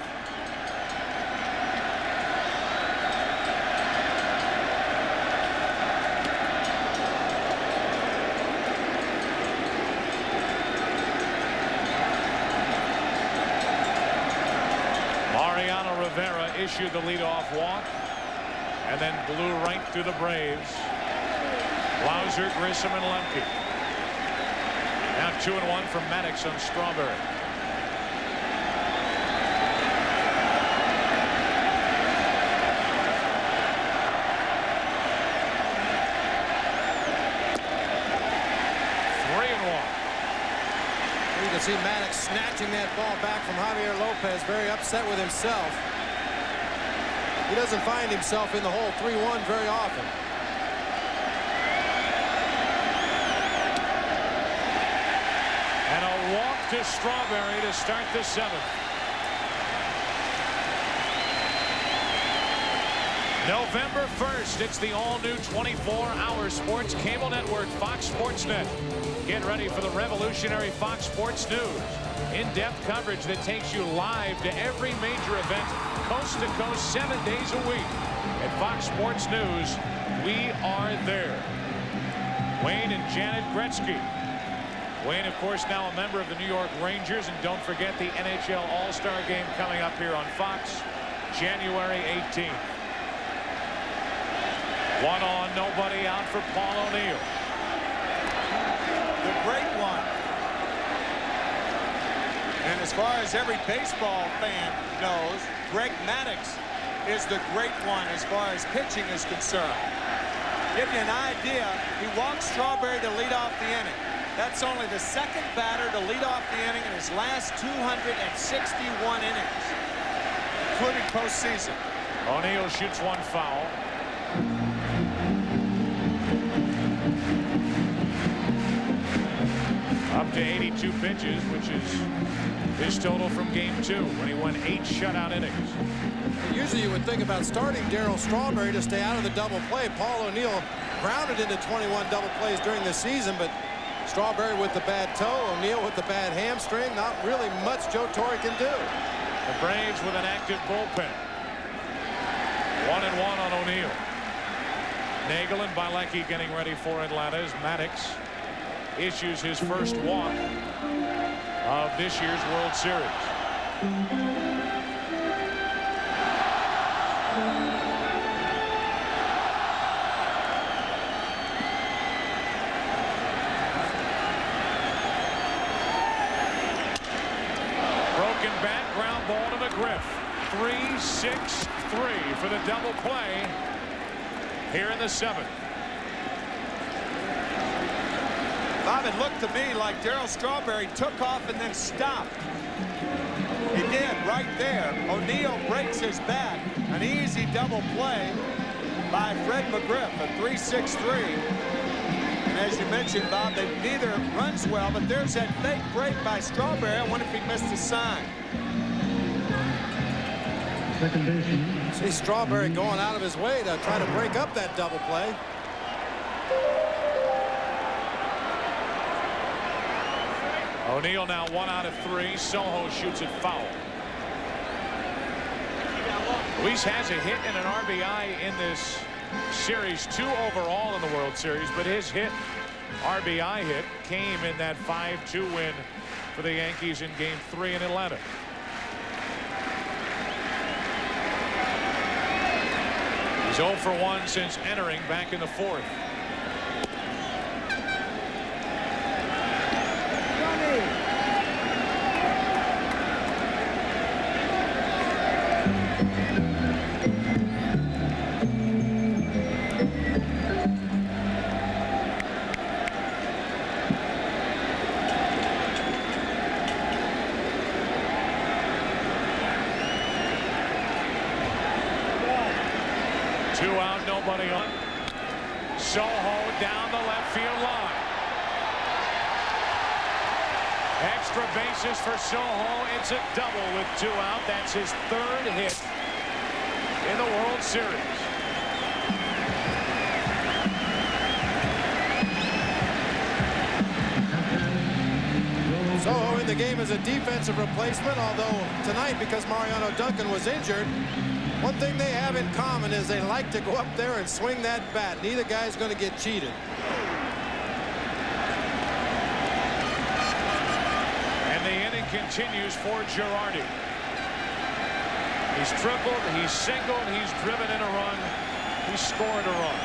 [SPEAKER 9] Rivera issued the leadoff walk and then blew right through the Braves. Blauser, Grissom, and Lemke. Now 2-1 from Maddox on Strawberry.
[SPEAKER 10] You can see Maddox snatching that ball back from Javier Lopez, very upset with himself. He doesn't find himself in the hole 3-1 very often.
[SPEAKER 9] And a walk to Strawberry to start the 7th. November 1st, it's the all-new 24-hour sports cable network, Fox Sports Net. Get ready for the revolutionary Fox Sports News. In-depth coverage that takes you live to every major event, coast to coast, 7 days a week. At Fox Sports News, we are there. Wayne and Janet Gretzky. Wayne, of course, now a member of the New York Rangers. And don't forget the NHL All-Star Game coming up here on Fox, January 18th. 1 on, nobody out for Paul O'Neill.
[SPEAKER 18] The great one. And as far as every baseball fan knows, Greg Maddux is the great one as far as pitching is concerned. Give you an idea, he walked Strawberry to lead off the inning. That's only the 2nd batter to lead off the inning in his last 261 innings, including postseason.
[SPEAKER 9] O'Neill shoots 1 foul. Up to 82 pitches, which is his total from Game 2 when he won 8 shutout innings.
[SPEAKER 10] Usually you would think about starting Darryl Strawberry to stay out of the double play. Paul O'Neill grounded into 21 double plays during the season, but Strawberry with the bad toe, O'Neill with the bad hamstring. Not really much Joe Torre can do.
[SPEAKER 9] The Braves with an active bullpen. 1-1 on O'Neill. Nagel and Bilecki getting ready for Atlanta as Maddux issues his first walk of this year's World Series. Broken bat, ground ball to McGriff. 3-6-3 for the double play here in the 7th.
[SPEAKER 18] Bob, it looked to me like Darryl Strawberry took off and then stopped. He did right there. O'Neill breaks his bat. An easy double play by Fred McGriff, a 3-6-3. And as you mentioned, Bob, they neither runs well, but there's that fake break by Strawberry. I wonder if he missed the sign.
[SPEAKER 10] See Strawberry going out of his way to try to break up that double play.
[SPEAKER 9] O'Neill now 1 out of 3. Soho shoots it foul. Luis has a hit and an RBI in this series, 2 overall in the World Series, but his RBI hit came in that 5-2 win for the Yankees in Game 3 in Atlanta. He's 0 for 1 since entering back in the 4th. Nobody on. Soho down the left field line. Extra bases for Soho. It's a double with 2 out. That's his 3rd hit in the World Series.
[SPEAKER 10] Soho in the game as a defensive replacement, although tonight, because Mariano Duncan was injured, one thing they have in common is they like to go up there and swing that bat. Neither guy's going to get cheated.
[SPEAKER 9] And the inning continues for Girardi. He's tripled, he's singled, he's driven in a run, he's scored a run.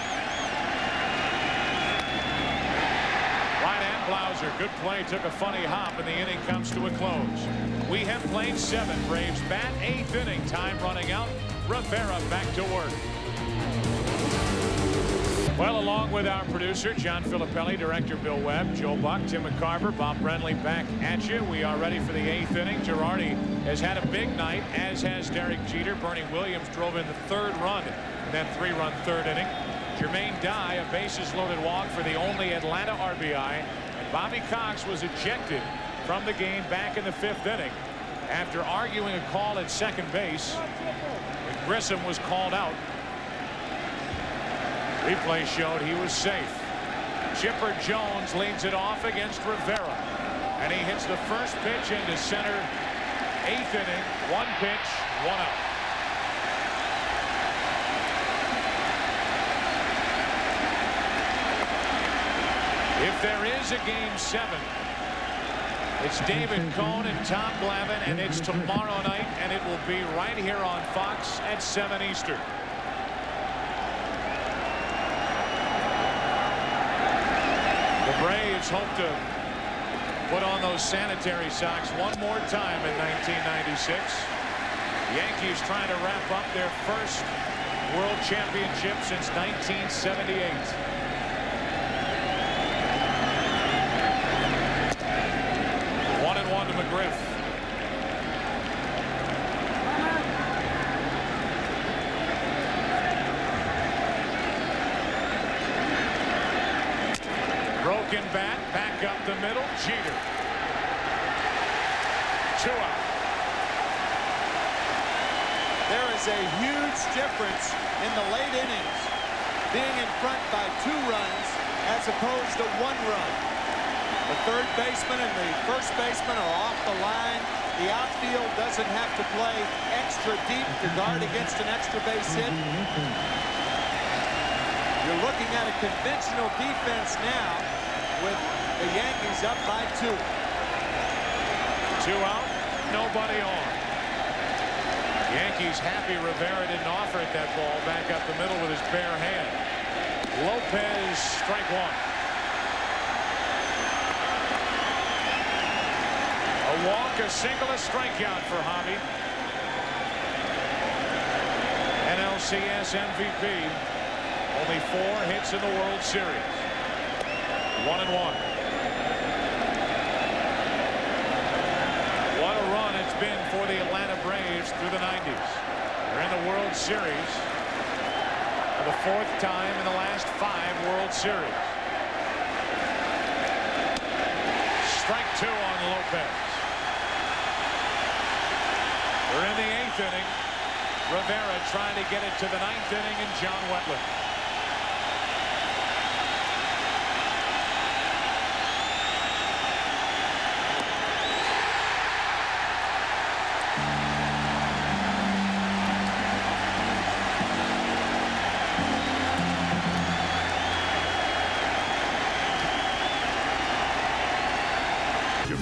[SPEAKER 9] Right hand Blauser, good play, took a funny hop, and the inning comes to a close. We have played 7. Braves bat 8th inning, time running out. Rivera back to work. Well, along with our producer, John Filippelli, director Bill Webb, Joe Buck, Tim McCarver, Bob Brenly back at you. We are ready for the 8th inning. Girardi has had a big night, as has Derek Jeter. Bernie Williams drove in the 3rd run, and then 3-run 3rd inning. Jermaine Dye, a bases-loaded walk for the only Atlanta RBI. And Bobby Cox was ejected from the game back in the 5th inning after arguing a call at second base. When Grissom was called out. Replay showed he was safe. Chipper Jones leads it off against Rivera. And he hits the first pitch into center. 8th inning, 1 pitch, 1 out. If there is a Game 7, it's David Cohn and Tom Glavine, and it's tomorrow night, and it will be right here on Fox at 7 Eastern. The Braves hope to put on those sanitary socks one more time in 1996. Yankees trying to wrap up their first World Championship since 1978. One and one to McGriff. Broken bat, back up the middle, Jeter. 2 out.
[SPEAKER 3] There is a huge difference in the late innings being in front by 2 runs as opposed to 1 run. The third baseman and the first baseman are off the line. The outfield doesn't have to play extra deep to guard against an extra base hit. You're looking at a conventional defense now with the Yankees up by 2.
[SPEAKER 9] 2 out, nobody on. Yankees happy Rivera didn't offer it that ball back up the middle with his bare hand. Lopez, strike 1. A walk, a single, a strikeout for Hobby. NLCS MVP. Only 4 hits in the World Series. 1 and 1. What a run it's been for the Atlanta Braves through the 90s. They're in the World Series for the 4th time in the last 5 World Series. Strike 2 on Lopez. We're in the 8th inning. Rivera trying to get it to the 9th inning, and John Wetland.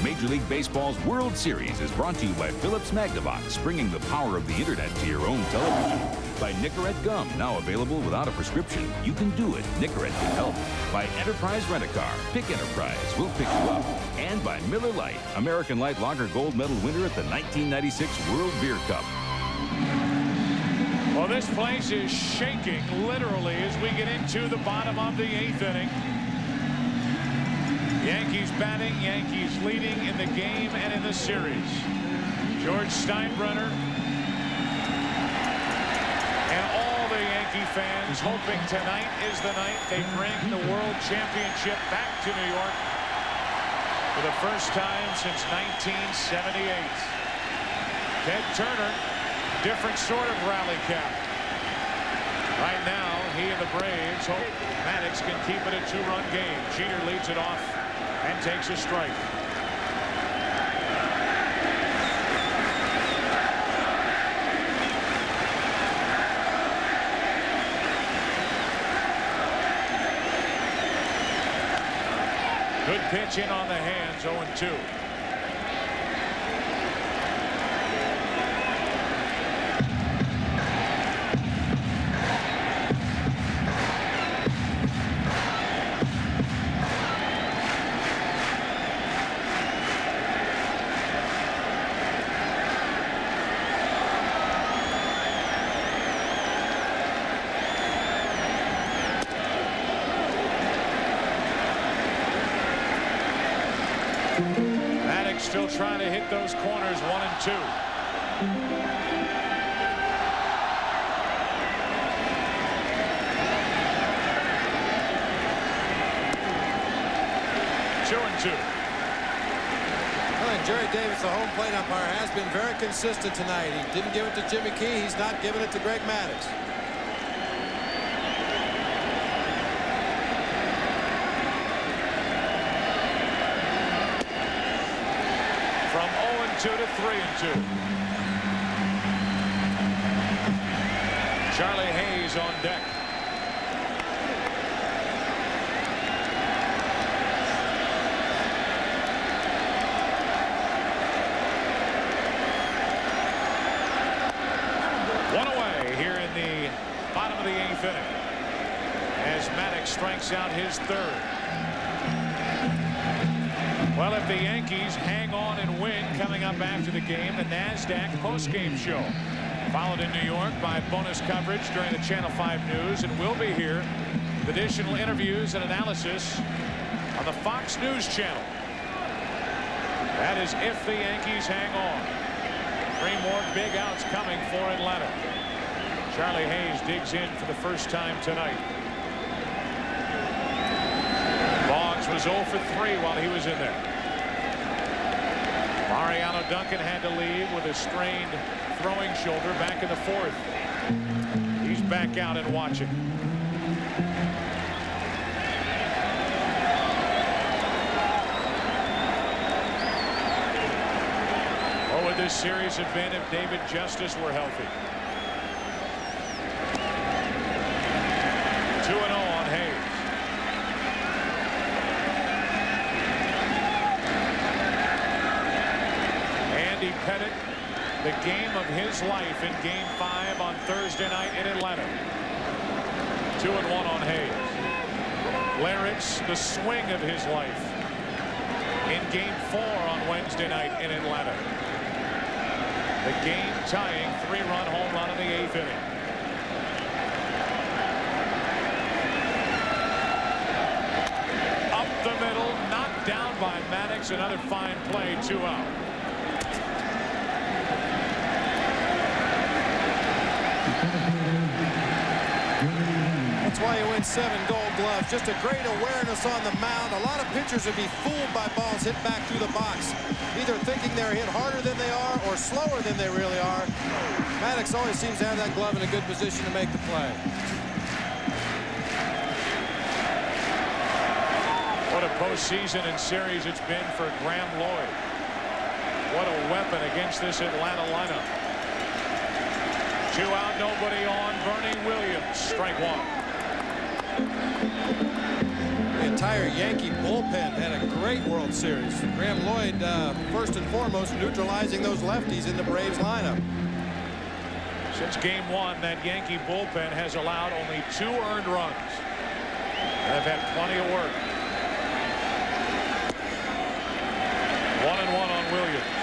[SPEAKER 1] Major League Baseball's World Series is brought to you by Philips Magnavox, bringing the power of the internet to your own television. By Nicorette Gum, now available without a prescription. You can do it. Nicorette can help. By Enterprise Rent-A-Car. Pick Enterprise. We'll pick you up. And by Miller Lite, American Light Lager Gold Medal winner at the 1996 World Beer Cup.
[SPEAKER 9] Well, this place is shaking literally as we get into the bottom of the 8th inning. Yankees batting, Yankees leading in the game and in the series. George Steinbrenner and all the Yankee fans hoping tonight is the night they bring the World Championship back to New York for the first time since 1978. Ted Turner, different sort of rally cap. Right now, he and the Braves hope Maddox can keep it a 2-run game. Jeter leads it off and takes a strike. Good pitch in on the hands, 0-2. still trying to hit those corners 1 and 2. 2 and 2.
[SPEAKER 10] Well, and Jerry Davis, the home plate umpire, has been very consistent tonight. He didn't give it to Jimmy Key. He's not giving it to Greg Maddux.
[SPEAKER 9] From 0-2 to 3-2. Charlie Hayes on deck. One away here in the bottom of the 8th inning as Maddux strikes out his 3rd. Well, if the Yankees hang on and win, coming up after the game, the NASDAQ postgame show, followed in New York by bonus coverage during the Channel 5 News, and we'll be here with additional interviews and analysis on the Fox News channel. That is if the Yankees hang on. 3 more big outs coming for Atlanta. Charlie Hayes digs in for the first time tonight. Boggs was 0 for 3 while he was in there. Mariano Duncan had to leave with a strained throwing shoulder back in the 4th. He's back out and watching. What would this series have been if David Justice were healthy? 2-0 on Hayes. Andy Pettitte, the game of his life in Game 5 on Thursday night in Atlanta. 2-1 on Hayes. Larich, the swing of his life in Game 4 on Wednesday night in Atlanta. The game-tying 3-run home run in the 8th inning. Up the middle, knocked down by Maddux. Another fine play, 2 out.
[SPEAKER 10] That's why he wins 7 Gold Gloves. Just a great awareness on the mound. A lot of pitchers would be fooled by balls hit back through the box, either thinking they're hit harder than they are or slower than they really are. Maddux always seems to have that glove in a good position to make the play.
[SPEAKER 9] What a postseason and series it's been for Graham Lloyd. What a weapon against this Atlanta lineup. 2 out, nobody on. Bernie Williams, strike 1.
[SPEAKER 10] The entire Yankee bullpen had a great World Series. Graham Lloyd, first and foremost, neutralizing those lefties in the Braves lineup.
[SPEAKER 9] Since Game 1, that Yankee bullpen has allowed only 2 earned runs. They've had plenty of work. 1-1 on Williams.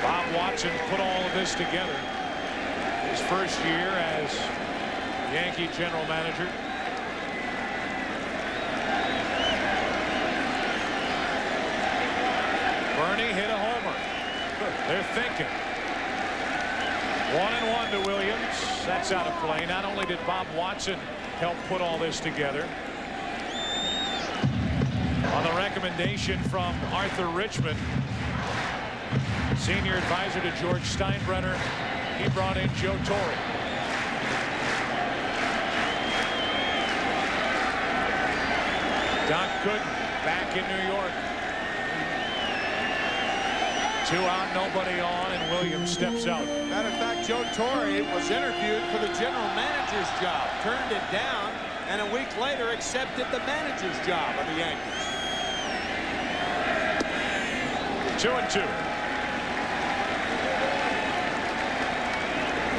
[SPEAKER 9] Bob Watson put all of this together. His first year as Yankee general manager. Bernie hit a homer. They're thinking. 1-1 to Williams. That's out of play. Not only did Bob Watson help put all this together, on the recommendation from Arthur Richmond, senior advisor to George Steinbrenner, he brought in Joe Torre. Doc Gooden back in New York. 2 out, nobody on, and Williams steps out.
[SPEAKER 18] Matter of fact, Joe Torre was interviewed for the general manager's job, turned it down, and a week later accepted the manager's job of the Yankees.
[SPEAKER 9] 2-2.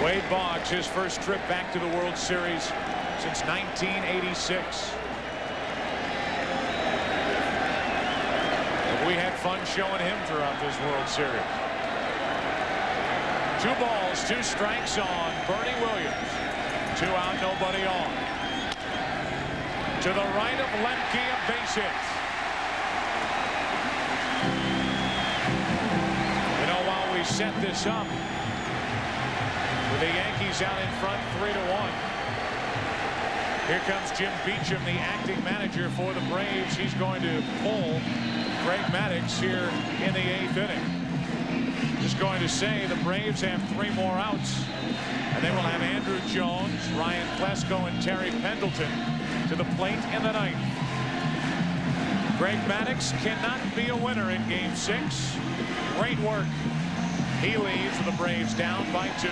[SPEAKER 9] Wade Boggs, his first trip back to the World Series since 1986. We had fun showing him throughout this World Series. 2 balls, 2 strikes on Bernie Williams. 2 out, nobody on. To the right of Lemke, a base hit. set this up with the Yankees out in front 3-1. Here comes Jim Beecham, the acting manager for the Braves. He's going to pull Greg Maddux here in the 8th inning. Just going to say the Braves have 3 more outs, and they will have Andrew Jones, Ryan Plesko, and Terry Pendleton to the plate in the 9th. Greg Maddux cannot be a winner in Game 6. Great work. He leaves the Braves down by 2.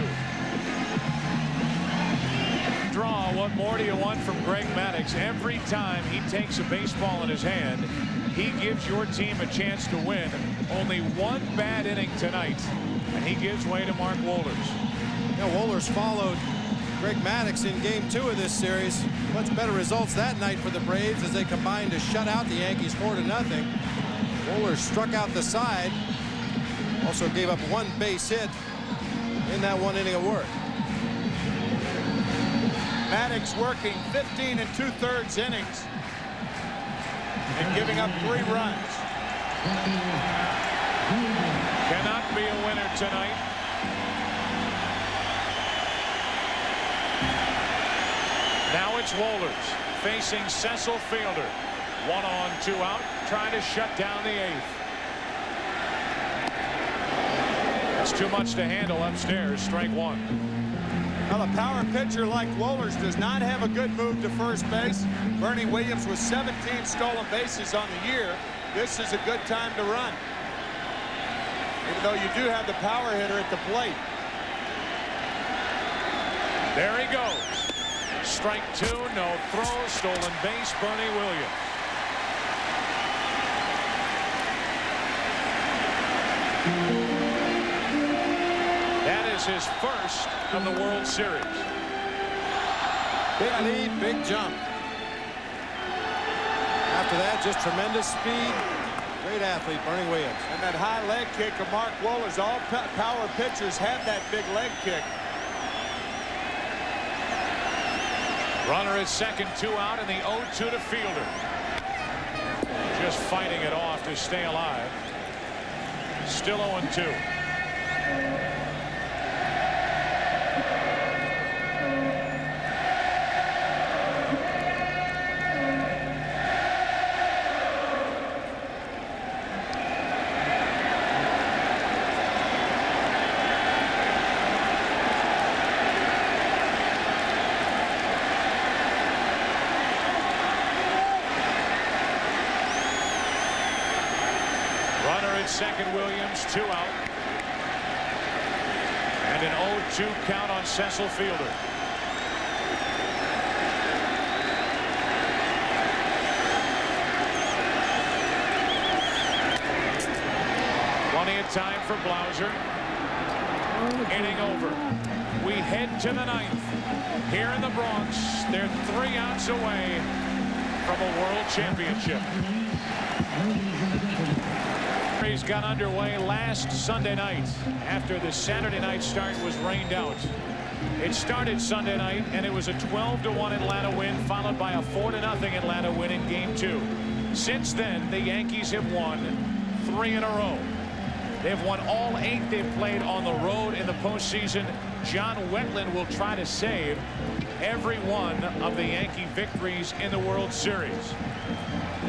[SPEAKER 9] Draw. What more do you want from Greg Maddux? Every time he takes a baseball in his hand, he gives your team a chance to win. Only 1 bad inning tonight, and he gives way to Mark Wohlers.
[SPEAKER 10] You know, Wohlers followed Greg Maddux in Game 2 of this series. Much better results that night for the Braves as they combined to shut out the Yankees 4-0. Wohlers struck out the side. Also gave up 1 base hit in that 1 inning of work.
[SPEAKER 3] Maddux working 15 2/3 innings and giving up 3 runs.
[SPEAKER 9] Cannot be a winner tonight. Now it's Wohlers facing Cecil Fielder. 1 on, 2 out, trying to shut down the 8th. That's too much to handle upstairs. Strike 1.
[SPEAKER 3] Now, a power pitcher like Wohlers does not have a good move to first base. Bernie Williams with 17 stolen bases on the year. This is a good time to run, even though you do have the power hitter at the plate.
[SPEAKER 9] There he goes. Strike 2, no throw, stolen base, Bernie Williams. That is his first of the World Series.
[SPEAKER 10] Big lead, big jump. After that, just tremendous speed. Great athlete, Bernie Williams.
[SPEAKER 3] And that high leg kick of Mark Wohlers. All power pitchers have that big leg kick.
[SPEAKER 9] Runner at second, 2 out, and the 0-2 to Fielder. Just fighting it off to stay alive. Still 0-2. Second, Williams, 2 out. And an 0-2 count on Cecil Fielder. Plenty of time for Blauser. Inning over. We head to the 9th. Here in the Bronx, they're 3 outs away from a world championship. Got underway last Sunday night after the Saturday night start was rained out. It started Sunday night and it was a 12-1 Atlanta win, followed by a 4-0 Atlanta win in Game 2. Since then, the Yankees have won 3 in a row. They've won all 8 they've played on the road in the postseason. John Wetland will try to save every one of the Yankee victories in the World Series.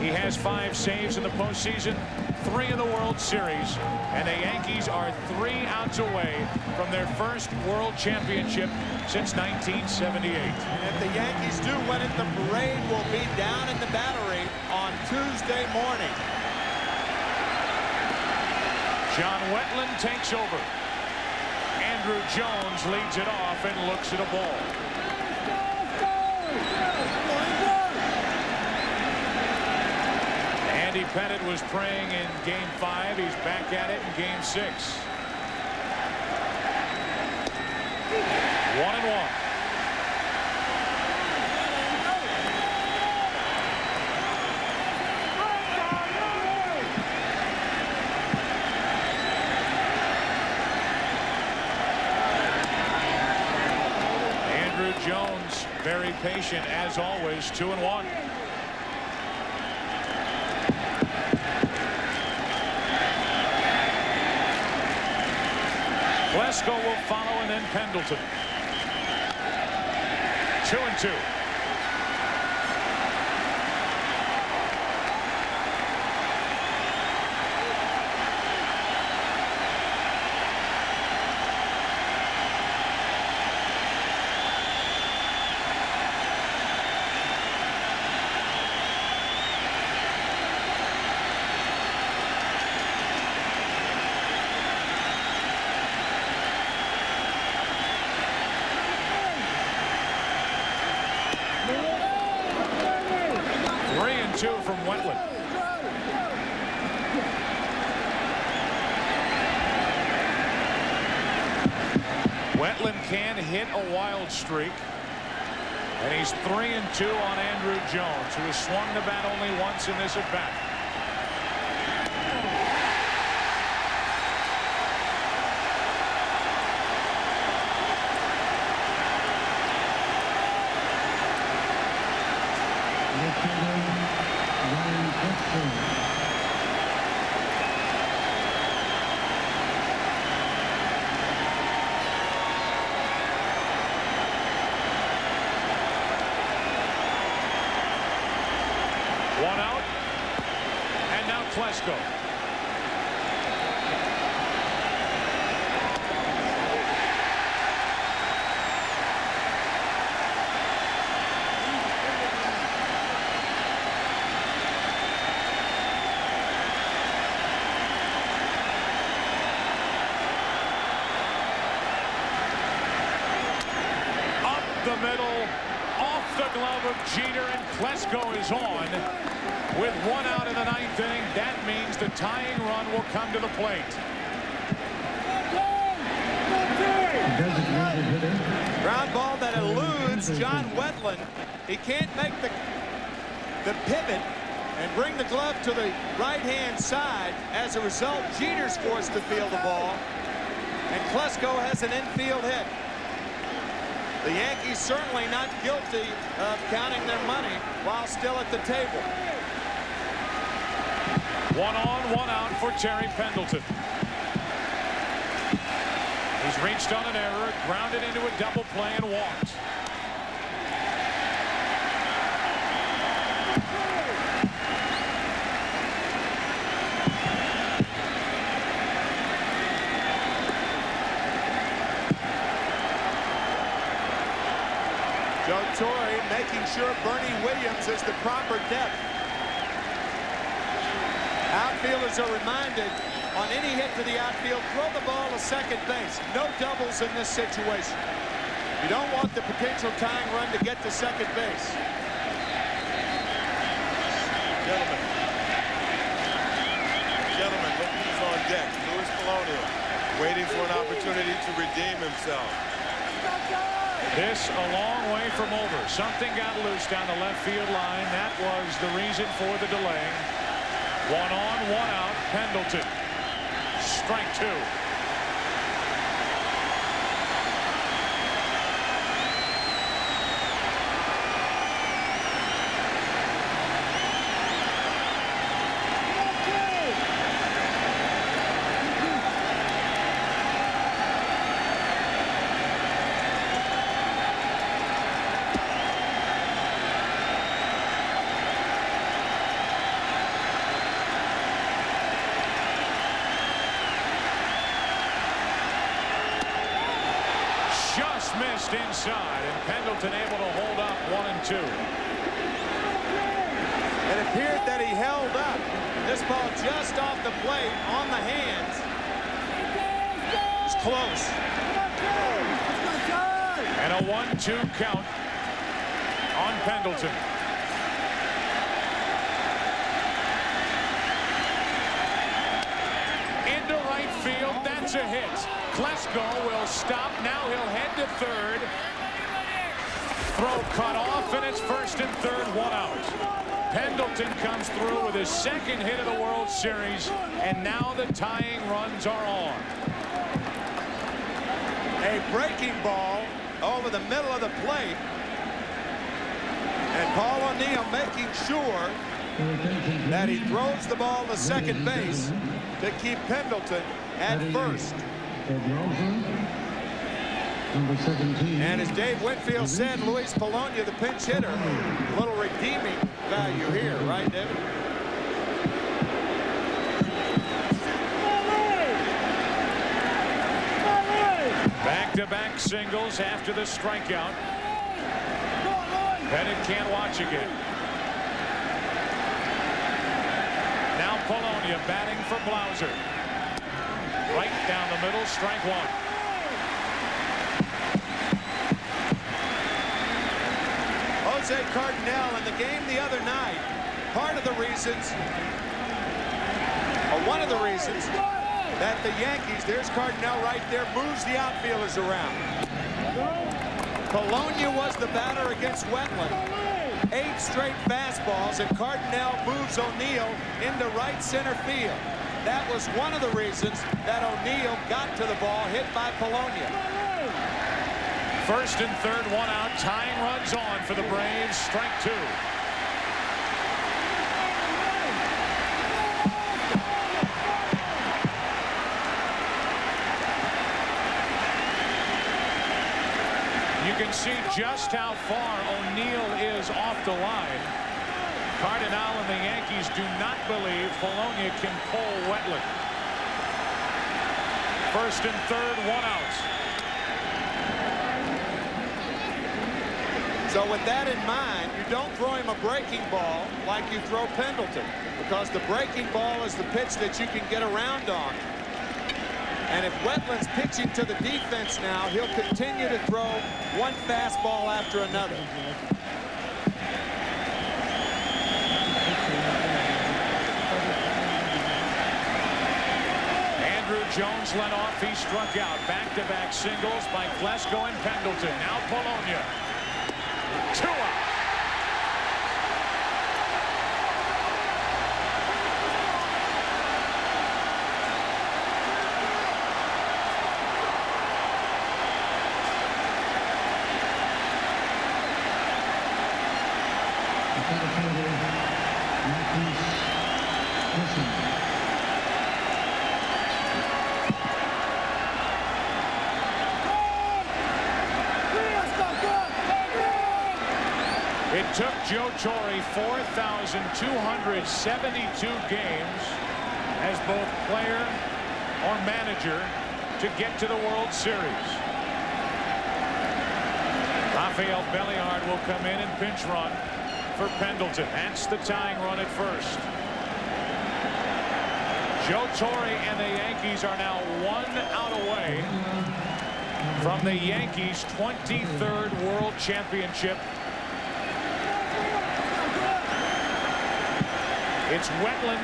[SPEAKER 9] He has 5 saves in the postseason, 3 in the World Series, and the Yankees are 3 outs away from their first World Championship since 1978.
[SPEAKER 3] And if the Yankees do win it, the parade will be down in the Battery on Tuesday morning.
[SPEAKER 9] John Wetland takes over. Andrew Jones leads it off and looks at a ball. Andy Pettit was praying in Game 5. He's back at it in Game 6. 1-1. Andrew Jones, very patient as always. 2-1. Klesko will follow, and then Pendleton. 2-2. From Wetland. Wetland can hit a wild streak, and he's 3-2 on Andrew Jones, who has swung the bat only once in this at bat. One out, and now Klesko. Up the middle, off the glove of Jeter, and Klesko is on. With one out in the ninth inning, that means the tying run will come to the plate.
[SPEAKER 3] Ground ball that eludes John Wetland. He can't make the pivot and bring the glove to the right-hand side. As a result, Jeter's forced to field the ball, and Klesko has an infield hit. The Yankees certainly not guilty of counting their money while still at the table.
[SPEAKER 9] 1 on, 1 out for Terry Pendleton. He's reached on an error, grounded into a double play, and walked.
[SPEAKER 3] Joe Torre making sure Bernie Williams is the proper depth. Outfielders are reminded, on any hit to the outfield, throw the ball to second base. No doubles in this situation. You don't want the potential tying run to get to second base.
[SPEAKER 6] Gentlemen, look who's on deck. Louis Colonial, waiting for an opportunity to redeem himself.
[SPEAKER 9] This a long way from over. Something got loose down the left field line. That was the reason for the delay. 1 on, 1 out. Pendleton. Strike 2. Missed inside, and Pendleton able to hold up 1 and 2.
[SPEAKER 3] It appeared that he held up. This ball just off the plate on the hands. It's close.
[SPEAKER 9] And a 1-2 count on Pendleton. Into right field, that's a hit. Klesko will stop. Now he'll head to third. Throw cut off, and it's first and third, 1 out. Pendleton comes through with his second hit of the World Series, and now the tying runs are on.
[SPEAKER 3] A breaking ball over the middle of the plate. And Paul O'Neill making sure that he throws the ball to second base to keep Pendleton at first.
[SPEAKER 15] Number 17.
[SPEAKER 3] And as Dave Whitfield said, Luis Polonia, the pinch hitter, a little redeeming value here, right, David?
[SPEAKER 9] Back-to-back singles after the strikeout. Bennett can't watch again. Now Polonia batting for Blauser. Right down the middle, strike one.
[SPEAKER 3] Jose Cardinale in the game the other night, part of the reasons, or one of the reasons, that the Yankees, there's Cardinale right there, moves the outfielders around. Polonia was the batter against Wetland. 8 straight fastballs, and Cardinale moves O'Neill into right center field. That was one of the reasons that O'Neill got to the ball hit by Polonia.
[SPEAKER 9] First and third, one out. Tying runs on for the Braves. Strike two. You can see just how far O'Neill is off the line. Cardinale and the Yankees do not believe Polonia can pull Wetland. First and third, one out.
[SPEAKER 3] So with that in mind, you don't throw him a breaking ball like you throw Pendleton, because the breaking ball is the pitch that you can get around on. And if Wetland's pitching to the defense now, he'll continue to throw one fastball after another.
[SPEAKER 9] Andrew Jones led off. He struck out. Back-to-back singles by Klesko and Pendleton. Now Polonia. 2 out. It took Joe Torre 4,272 games as both player or manager to get to the World Series. Rafael Belliard will come in and pinch run for Pendleton. That's the tying run at first. Joe Torre and the Yankees are now 1 out away from the Yankees' 23rd World Championship. It's Wetland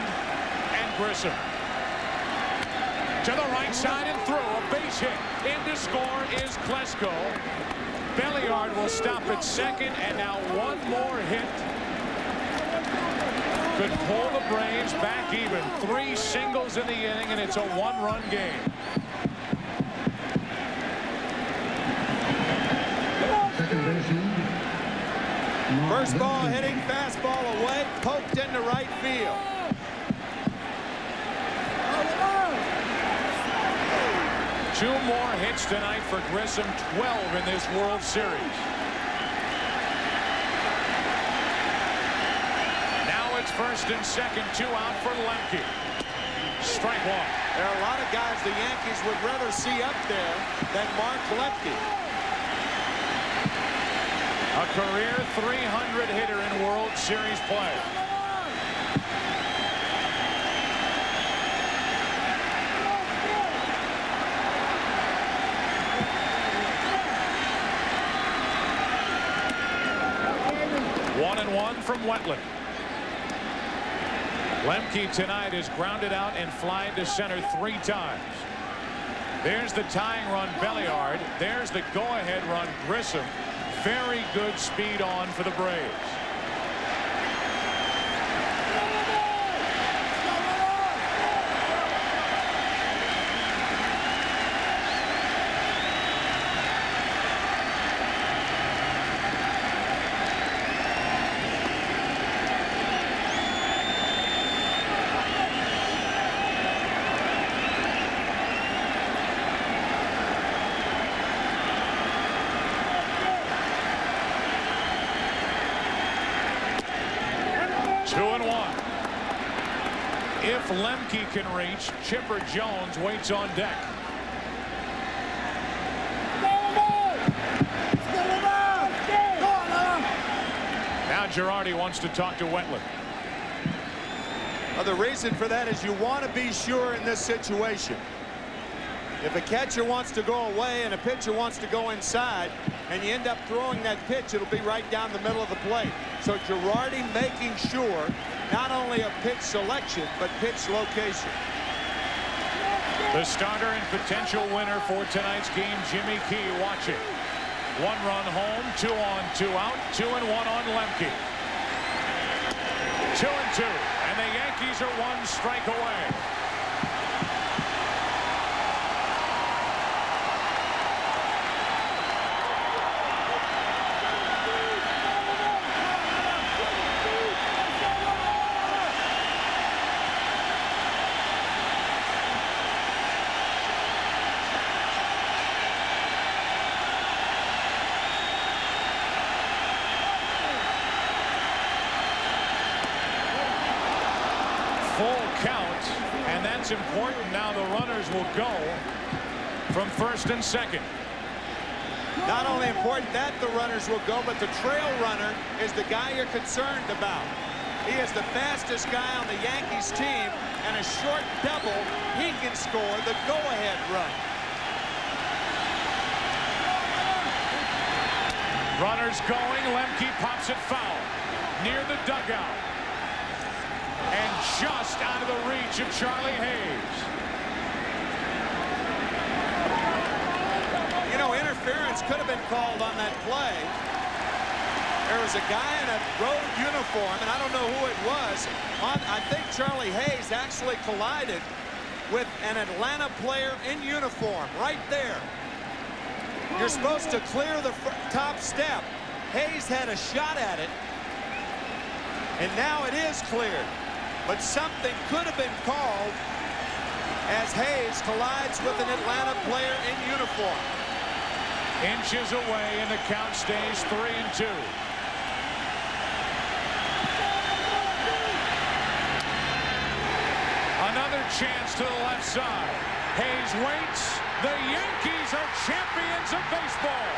[SPEAKER 9] and Grissom. To the right side and through. A base hit. In to score is Klesko. Belliard will stop at second, and now one more hit could pull the Braves back even. 3 singles in the inning, and it's a 1-run game.
[SPEAKER 3] First ball hitting, fastball away, poked into right field.
[SPEAKER 9] Two more hits tonight for Grissom, 12 in this World Series. Now it's first and second, 2 out for Lemke. Strike one.
[SPEAKER 3] There are a lot of guys the Yankees would rather see up there than Mark Lemke.
[SPEAKER 9] A career 300 hitter in World Series play. One and one from Wetland. Lemke tonight is grounded out and flying to center 3 times. There's the tying run, Belliard. There's the go-ahead run, Grissom. Very good speed on for the Braves. 2-1. If Lemke can reach, Chipper Jones waits on deck. Now Girardi wants to talk to Wetland.
[SPEAKER 3] Well, the reason for that is you want to be sure in this situation. If a catcher wants to go away and a pitcher wants to go inside and you end up throwing that pitch, it'll be right down the middle of the plate. So Girardi making sure not only of pitch selection but pitch location.
[SPEAKER 9] The starter and potential winner for tonight's game, Jimmy Key, watching. 1 run home, 2 on, 2 out, 2-1 on Lemke. 2-2, and the Yankees are 1 strike away. Full count, and that's important. Now the runners will go from first and second.
[SPEAKER 3] Not only important that the runners will go, but the trail runner is the guy you're concerned about. He is the fastest guy on the Yankees team, and a short double, he can score the go-ahead run.
[SPEAKER 9] Runners going. Lemke pops it foul near the dugout. And just out of the reach of Charlie Hayes.
[SPEAKER 3] You know, interference could have been called on that play. There was a guy in a road uniform, and I don't know who it was. I think Charlie Hayes actually collided with an Atlanta player in uniform right there. You're supposed to clear the top step. Hayes had a shot at it, and now it is cleared. But something could have been called as Hayes collides with an Atlanta player in uniform.
[SPEAKER 9] Inches away, and the count stays 3-2. Another chance to the left side. Hayes waits. The Yankees are champions of baseball.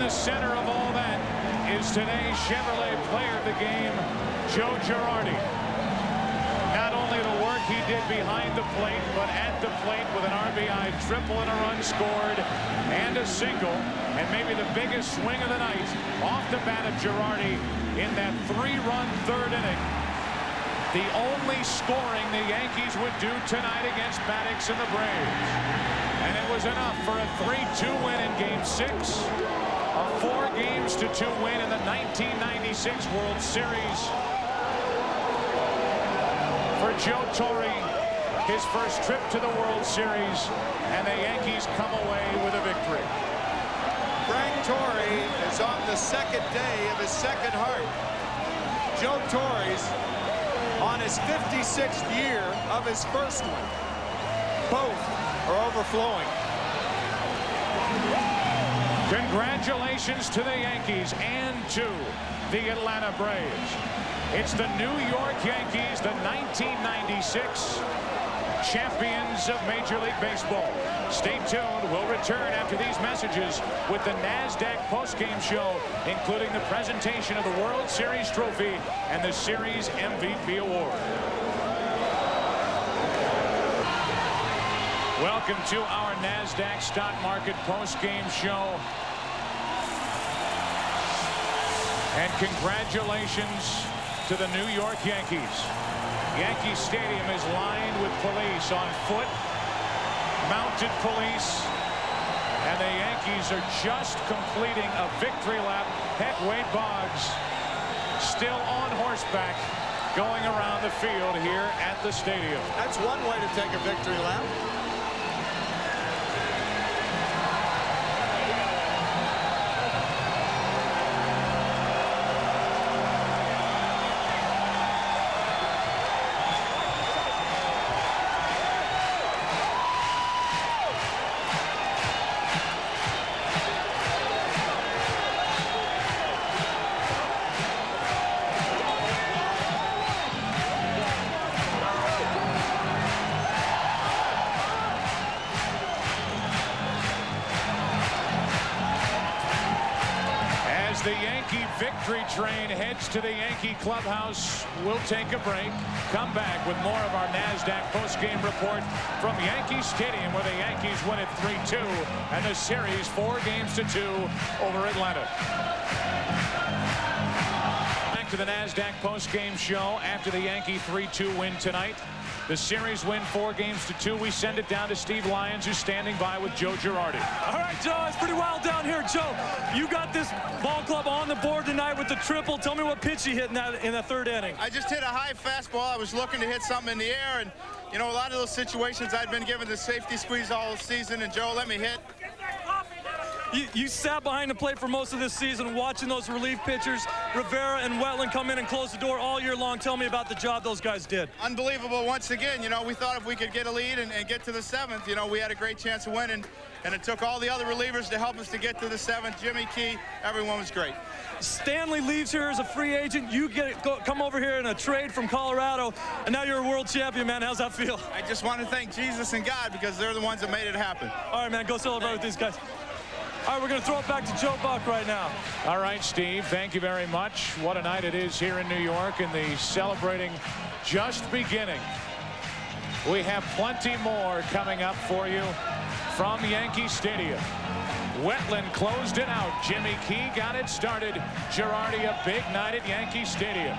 [SPEAKER 9] Center of all that is today's Chevrolet player of the game, Joe Girardi. Not only the work he did behind the plate, but at the plate with an RBI triple and a run scored and a single, and maybe the biggest swing of the night off the bat of Girardi in that 3-run third inning. The only scoring the Yankees would do tonight against Maddox and the Braves. And it was enough for a 3-2 win in Game 6. A 4-2 win in the 1996 World Series. For Joe Torre, his first trip to the World Series, and the Yankees come away with a victory.
[SPEAKER 3] Frank Torre is on the second day of his second heart. Joe Torre's on his 56th year of his first one. Both are overflowing.
[SPEAKER 9] Congratulations to the Yankees and to the Atlanta Braves. It's the New York Yankees, the 1996 champions of Major League Baseball. Stay tuned. We'll return after these messages with the NASDAQ postgame show, including the presentation of the World Series trophy and the Series MVP award. Welcome to our NASDAQ stock market post-game show. And congratulations to the New York Yankees. Yankee Stadium is lined with police on foot, mounted police, and the Yankees are just completing a victory lap. Heck, Wade Boggs still on horseback going around the field here at the stadium.
[SPEAKER 3] That's one way to take a victory lap.
[SPEAKER 9] The Yankee victory train heads to the Yankee clubhouse. We'll take a break, come back with more of our NASDAQ postgame report from Yankee Stadium, where the Yankees win it 3-2 and the series 4-2 over Atlanta. Back to the NASDAQ postgame show after the Yankee 3-2 win tonight. The series win 4-2. We send it down to Steve Lyons, who's standing by with Joe Girardi.
[SPEAKER 5] All right, Joe, it's pretty wild down here. Joe, you got this ball club on the board tonight with the triple. Tell me what pitch you hit in the third inning.
[SPEAKER 20] I just hit a high fastball. I was looking to hit something in the air, and, you know, a lot of those situations I'd been given the safety squeeze all season, and Joe let me hit.
[SPEAKER 5] You sat behind the plate for most of this season watching those relief pitchers, Rivera and Wetland, come in and close the door all year long. Tell me about the job those guys did.
[SPEAKER 20] Unbelievable once again. You know, we thought if we could get a lead and get to the 7th, you know, we had a great chance of winning. And it took all the other relievers to help us to get to the 7th. Jimmy Key, everyone was great.
[SPEAKER 5] Stanley leaves here as a free agent. You come over here in a trade from Colorado, and now you're a world champion, man. How's that feel?
[SPEAKER 20] I just want to thank Jesus and God, because they're the ones that made it happen.
[SPEAKER 5] All right, man, go celebrate with these guys. All right, we're going to throw it back to Joe Buck right now.
[SPEAKER 9] All right, Steve, thank you very much. What a night it is here in New York, and the celebrating just beginning. We have plenty more coming up for you from Yankee Stadium. Wetland closed it out. Jimmy Key got it started. Girardi, a big night at Yankee Stadium.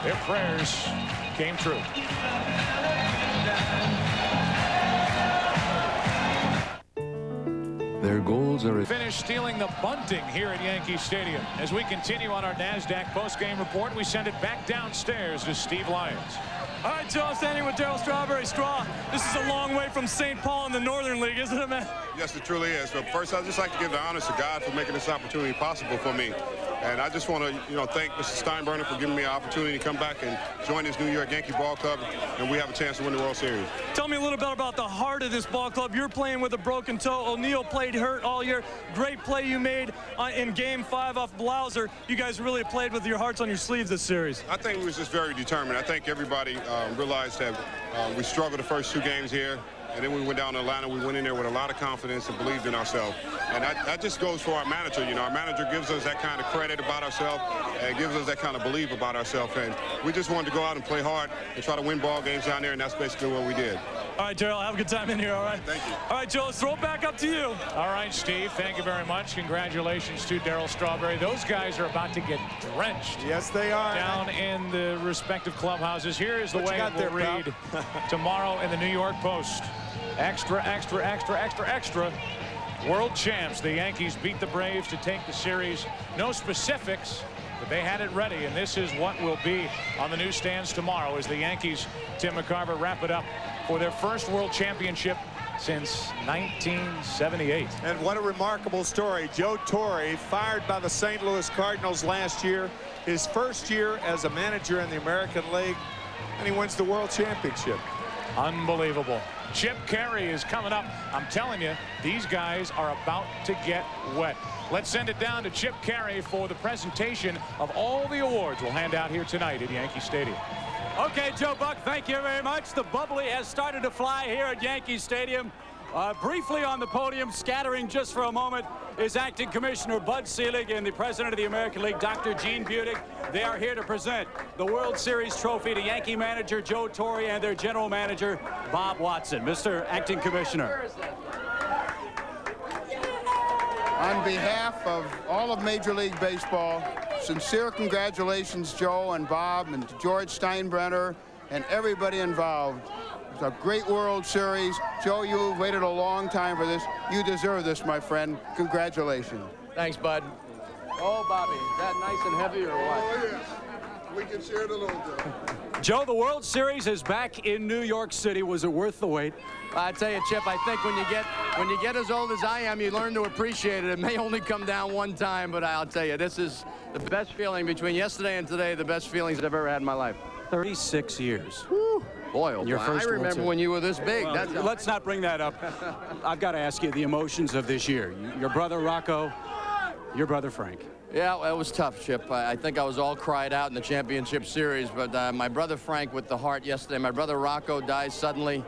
[SPEAKER 9] Their prayers came true.
[SPEAKER 21] Their goals are
[SPEAKER 9] finished stealing the bunting here at Yankee Stadium. As we continue on our NASDAQ postgame report, we send it back downstairs to Steve Lyons.
[SPEAKER 5] All right, Joe, I'm standing with Darryl Strawberry. Straw, this is a long way from St. Paul in the Northern League, isn't it, man?
[SPEAKER 22] Yes, it truly is. But first, I'd just like to give the honors to God for making this opportunity possible for me. And I just want to, thank Mr. Steinbrenner for giving me an opportunity to come back and join this New York Yankee ball club, and we have a chance to win the World Series.
[SPEAKER 5] Tell me a little bit about the heart of this ball club. You're playing with a broken toe. O'Neill played hurt all year. Great play you made in Game 5 off Blauser. You guys really played with your hearts on your sleeves this series.
[SPEAKER 22] I think we was just very determined. I think everybody realized that we struggled the first 2 games here. And then we went down to Atlanta. We went in there with a lot of confidence and believed in ourselves. And that just goes for our manager. Our manager gives us that kind of credit about ourselves and gives us that kind of belief about ourselves. And we just wanted to go out and play hard and try to win ball games down there, and that's basically what we did.
[SPEAKER 5] All right, Darryl, have a good time in here, all right?
[SPEAKER 22] Thank you.
[SPEAKER 5] All right, Joe, let's throw it back up to you.
[SPEAKER 9] All right, Steve, thank you very much. Congratulations to Darryl Strawberry. Those guys are about to get drenched.
[SPEAKER 3] Yes, they are.
[SPEAKER 9] Down in the respective clubhouses. Here is the way it will read tomorrow in the New York Post. Extra, extra, extra, extra, extra. World champs. The Yankees beat the Braves to take the series. No specifics, but they had it ready, and this is what will be on the newsstands tomorrow as the Yankees, Tim McCarver, wrap it up for their first World Championship since 1978.
[SPEAKER 3] And what a remarkable story. Joe Torre, fired by the St. Louis Cardinals last year, his first year as a manager in the American League, and he wins the World Championship.
[SPEAKER 9] Unbelievable. Chip Carey is coming up. I'm telling you, these guys are about to get wet. Let's send it down to Chip Carey for the presentation of all the awards we'll hand out here tonight at Yankee Stadium.
[SPEAKER 4] Okay, Joe Buck, thank you very much. The bubbly has started to fly here at Yankee Stadium. Briefly on the podium, scattering just for a moment, is Acting Commissioner Bud Selig and the President of the American League, Dr. Gene Budig. They are here to present the World Series trophy to Yankee manager Joe Torre and their general manager, Bob Watson. Mr. Acting Commissioner.
[SPEAKER 2] On behalf of all of Major League Baseball, sincere congratulations, Joe and Bob and George Steinbrenner and everybody involved. It's a great World Series. Joe, you've waited a long time for this. You deserve this, my friend. Congratulations.
[SPEAKER 10] Thanks, Bud. Oh, Bobby, is that nice and heavy or what?
[SPEAKER 2] Oh, yes. We can share it a little bit.
[SPEAKER 4] Joe, the World Series is back in New York City. Was it worth the wait?
[SPEAKER 10] I tell you, Chip, I think when you get as old as I am, you learn to appreciate it. It may only come down one time, but I'll tell you, this is the best feeling between yesterday and today, the best feelings I've ever had in my life.
[SPEAKER 4] 36 years.
[SPEAKER 10] Whew. Boy, oh,
[SPEAKER 4] Your first
[SPEAKER 10] I remember when you were this big.
[SPEAKER 4] Well, let's not bring that up. I've got to ask you the emotions of this year. Your brother Rocco, your brother Frank.
[SPEAKER 10] Yeah, well, it was tough, Chip. I think I was all cried out in the championship series, but my brother Frank with the heart yesterday. My brother Rocco died suddenly.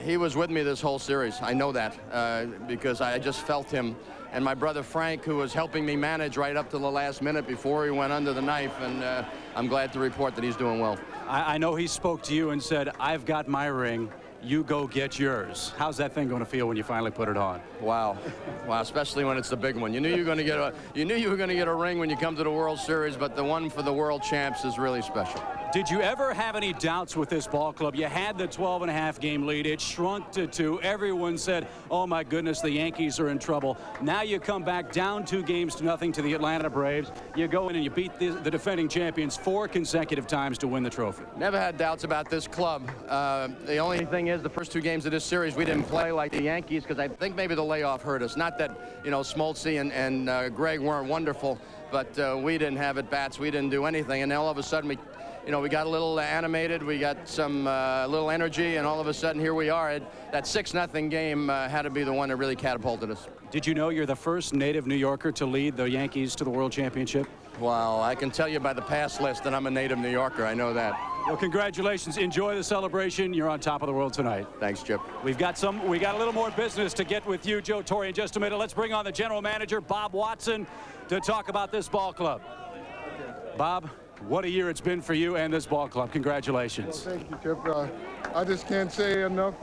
[SPEAKER 10] He was with me this whole series. I know that because I just felt him. And my brother Frank, who was helping me manage right up to the last minute before he went under the knife, and I'm glad to report that he's doing well.
[SPEAKER 4] I know he spoke to you and said, I've got my ring. You go get yours. How's that thing going to feel when you finally put it on?
[SPEAKER 10] Wow, wow! Especially when it's the big one. You knew you were going to get a ring when you come to the World Series, but the one for the World Champs is really special.
[SPEAKER 4] Did you ever have any doubts with this ball club? You had the 12.5 game lead. It shrunk to 2. Everyone said, oh my goodness, the Yankees are in trouble. Now you come back down 2 games to nothing to the Atlanta Braves. You go in and you beat the defending champions 4 consecutive times to win the trophy.
[SPEAKER 10] Never had doubts about this club. The only thing is the first 2 games of this series, we didn't play like the Yankees because I think maybe the layoff hurt us. Not that, you know, Smoltz and Greg weren't wonderful, but we didn't have at bats. We didn't do anything. And then all of a sudden we got a little animated, we got some little energy, and all of a sudden here we are. That 6-0 game had to be the one that really catapulted us.
[SPEAKER 4] Did you know you're the first native New Yorker to lead the Yankees to the World Championship?
[SPEAKER 10] Well, I can tell you by the pass list that I'm a native New Yorker. I know that.
[SPEAKER 4] Well, congratulations. Enjoy the celebration. You're on top of the world tonight.
[SPEAKER 10] Thanks, Chip.
[SPEAKER 4] We got a little more business to get with you, Joe Torre, in just a minute. Let's bring on the general manager, Bob Watson, to talk about this ball club. Bob, what a year it's been for you and this ball club. Congratulations.
[SPEAKER 21] Well, thank you, Chip. I just can't say enough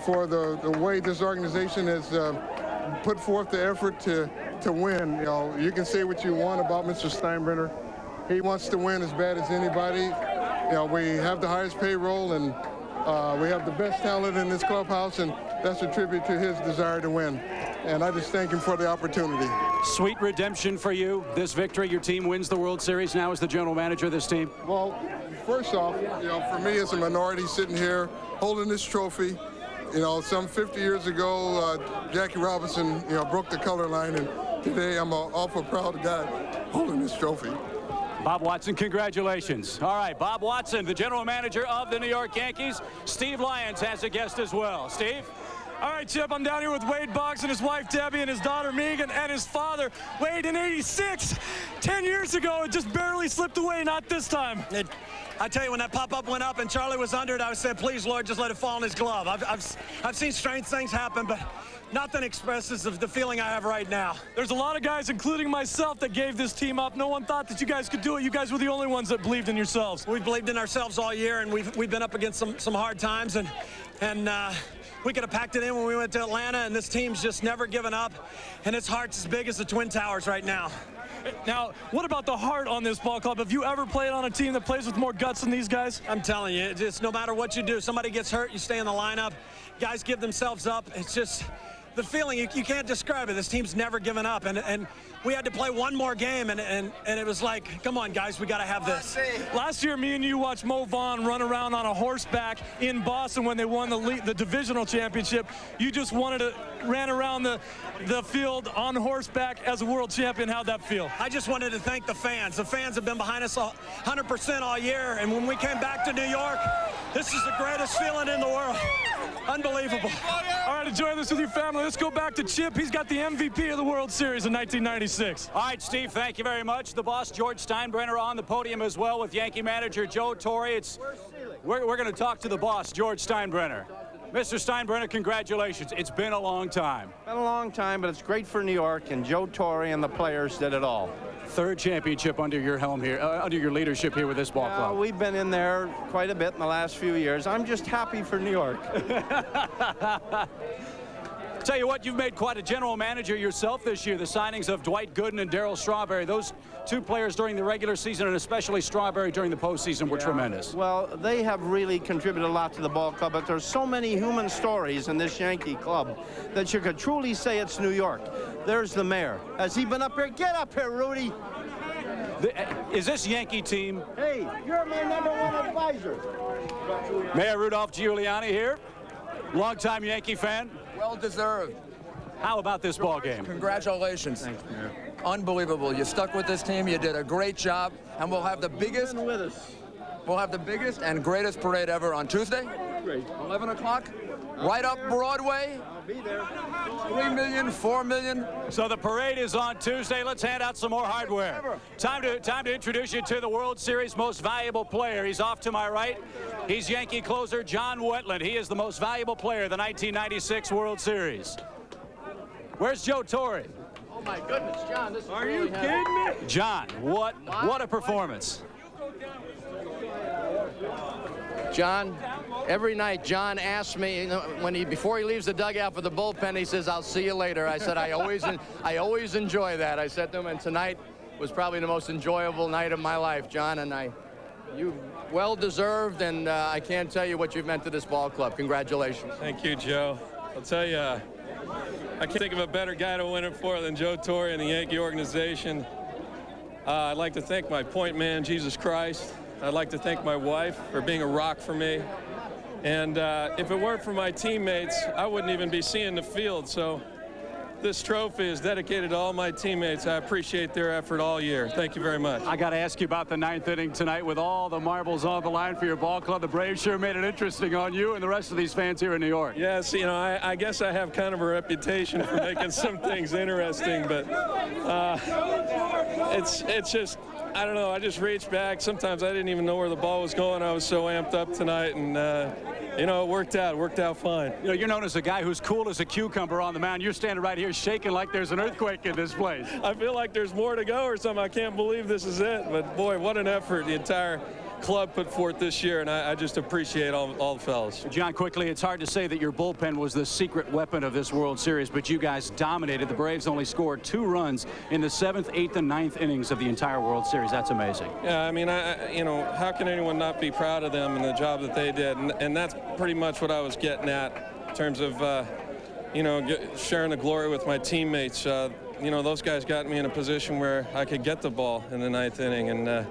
[SPEAKER 21] for the way this organization has put forth the effort to win. You know, you can say what you want about Mr. Steinbrenner. He wants to win as bad as anybody. You know, we have the highest payroll, and we have the best talent in this clubhouse, and that's a tribute to his desire to win. And I just thank him for the opportunity.
[SPEAKER 4] Sweet redemption for you. This victory, your team wins the World Series now as the general manager of this team.
[SPEAKER 21] Well, first off, you know, for me as a minority sitting here holding this trophy, you know, some 50 years ago, Jackie Robinson, you know, broke the color line, and today I'm an awful proud guy holding this trophy.
[SPEAKER 4] Bob Watson, congratulations. All right, Bob Watson, the general manager of the New York Yankees. Steve Lyons has a guest as well. Steve?
[SPEAKER 5] All right, Chip, I'm down here with Wade Boggs and his wife, Debbie, and his daughter, Megan, and his father, Wade, in '86. 10 years ago, it just barely slipped away, not this time.
[SPEAKER 23] I tell you, when that pop-up went up and Charlie was under it, I said, please, Lord, just let it fall in his glove. I've seen strange things happen, but nothing expresses the feeling I have right now.
[SPEAKER 5] There's a lot of guys, including myself, that gave this team up. No one thought that you guys could do it. You guys were the only ones that believed in yourselves.
[SPEAKER 23] We believed in ourselves all year, and we've been up against some hard times, and we could have packed it in when we went to Atlanta, and this team's just never given up, and its heart's as big as the Twin Towers right now.
[SPEAKER 5] Now, what about the heart on this ball club? Have you ever played on a team that plays with more guts than these guys?
[SPEAKER 23] I'm telling you, it's no matter what you do, somebody gets hurt, you stay in the lineup, guys give themselves up. It's just the feeling, you can't describe it. This team's never given up, and we had to play one more game, and it was like, come on, guys, we got to have this.
[SPEAKER 5] Last year, me and you watched Mo Vaughn run around on a horseback in Boston when they won the divisional championship. You just ran around the field on horseback as a world champion. How'd that feel?
[SPEAKER 23] I just wanted to thank the fans. The fans have been behind us 100% all year, and when we came back to New York, this is the greatest feeling in the world. Unbelievable.
[SPEAKER 5] All right, enjoy this with your family. Let's go back to Chip. He's got the MVP of the World Series in 1996.
[SPEAKER 4] All right, Steve, thank you very much. The boss, George Steinbrenner, on the podium as well with Yankee manager Joe Torre. We're going to talk to the boss, George Steinbrenner. Mr. Steinbrenner, congratulations. It's been a long time.
[SPEAKER 7] Been a long time, but it's great for New York, and Joe Torre and the players did it all.
[SPEAKER 4] Third championship under your helm here, under your leadership here with this ball club.
[SPEAKER 7] We've been in there quite a bit in the last few years. I'm just happy for New York.
[SPEAKER 4] Tell you what, you've made quite a general manager yourself this year. The signings of Dwight Gooden and Darryl Strawberry, those two players during the regular season, and especially Strawberry during the postseason, were tremendous.
[SPEAKER 7] Well, they have really contributed a lot to the ball club, but there's so many human stories in this Yankee club that you could truly say it's New York. There's the mayor. Has he been up here? Get up here, Rudy.
[SPEAKER 4] Is this Yankee team?
[SPEAKER 7] Hey, you're my #1 advisor.
[SPEAKER 4] Mayor Rudolph Giuliani here, longtime Yankee fan.
[SPEAKER 8] Well deserved.
[SPEAKER 4] How about this ball game?
[SPEAKER 8] Congratulations. Thanks, Mayor. Unbelievable. You stuck with this team. You did a great job, and we'll have the biggest. We'll have the biggest and greatest parade ever on Tuesday. Great. 11 o'clock. Right up Broadway.
[SPEAKER 7] I'll be there.
[SPEAKER 8] 3 million, 4 million.
[SPEAKER 4] So the parade is on Tuesday. Let's hand out some more hardware. Time to introduce you to the World Series most valuable player. He's off to my right. He's Yankee closer John Wetland. He is the most valuable player of the 1996 World Series. Where's Joe Torre?
[SPEAKER 7] Oh my goodness, John, this is
[SPEAKER 4] Are you kidding me? John, what a performance.
[SPEAKER 13] John, every night John asks me, before he leaves the dugout for the bullpen, he says, "I'll see you later." I said, I always enjoy that. I said to him, and tonight was probably the most enjoyable night of my life, John, and you well deserved, and I can't tell you what you've meant to this ball club. Congratulations.
[SPEAKER 24] Thank you, Joe. I'll tell you, I can't think of a better guy to win it for than Joe Torre and the Yankee organization. I'd like to thank my point man, Jesus Christ. I'd like to thank my wife for being a rock for me. And if it weren't for my teammates, I wouldn't even be seeing the field. So this trophy is dedicated to all my teammates. I appreciate their effort all year. Thank you very much.
[SPEAKER 4] I got to ask you about the ninth inning tonight with all the marbles on the line for your ball club. The Braves sure made it interesting on you and the rest of these fans here in New York.
[SPEAKER 24] Yes, I guess I have kind of a reputation for making some things interesting, but it's just, I don't know, I just reached back. Sometimes I didn't even know where the ball was going. I was so amped up tonight, and it worked out fine.
[SPEAKER 4] You're known as a guy who's cool as a cucumber on the mound. You're standing right here shaking like there's an earthquake in this place.
[SPEAKER 24] I feel like there's more to go or something. I can't believe this is it. But, boy, what an effort the entire club put forth this year, and I just appreciate all the fellas.
[SPEAKER 4] John, quickly, it's hard to say that your bullpen was the secret weapon of this World Series, but you guys dominated. The Braves only scored 2 runs in the 7th, 8th, and 9th innings of the entire World Series. That's amazing.
[SPEAKER 24] Yeah, I mean, how can anyone not be proud of them and the job that they did? And that's pretty much what I was getting at in terms of, sharing the glory with my teammates. Those guys got me in a position where I could get the ball in the 9th inning, and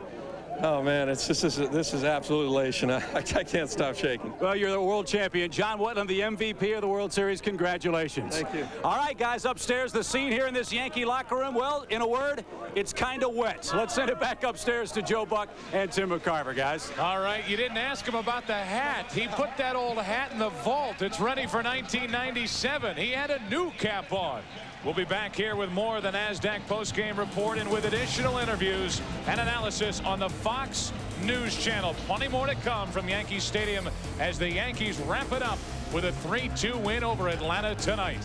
[SPEAKER 24] oh, man, this is absolute elation. I can't stop shaking.
[SPEAKER 4] Well, you're the world champion. John Wetland, the MVP of the World Series. Congratulations.
[SPEAKER 24] Thank you.
[SPEAKER 4] All right, guys, upstairs, the scene here in this Yankee locker room, well, in a word, it's kind of wet. Let's send it back upstairs to Joe Buck and Tim McCarver, guys.
[SPEAKER 9] All right, you didn't ask him about the hat. He put that old hat in the vault. It's ready for 1997. He had a new cap on. We'll be back here with more of the NASDAQ postgame report and with additional interviews and analysis on the Fox News Channel. Plenty more to come from Yankee Stadium as the Yankees wrap it up with a 3-2 win over Atlanta tonight.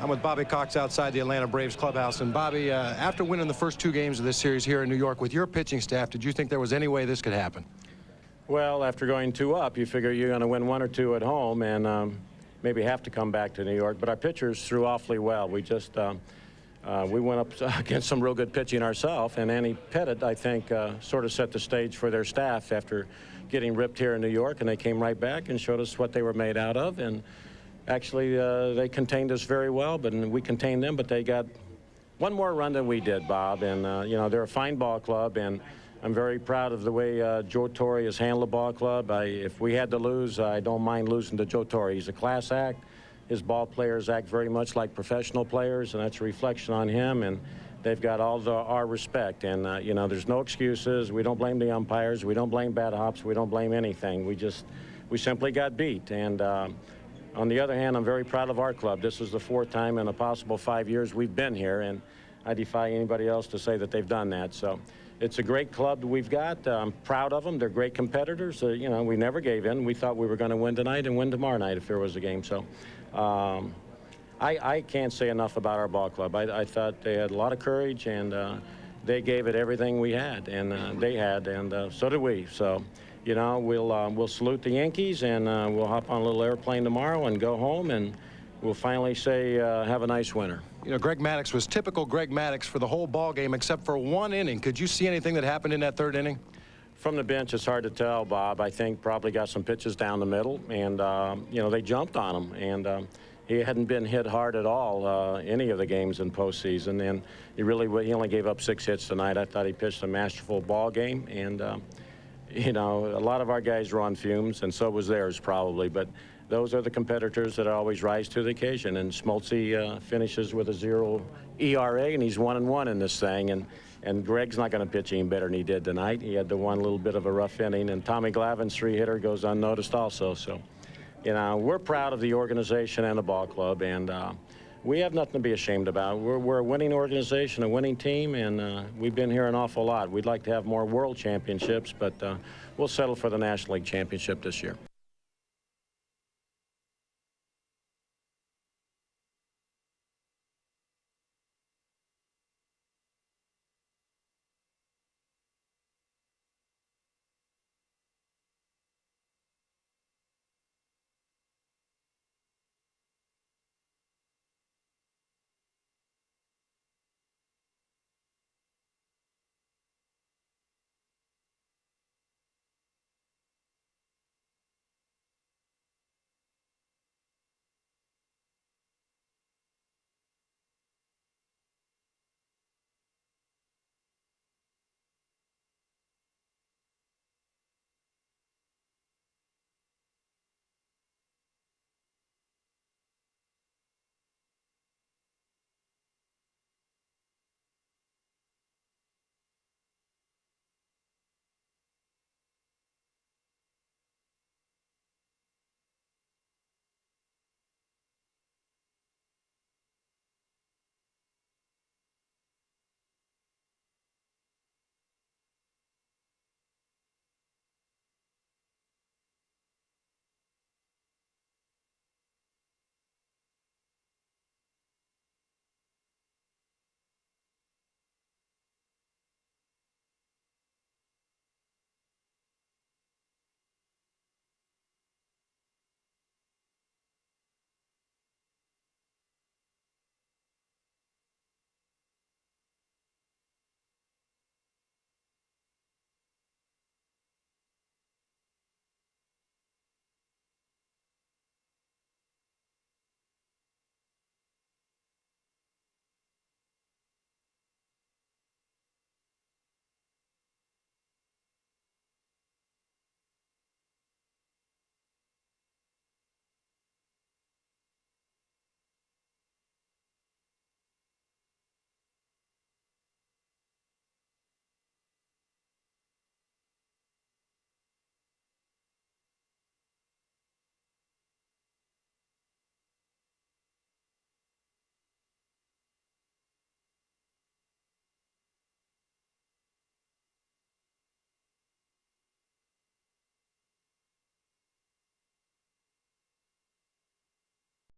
[SPEAKER 10] I'm with Bobby Cox outside the Atlanta Braves clubhouse. And Bobby, after winning the first 2 games of this series here in New York with your pitching staff, did you think there was any way this could happen?
[SPEAKER 25] Well, after going 2 up, you figure you're going to win 1 or 2 at home and maybe have to come back to New York. But our pitchers threw awfully well. We just we went up against some real good pitching ourselves, and Annie Pettit, I think, sort of set the stage for their staff after getting ripped here in New York, and they came right back and showed us what they were made out of. And actually, they contained us very well, but we contained them. But they got 1 more run than we did, Bob. And they're a fine ball club, and I'm very proud of the way Joe Torre has handled the ball club. If we had to lose, I don't mind losing to Joe Torre. He's a class act. His ball players act very much like professional players, and that's a reflection on him. And they've got all our respect. And, there's no excuses. We don't blame the umpires. We don't blame bad hops. We don't blame anything. We simply got beat. And on the other hand, I'm very proud of our club. This is the 4th time in a possible 5 years we've been here. And I defy anybody else to say that they've done that. So it's a great club that we've got. I'm proud of them. They're great competitors. You know, we never gave in. We thought we were going to win tonight and win tomorrow night if there was a game. So I can't say enough about our ball club. I thought they had a lot of courage, and they gave it everything we had, and they had, and so did we. So, you know, we'll salute the Yankees, and we'll hop on a little airplane tomorrow and go home, and we'll finally say have a nice winter.
[SPEAKER 10] You know, Greg Maddux was typical Greg Maddux for the whole ball game except for one inning. Could you see anything that happened in that third inning?
[SPEAKER 25] From the bench, it's hard to tell, Bob. I think probably got some pitches down the middle, and, you know, they jumped on him. And he hadn't been hit hard at all any of the games in postseason. And he only gave up 6 hits tonight. I thought he pitched a masterful ball game. And, you know, a lot of our guys were on fumes, and so was theirs probably. But those are the competitors that always rise to the occasion. And Smoltz finishes with a 0 ERA, and he's 1-1 in this thing. And Greg's not going to pitch any better than he did tonight. He had the one little bit of a rough inning, and Tommy Glavine's 3-hitter goes unnoticed also. So, you know, we're proud of the organization and the ball club, and we have nothing to be ashamed about. We're a winning organization, a winning team, and we've been here an awful lot. We'd like to have more world championships, but we'll settle for the National League Championship this year.